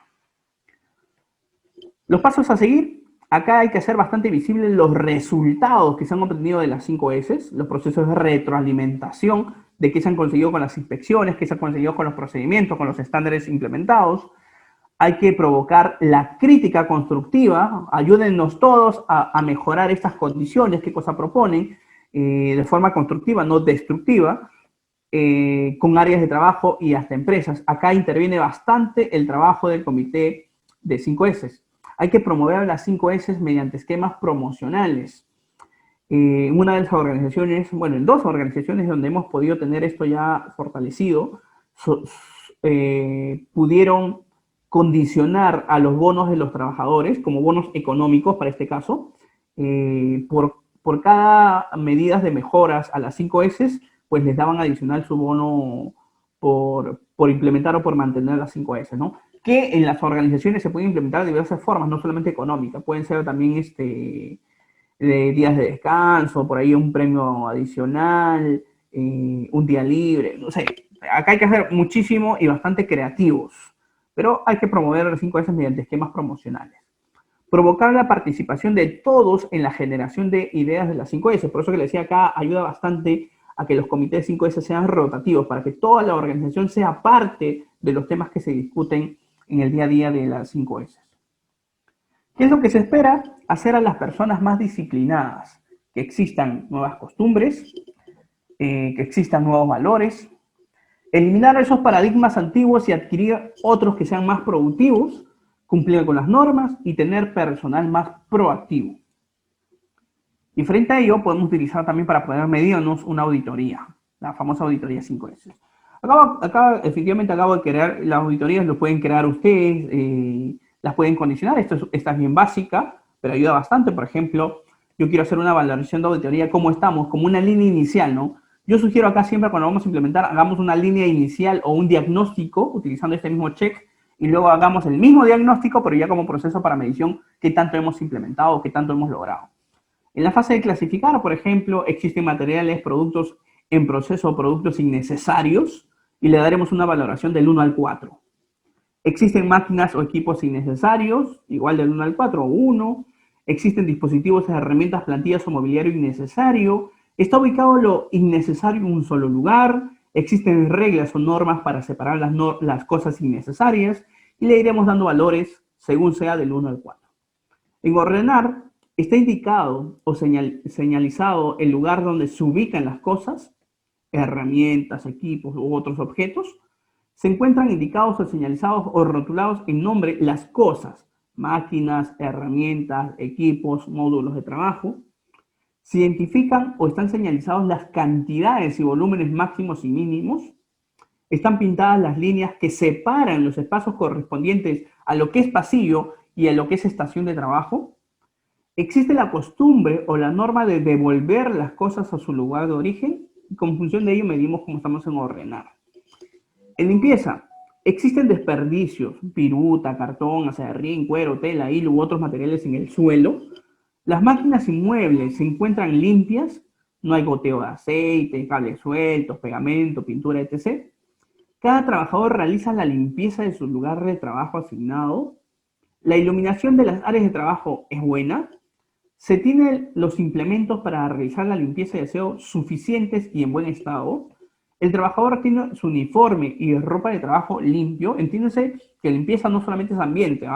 Los pasos a seguir: acá hay que hacer bastante visibles los resultados que se han obtenido de las 5 S, los procesos de retroalimentación de qué se han conseguido con las inspecciones, qué se han conseguido con los procedimientos, con los estándares implementados. Hay que provocar la crítica constructiva, ayúdennos todos a mejorar estas condiciones, qué cosa proponen, de forma constructiva, no destructiva, con áreas de trabajo y hasta empresas. Acá interviene bastante el trabajo del comité de 5 S. Hay que promover las 5 S mediante esquemas promocionales. Una de las organizaciones, bueno, en 2 organizaciones donde hemos podido tener esto ya fortalecido, pudieron condicionar a los bonos de los trabajadores, como bonos económicos para este caso, por cada medida de mejoras a las 5 S, pues les daban adicional su bono por implementar o por mantener las 5 S, ¿no? Que en las organizaciones se pueden implementar de diversas formas, no solamente económicas, pueden ser también de días de descanso, por ahí un premio adicional, un día libre, no sé. Acá hay que hacer muchísimo y bastante creativos, pero hay que promover las 5 S mediante esquemas promocionales. Provocar la participación de todos en la generación de ideas de las 5 S, por eso que les decía acá, ayuda bastante a que los comités 5S sean rotativos, para que toda la organización sea parte de los temas que se discuten en el día a día de las 5S. ¿Qué es lo que se espera? Hacer a las personas más disciplinadas, que existan nuevas costumbres, que existan nuevos valores, eliminar esos paradigmas antiguos y adquirir otros que sean más productivos, cumplir con las normas y tener personal más proactivo. Y frente a ello podemos utilizar también para poder medirnos una auditoría, la famosa auditoría 5S. Acá efectivamente acabo de crear las auditorías, lo pueden crear ustedes, las pueden condicionar. Esta es bien básica, pero ayuda bastante. Por ejemplo, yo quiero hacer una valoración de auditoría, ¿cómo estamos? Como una línea inicial, ¿no? Yo sugiero acá siempre cuando vamos a implementar, hagamos una línea inicial o un diagnóstico utilizando este mismo check y luego hagamos el mismo diagnóstico, pero ya como proceso para medición, qué tanto hemos implementado, qué tanto hemos logrado. En la fase de clasificar, por ejemplo, existen materiales, productos en proceso o productos innecesarios y le daremos una valoración del 1 al 4. Existen máquinas o equipos innecesarios, igual del 1 al 4 o 1. Existen dispositivos, herramientas, plantillas o mobiliario innecesario. Está ubicado lo innecesario en un solo lugar. Existen reglas o normas para separar las cosas innecesarias y le iremos dando valores según sea del 1 al 4. En ordenar, Está indicado o señalizado el lugar donde se ubican las cosas, herramientas, equipos u otros objetos. Se encuentran indicados o señalizados o rotulados en nombre las cosas, máquinas, herramientas, equipos, módulos de trabajo. Se identifican o están señalizados las cantidades y volúmenes máximos y mínimos. Están pintadas las líneas que separan los espacios correspondientes a lo que es pasillo y a lo que es estación de trabajo. Existe la costumbre o la norma de devolver las cosas a su lugar de origen y con función de ello medimos cómo estamos en ordenar. En limpieza, existen desperdicios, viruta, cartón, acerrín, cuero, tela, hilo u otros materiales en el suelo. Las máquinas y muebles se encuentran limpias, no hay goteo de aceite, cables sueltos, pegamento, pintura, etc. Cada trabajador realiza la limpieza de su lugar de trabajo asignado. La iluminación de las áreas de trabajo es buena. Se tienen los implementos para realizar la limpieza y aseo suficientes y en buen estado. El trabajador tiene su uniforme y ropa de trabajo limpio. Entiéndase que limpieza no solamente es ambiente,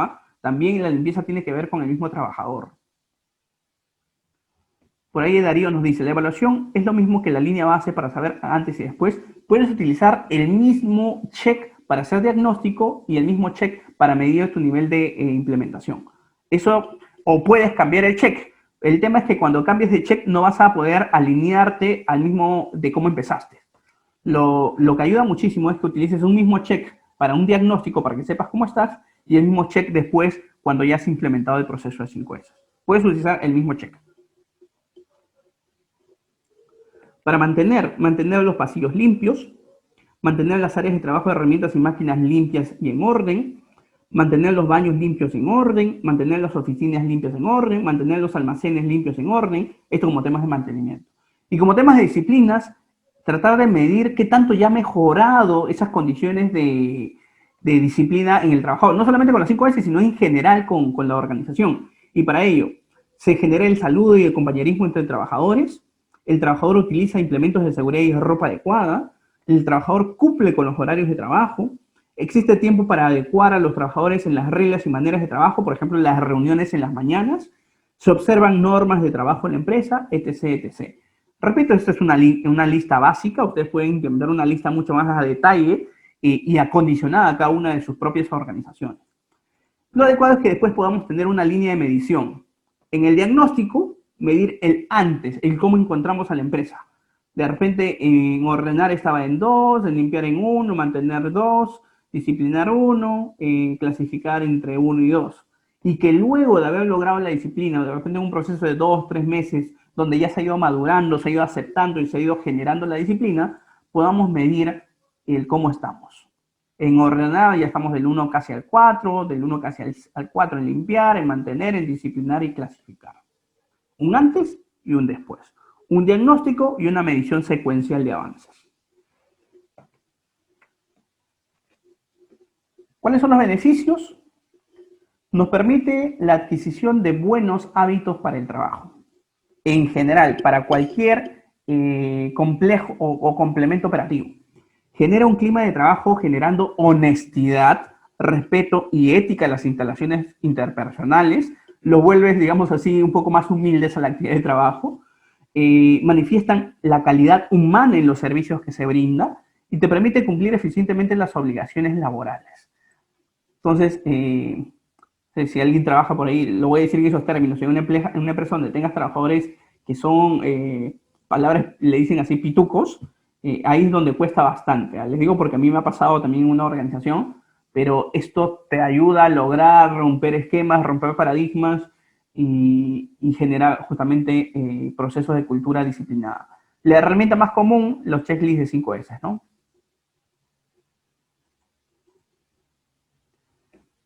también la limpieza tiene que ver con el mismo trabajador. Por ahí Darío nos dice, la evaluación es lo mismo que la línea base para saber antes y después. Puedes utilizar el mismo check para hacer diagnóstico y el mismo check para medir tu nivel de implementación. Eso, o puedes cambiar el check. El tema es que cuando cambies de check no vas a poder alinearte al mismo de cómo empezaste. Lo que ayuda muchísimo es que utilices un mismo check para un diagnóstico para que sepas cómo estás y el mismo check después cuando ya has implementado el proceso de 5S. Puedes utilizar el mismo check. Para mantener los pasillos limpios, mantener las áreas de trabajo de herramientas y máquinas limpias y en orden, mantener los baños limpios en orden, mantener las oficinas limpias en orden, mantener los almacenes limpios en orden, esto como temas de mantenimiento. Y como temas de disciplinas, tratar de medir qué tanto ya ha mejorado esas condiciones de disciplina en el trabajo, no solamente con las 5S, sino en general con la organización. Y para ello, se genera el saludo y el compañerismo entre trabajadores, el trabajador utiliza implementos de seguridad y ropa adecuada, el trabajador cumple con los horarios de trabajo, existe tiempo para adecuar a los trabajadores en las reglas y maneras de trabajo, por ejemplo, las reuniones en las mañanas, se observan normas de trabajo en la empresa, etc., etc. Repito, esta es una lista básica, ustedes pueden implementar una lista mucho más a detalle y acondicionada a cada una de sus propias organizaciones. Lo adecuado es que después podamos tener una línea de medición. En el diagnóstico, medir el antes, el cómo encontramos a la empresa. De repente, en ordenar estaba en 2, en limpiar en 1, mantener 2, disciplinar 1, clasificar entre 1 y 2. Y que luego de haber logrado la disciplina, de repente en un proceso de 2, 3 meses, donde ya se ha ido madurando, se ha ido aceptando y se ha ido generando la disciplina, podamos medir el cómo estamos. En ordenar ya estamos del 1 casi al 4, del 1 casi al 4 en limpiar, en mantener, en disciplinar y clasificar. Un antes y un después. Un diagnóstico y una medición secuencial de avances. ¿Cuáles son los beneficios? Nos permite la adquisición de buenos hábitos para el trabajo. En general, para cualquier complejo o complemento operativo. Genera un clima de trabajo generando honestidad, respeto y ética en las instalaciones interpersonales. Lo vuelves, digamos así, un poco más humildes a la actividad de trabajo. Manifiestan la calidad humana en los servicios que se brinda y te permite cumplir eficientemente las obligaciones laborales. Entonces, si alguien trabaja por ahí, lo voy a decir en esos términos, en una empresa donde tengas trabajadores que son, palabras le dicen así, pitucos, ahí es donde cuesta bastante. Les digo porque a mí me ha pasado también en una organización, pero esto te ayuda a lograr romper esquemas, romper paradigmas y generar justamente procesos de cultura disciplinada. La herramienta más común, los checklists de 5S, ¿no?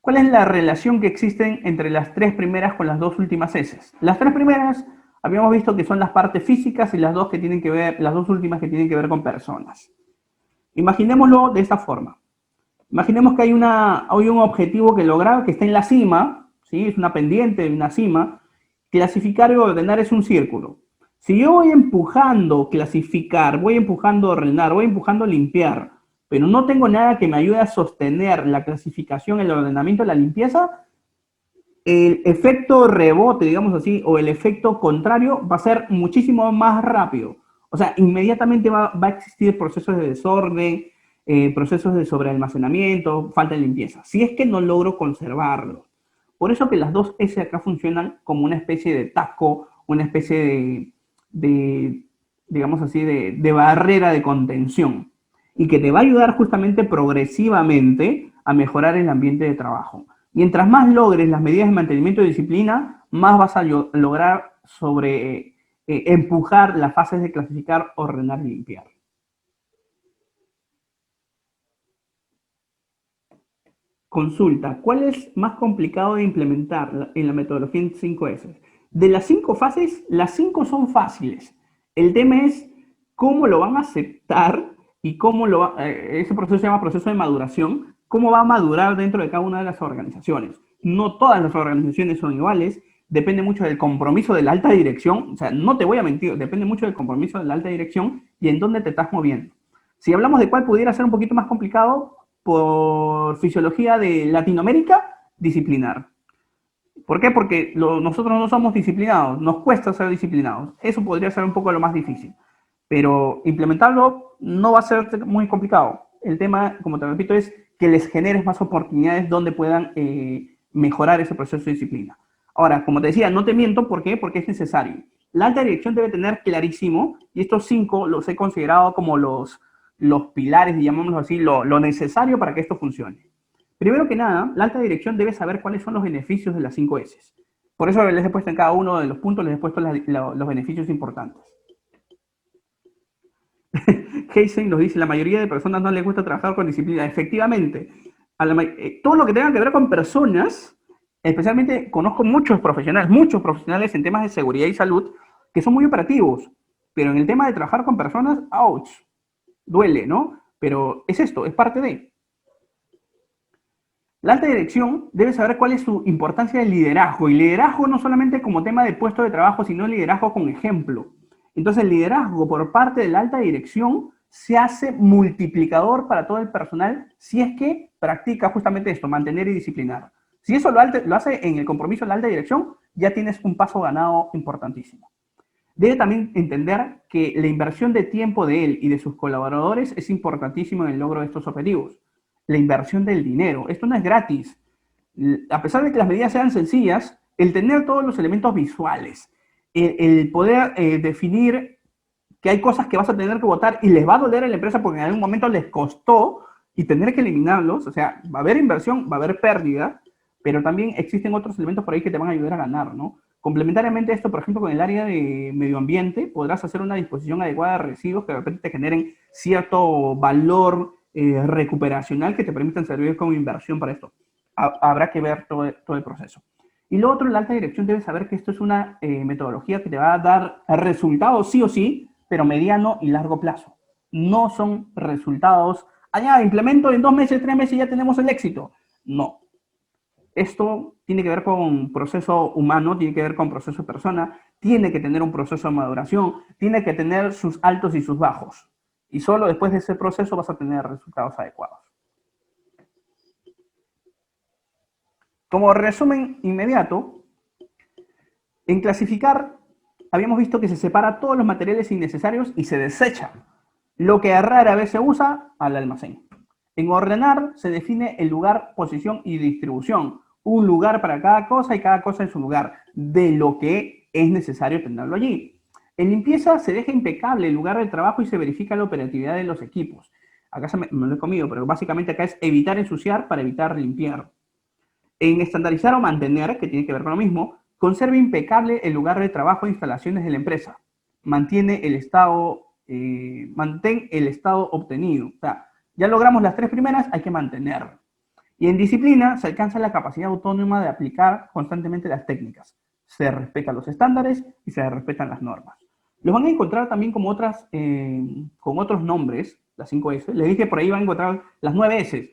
¿Cuál es la relación que existe entre las 3 primeras con las 2 últimas S? Las 3 primeras habíamos visto que son las partes físicas y las 2 últimas que tienen que ver con personas. Imaginémoslo de esta forma. Imaginemos que hay un objetivo que lograr, que está en la cima, ¿sí? Es una pendiente de una cima. Clasificar y ordenar es un círculo. Si yo voy empujando clasificar, voy empujando ordenar, voy empujando limpiar, pero no tengo nada que me ayude a sostener la clasificación, el ordenamiento, la limpieza, el efecto rebote, digamos así, o el efecto contrario va a ser muchísimo más rápido. O sea, inmediatamente va a existir procesos de desorden, procesos de sobrealmacenamiento, falta de limpieza, si es que no logro conservarlo. Por eso que las dos S acá funcionan como una especie de taco, una especie de digamos así, de barrera de contención y que te va a ayudar justamente progresivamente a mejorar el ambiente de trabajo. Mientras más logres las medidas de mantenimiento de disciplina, más vas a lograr empujar las fases de clasificar, ordenar y limpiar. Consulta, ¿cuál es más complicado de implementar en la metodología en 5S? De las 5 fases, las 5 son fáciles. El tema es cómo lo van a aceptar y cómo ese proceso se llama proceso de maduración, cómo va a madurar dentro de cada una de las organizaciones. No todas las organizaciones son iguales, depende mucho del compromiso de la alta dirección, o sea, no te voy a mentir, depende mucho del compromiso de la alta dirección y en dónde te estás moviendo. Si hablamos de cuál pudiera ser un poquito más complicado, por fisiología de Latinoamérica, disciplinar. ¿Por qué? Porque nosotros no somos disciplinados, nos cuesta ser disciplinados. Eso podría ser un poco lo más difícil. Pero implementarlo no va a ser muy complicado. El tema, como te repito, es que les generes más oportunidades donde puedan mejorar ese proceso de disciplina. Ahora, como te decía, no te miento, ¿por qué? Porque es necesario. La alta dirección debe tener clarísimo, y estos 5 los he considerado como los pilares, llamémoslo así, lo necesario para que esto funcione. Primero que nada, la alta dirección debe saber cuáles son los beneficios de las 5 S. Por eso les he puesto en cada uno de los puntos, les he puesto los beneficios importantes. Heisen nos dice, la mayoría de personas no les gusta trabajar con disciplina. Efectivamente, todo lo que tenga que ver con personas, especialmente conozco muchos profesionales en temas de seguridad y salud, que son muy operativos, pero en el tema de trabajar con personas, ouch, duele, ¿no? Pero es esto, es parte de. La alta dirección debe saber cuál es su importancia de liderazgo, y liderazgo no solamente como tema de puesto de trabajo, sino liderazgo con ejemplo. Entonces, el liderazgo por parte de la alta dirección se hace multiplicador para todo el personal si es que practica justamente esto, mantener y disciplinar. Si eso lo hace en el compromiso de la alta dirección, ya tienes un paso ganado importantísimo. Debe también entender que la inversión de tiempo de él y de sus colaboradores es importantísimo en el logro de estos objetivos. La inversión del dinero, esto no es gratis. A pesar de que las medidas sean sencillas, el tener todos los elementos visuales, el poder definir que hay cosas que vas a tener que votar y les va a doler a la empresa porque en algún momento les costó y tener que eliminarlos, o sea, va a haber inversión, va a haber pérdida, pero también existen otros elementos por ahí que te van a ayudar a ganar, ¿no? Complementariamente esto, por ejemplo, con el área de medio ambiente, podrás hacer una disposición adecuada de residuos que de repente te generen cierto valor recuperacional que te permitan servir como inversión para esto. Habrá que ver todo el proceso. Y lo otro, la alta dirección debe saber que esto es una metodología que te va a dar resultados sí o sí, pero mediano y largo plazo. No son resultados, allá implemento en 2 meses, 3 meses y ya tenemos el éxito. No. Esto tiene que ver con proceso humano, tiene que ver con proceso de persona, tiene que tener un proceso de maduración, tiene que tener sus altos y sus bajos. Y solo después de ese proceso vas a tener resultados adecuados. Como resumen inmediato, en clasificar habíamos visto que se separa todos los materiales innecesarios y se desecha. Lo que rara vez se usa, al almacén. En ordenar se define el lugar, posición y distribución. Un lugar para cada cosa y cada cosa en su lugar, de lo que es necesario tenerlo allí. En limpieza se deja impecable el lugar de trabajo y se verifica la operatividad de los equipos. Acá me lo he comido, pero básicamente acá es evitar ensuciar para evitar limpiar. En estandarizar o mantener, que tiene que ver con lo mismo, conserva impecable el lugar de trabajo e instalaciones de la empresa. Mantén el estado obtenido. O sea, ya logramos las 3 primeras, hay que mantenerlo. Y en disciplina se alcanza la capacidad autónoma de aplicar constantemente las técnicas. Se respetan los estándares y se respetan las normas. Los van a encontrar también como con otros nombres, las 5S. Les dije por ahí van a encontrar las 9S.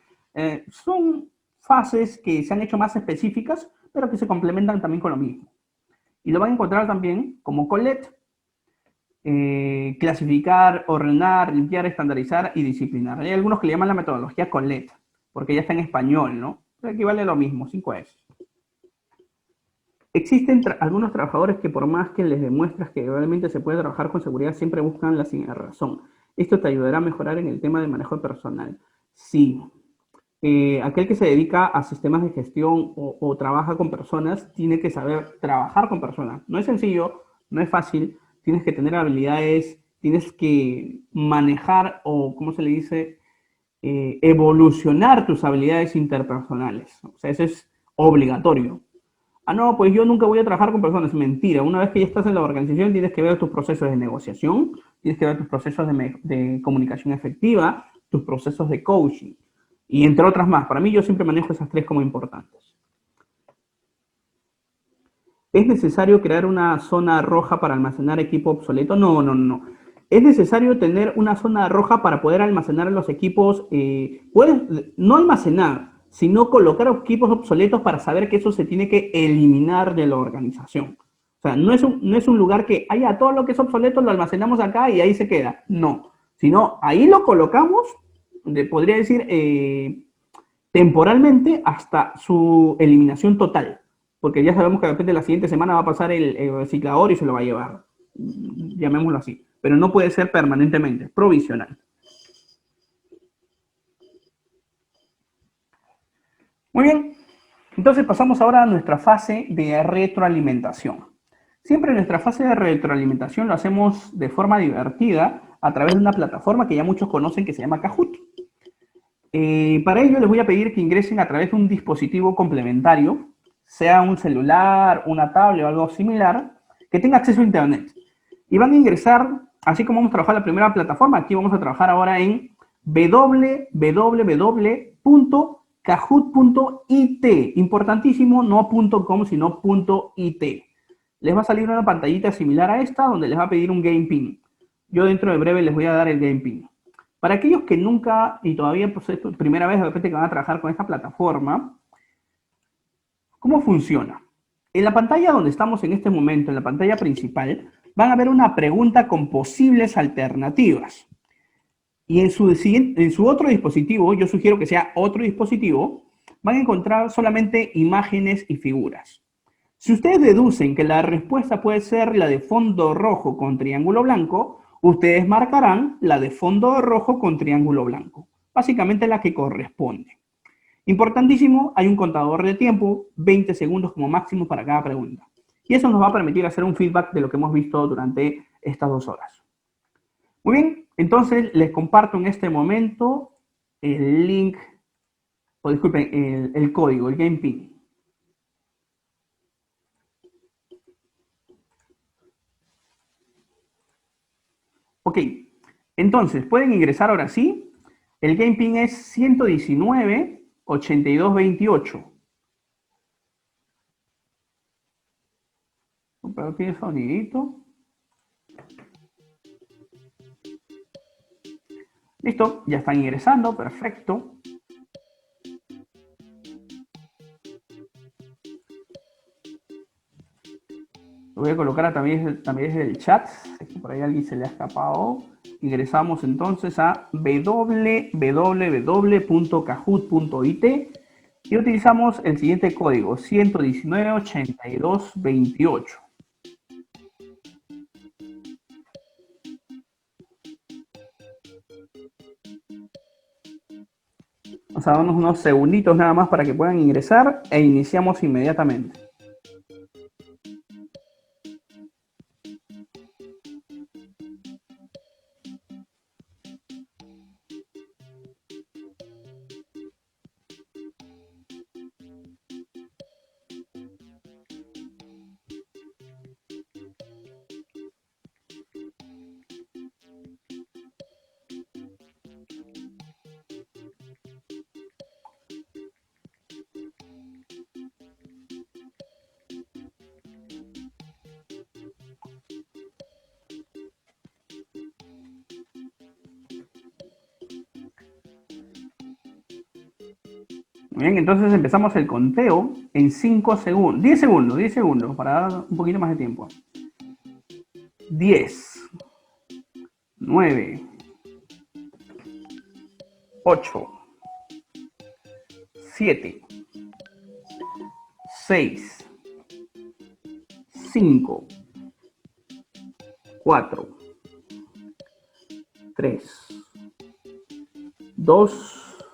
Son fases que se han hecho más específicas, pero que se complementan también con lo mismo. Y lo van a encontrar también como Colette, clasificar, ordenar, limpiar, estandarizar y disciplinar. Hay algunos que le llaman la metodología Colette, porque ya está en español, ¿no? Pero equivale a lo mismo, 5S. Existen algunos trabajadores que por más que les demuestras que realmente se puede trabajar con seguridad, siempre buscan la sin razón. Esto te ayudará a mejorar en el tema de manejo personal. Sí, aquel que se dedica a sistemas de gestión o trabaja con personas tiene que saber trabajar con personas. No es sencillo, no es fácil, tienes que tener habilidades, tienes que manejar o, ¿cómo se le dice? Evolucionar tus habilidades interpersonales. O sea, eso es obligatorio. Ah, no, pues yo nunca voy a trabajar con personas. Mentira. Una vez que ya estás en la organización, tienes que ver tus procesos de negociación, tienes que ver tus procesos de comunicación efectiva, tus procesos de coaching y entre otras más. Para mí, yo siempre manejo esas tres como importantes. ¿Es necesario crear una zona roja para almacenar equipo obsoleto? No, no, no. Es necesario tener una zona roja para poder almacenar los equipos. Puedes no almacenar, sino colocar equipos obsoletos para saber que eso se tiene que eliminar de la organización. O sea, no es un lugar que haya todo lo que es obsoleto, lo almacenamos acá y ahí se queda. No, sino ahí lo colocamos, podría decir, temporalmente hasta su eliminación total, porque ya sabemos que de repente la siguiente semana va a pasar el reciclador y se lo va a llevar, llamémoslo así, pero no puede ser permanentemente, provisional. Muy bien, entonces pasamos ahora a nuestra fase de retroalimentación. Siempre nuestra fase de retroalimentación lo hacemos de forma divertida a través de una plataforma que ya muchos conocen que se llama Kahoot. Para ello les voy a pedir que ingresen a través de un dispositivo complementario, sea un celular, una tablet o algo similar, que tenga acceso a Internet. Y van a ingresar, así como hemos trabajado en la primera plataforma, aquí vamos a trabajar ahora en www.kahoot.it. Importantísimo, no .com, sino .it. Les va a salir una pantallita similar a esta, donde les va a pedir un Game Pin. Yo dentro de breve les voy a dar el Game Pin. Para aquellos que nunca y todavía pues, es primera vez de repente que van a trabajar con esta plataforma, ¿cómo funciona? En la pantalla donde estamos en este momento, en la pantalla principal, van a ver una pregunta con posibles alternativas. Y en su otro dispositivo, yo sugiero que sea otro dispositivo, van a encontrar solamente imágenes y figuras. Si ustedes deducen que la respuesta puede ser la de fondo rojo con triángulo blanco, ustedes marcarán la de fondo rojo con triángulo blanco. Básicamente la que corresponde. Importantísimo, hay un contador de tiempo, 20 segundos como máximo para cada pregunta. Y eso nos va a permitir hacer un feedback de lo que hemos visto durante estas 2 horas. Muy bien, entonces les comparto en este momento el link, o disculpen, el código, el Game Pin. Ok, entonces pueden ingresar ahora sí. El Game Pin es 119-8228. Pero tiene sonidito. Listo, ya están ingresando, perfecto. Lo voy a colocar también desde el chat, si por ahí a alguien se le ha escapado. Ingresamos entonces a www.kahoot.it y utilizamos el siguiente código, 119-8228. Vamos a darnos unos segunditos nada más para que puedan ingresar e iniciamos inmediatamente. Muy bien, entonces empezamos el conteo en 5 segundos, 10 segundos, para dar un poquito más de tiempo. 10, 9, 8, 7, 6, 5, 4, 3, 2,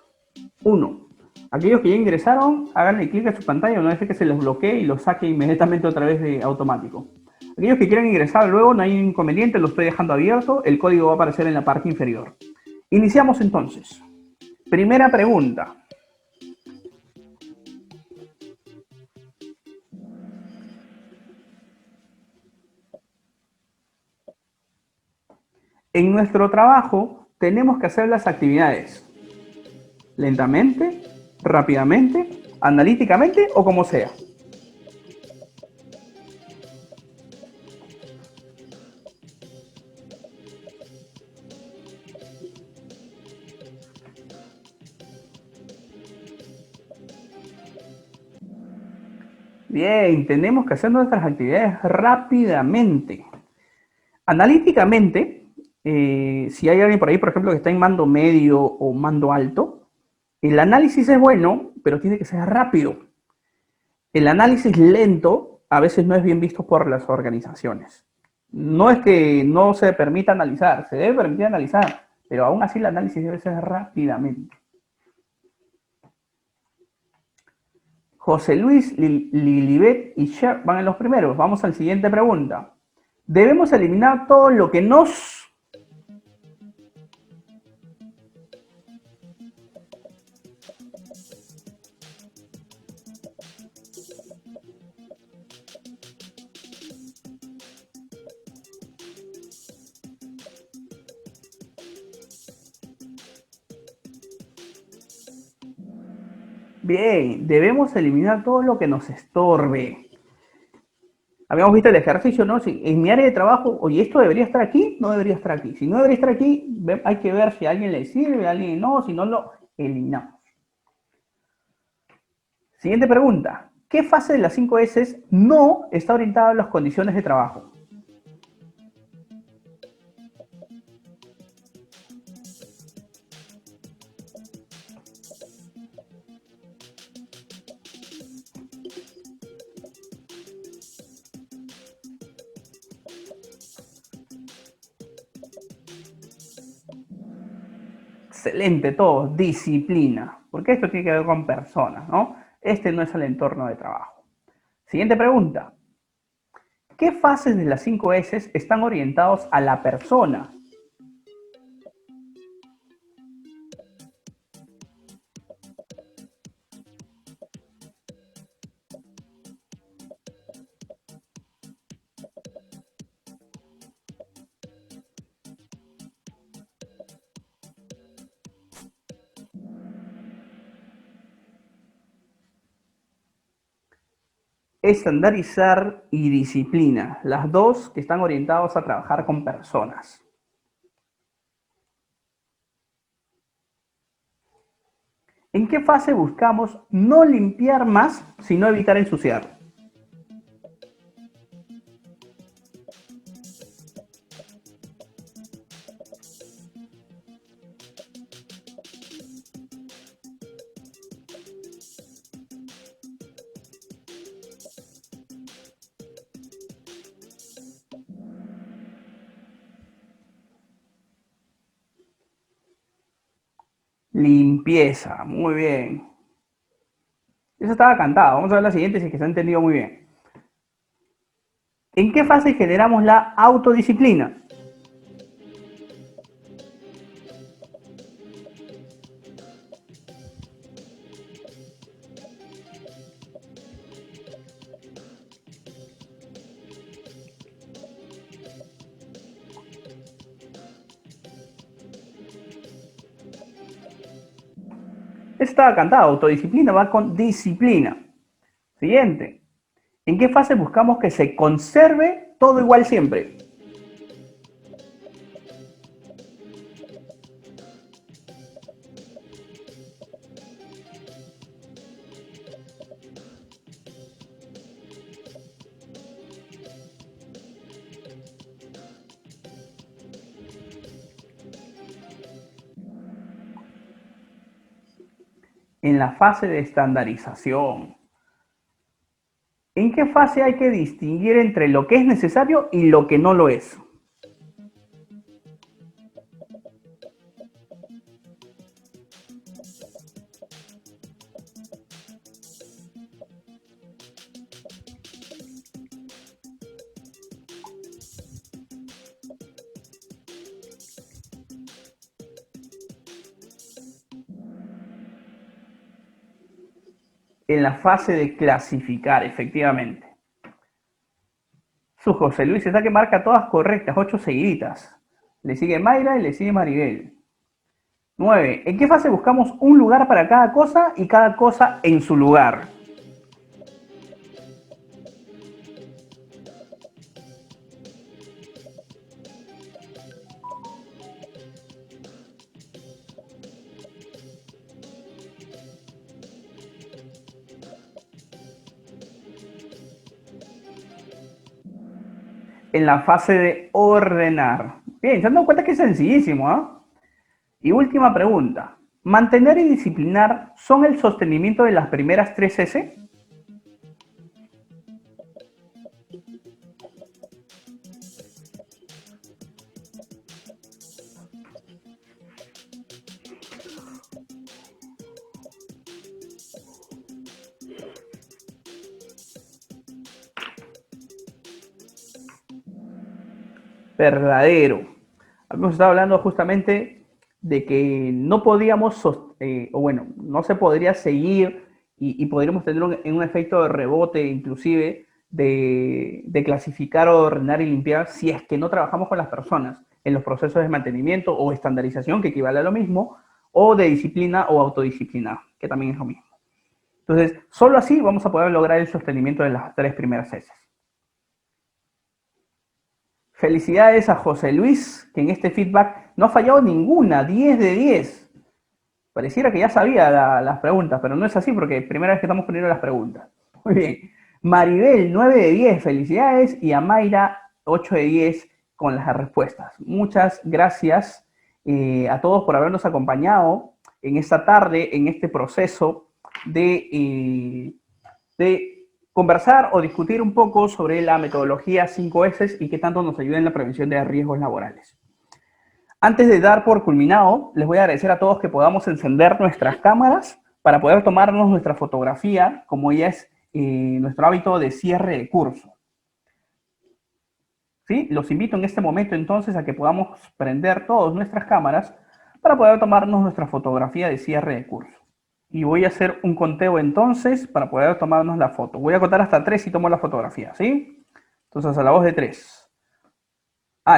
1. Aquellos que ya ingresaron, háganle clic a su pantalla una vez que se les bloquee y lo saque inmediatamente otra vez de automático. Aquellos que quieran ingresar luego, no hay inconveniente, lo estoy dejando abierto, el código va a aparecer en la parte inferior. Iniciamos entonces. Primera pregunta. En nuestro trabajo tenemos que hacer las actividades lentamente, rápidamente, analíticamente o como sea. Bien, tenemos que hacer nuestras actividades rápidamente. Analíticamente, si hay alguien por ahí, por ejemplo, que está en mando medio o mando alto, el análisis es bueno, pero tiene que ser rápido. El análisis lento a veces no es bien visto por las organizaciones. No es que no se permita analizar, se debe permitir analizar, pero aún así el análisis debe ser rápidamente. José Luis, Lilibet y Cher van en los primeros. Vamos a la siguiente pregunta. Debemos eliminar todo lo que nos... Bien, debemos eliminar todo lo que nos estorbe. Habíamos visto el ejercicio, ¿no? Si en mi área de trabajo, oye, esto debería estar aquí, no debería estar aquí. Si no debería estar aquí, hay que ver si a alguien le sirve, a alguien no, si no lo eliminamos. Siguiente pregunta. ¿Qué fase de las 5 S no está orientada a las condiciones de trabajo? Excelente, todo, disciplina, porque esto tiene que ver con personas, ¿no? Este no es el entorno de trabajo. Siguiente pregunta. ¿Qué fases de las 5 S están orientados a la persona? Estandarizar y disciplina, las dos que están orientados a trabajar con personas. ¿En qué fase buscamos no limpiar más, sino evitar ensuciar? Limpieza, muy bien. Eso estaba cantado. Vamos a ver la siguiente si es que se ha entendido muy bien. ¿En qué fase generamos la autodisciplina? Eso estaba cantado. Autodisciplina va con disciplina. Siguiente. ¿En qué fase buscamos que se conserve todo igual siempre? En la fase de estandarización. ¿En qué fase hay que distinguir entre lo que es necesario y lo que no lo es? En la fase de clasificar, efectivamente. Su José Luis está que marca todas correctas, 8 seguiditas. Le sigue Mayra y le sigue Maribel. 9. ¿En qué fase buscamos un lugar para cada cosa y cada cosa en su lugar? En la fase de ordenar. Bien, se han dado cuenta que es sencillísimo, ¿ah? Y última pregunta. ¿Mantener y disciplinar son el sostenimiento de las primeras 3 S? Verdadero. Hemos estado hablando justamente de que no podíamos, o bueno, no se podría seguir y podríamos tener un efecto de rebote inclusive de clasificar, ordenar y limpiar si es que no trabajamos con las personas en los procesos de mantenimiento o estandarización, que equivale a lo mismo, o de disciplina o autodisciplina, que también es lo mismo. Entonces, solo así vamos a poder lograr el sostenimiento de las 3 primeras S. Felicidades a José Luis, que en este feedback no ha fallado ninguna, 10 de 10. Pareciera que ya sabía las preguntas, pero no es así porque primera vez que estamos poniendo las preguntas. Muy bien. Maribel, 9 de 10, felicidades. Y a Mayra, 8 de 10 con las respuestas. Muchas gracias a todos por habernos acompañado en esta tarde, en este proceso de conversar o discutir un poco sobre la metodología 5S y qué tanto nos ayuda en la prevención de riesgos laborales. Antes de dar por culminado, les voy a agradecer a todos que podamos encender nuestras cámaras para poder tomarnos nuestra fotografía, como ya es nuestro hábito de cierre de curso. ¿Sí? Los invito en este momento entonces a que podamos prender todas nuestras cámaras para poder tomarnos nuestra fotografía de cierre de curso. Y voy a hacer un conteo entonces para poder tomarnos la foto. Voy a contar hasta 3 y tomo la fotografía, ¿sí? Entonces a la voz de 3.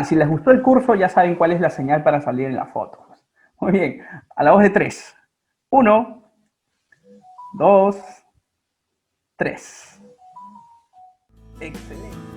Si les gustó el curso ya saben cuál es la señal para salir en la foto. Muy bien, a la voz de 3. 1, 2, 3. Excelente.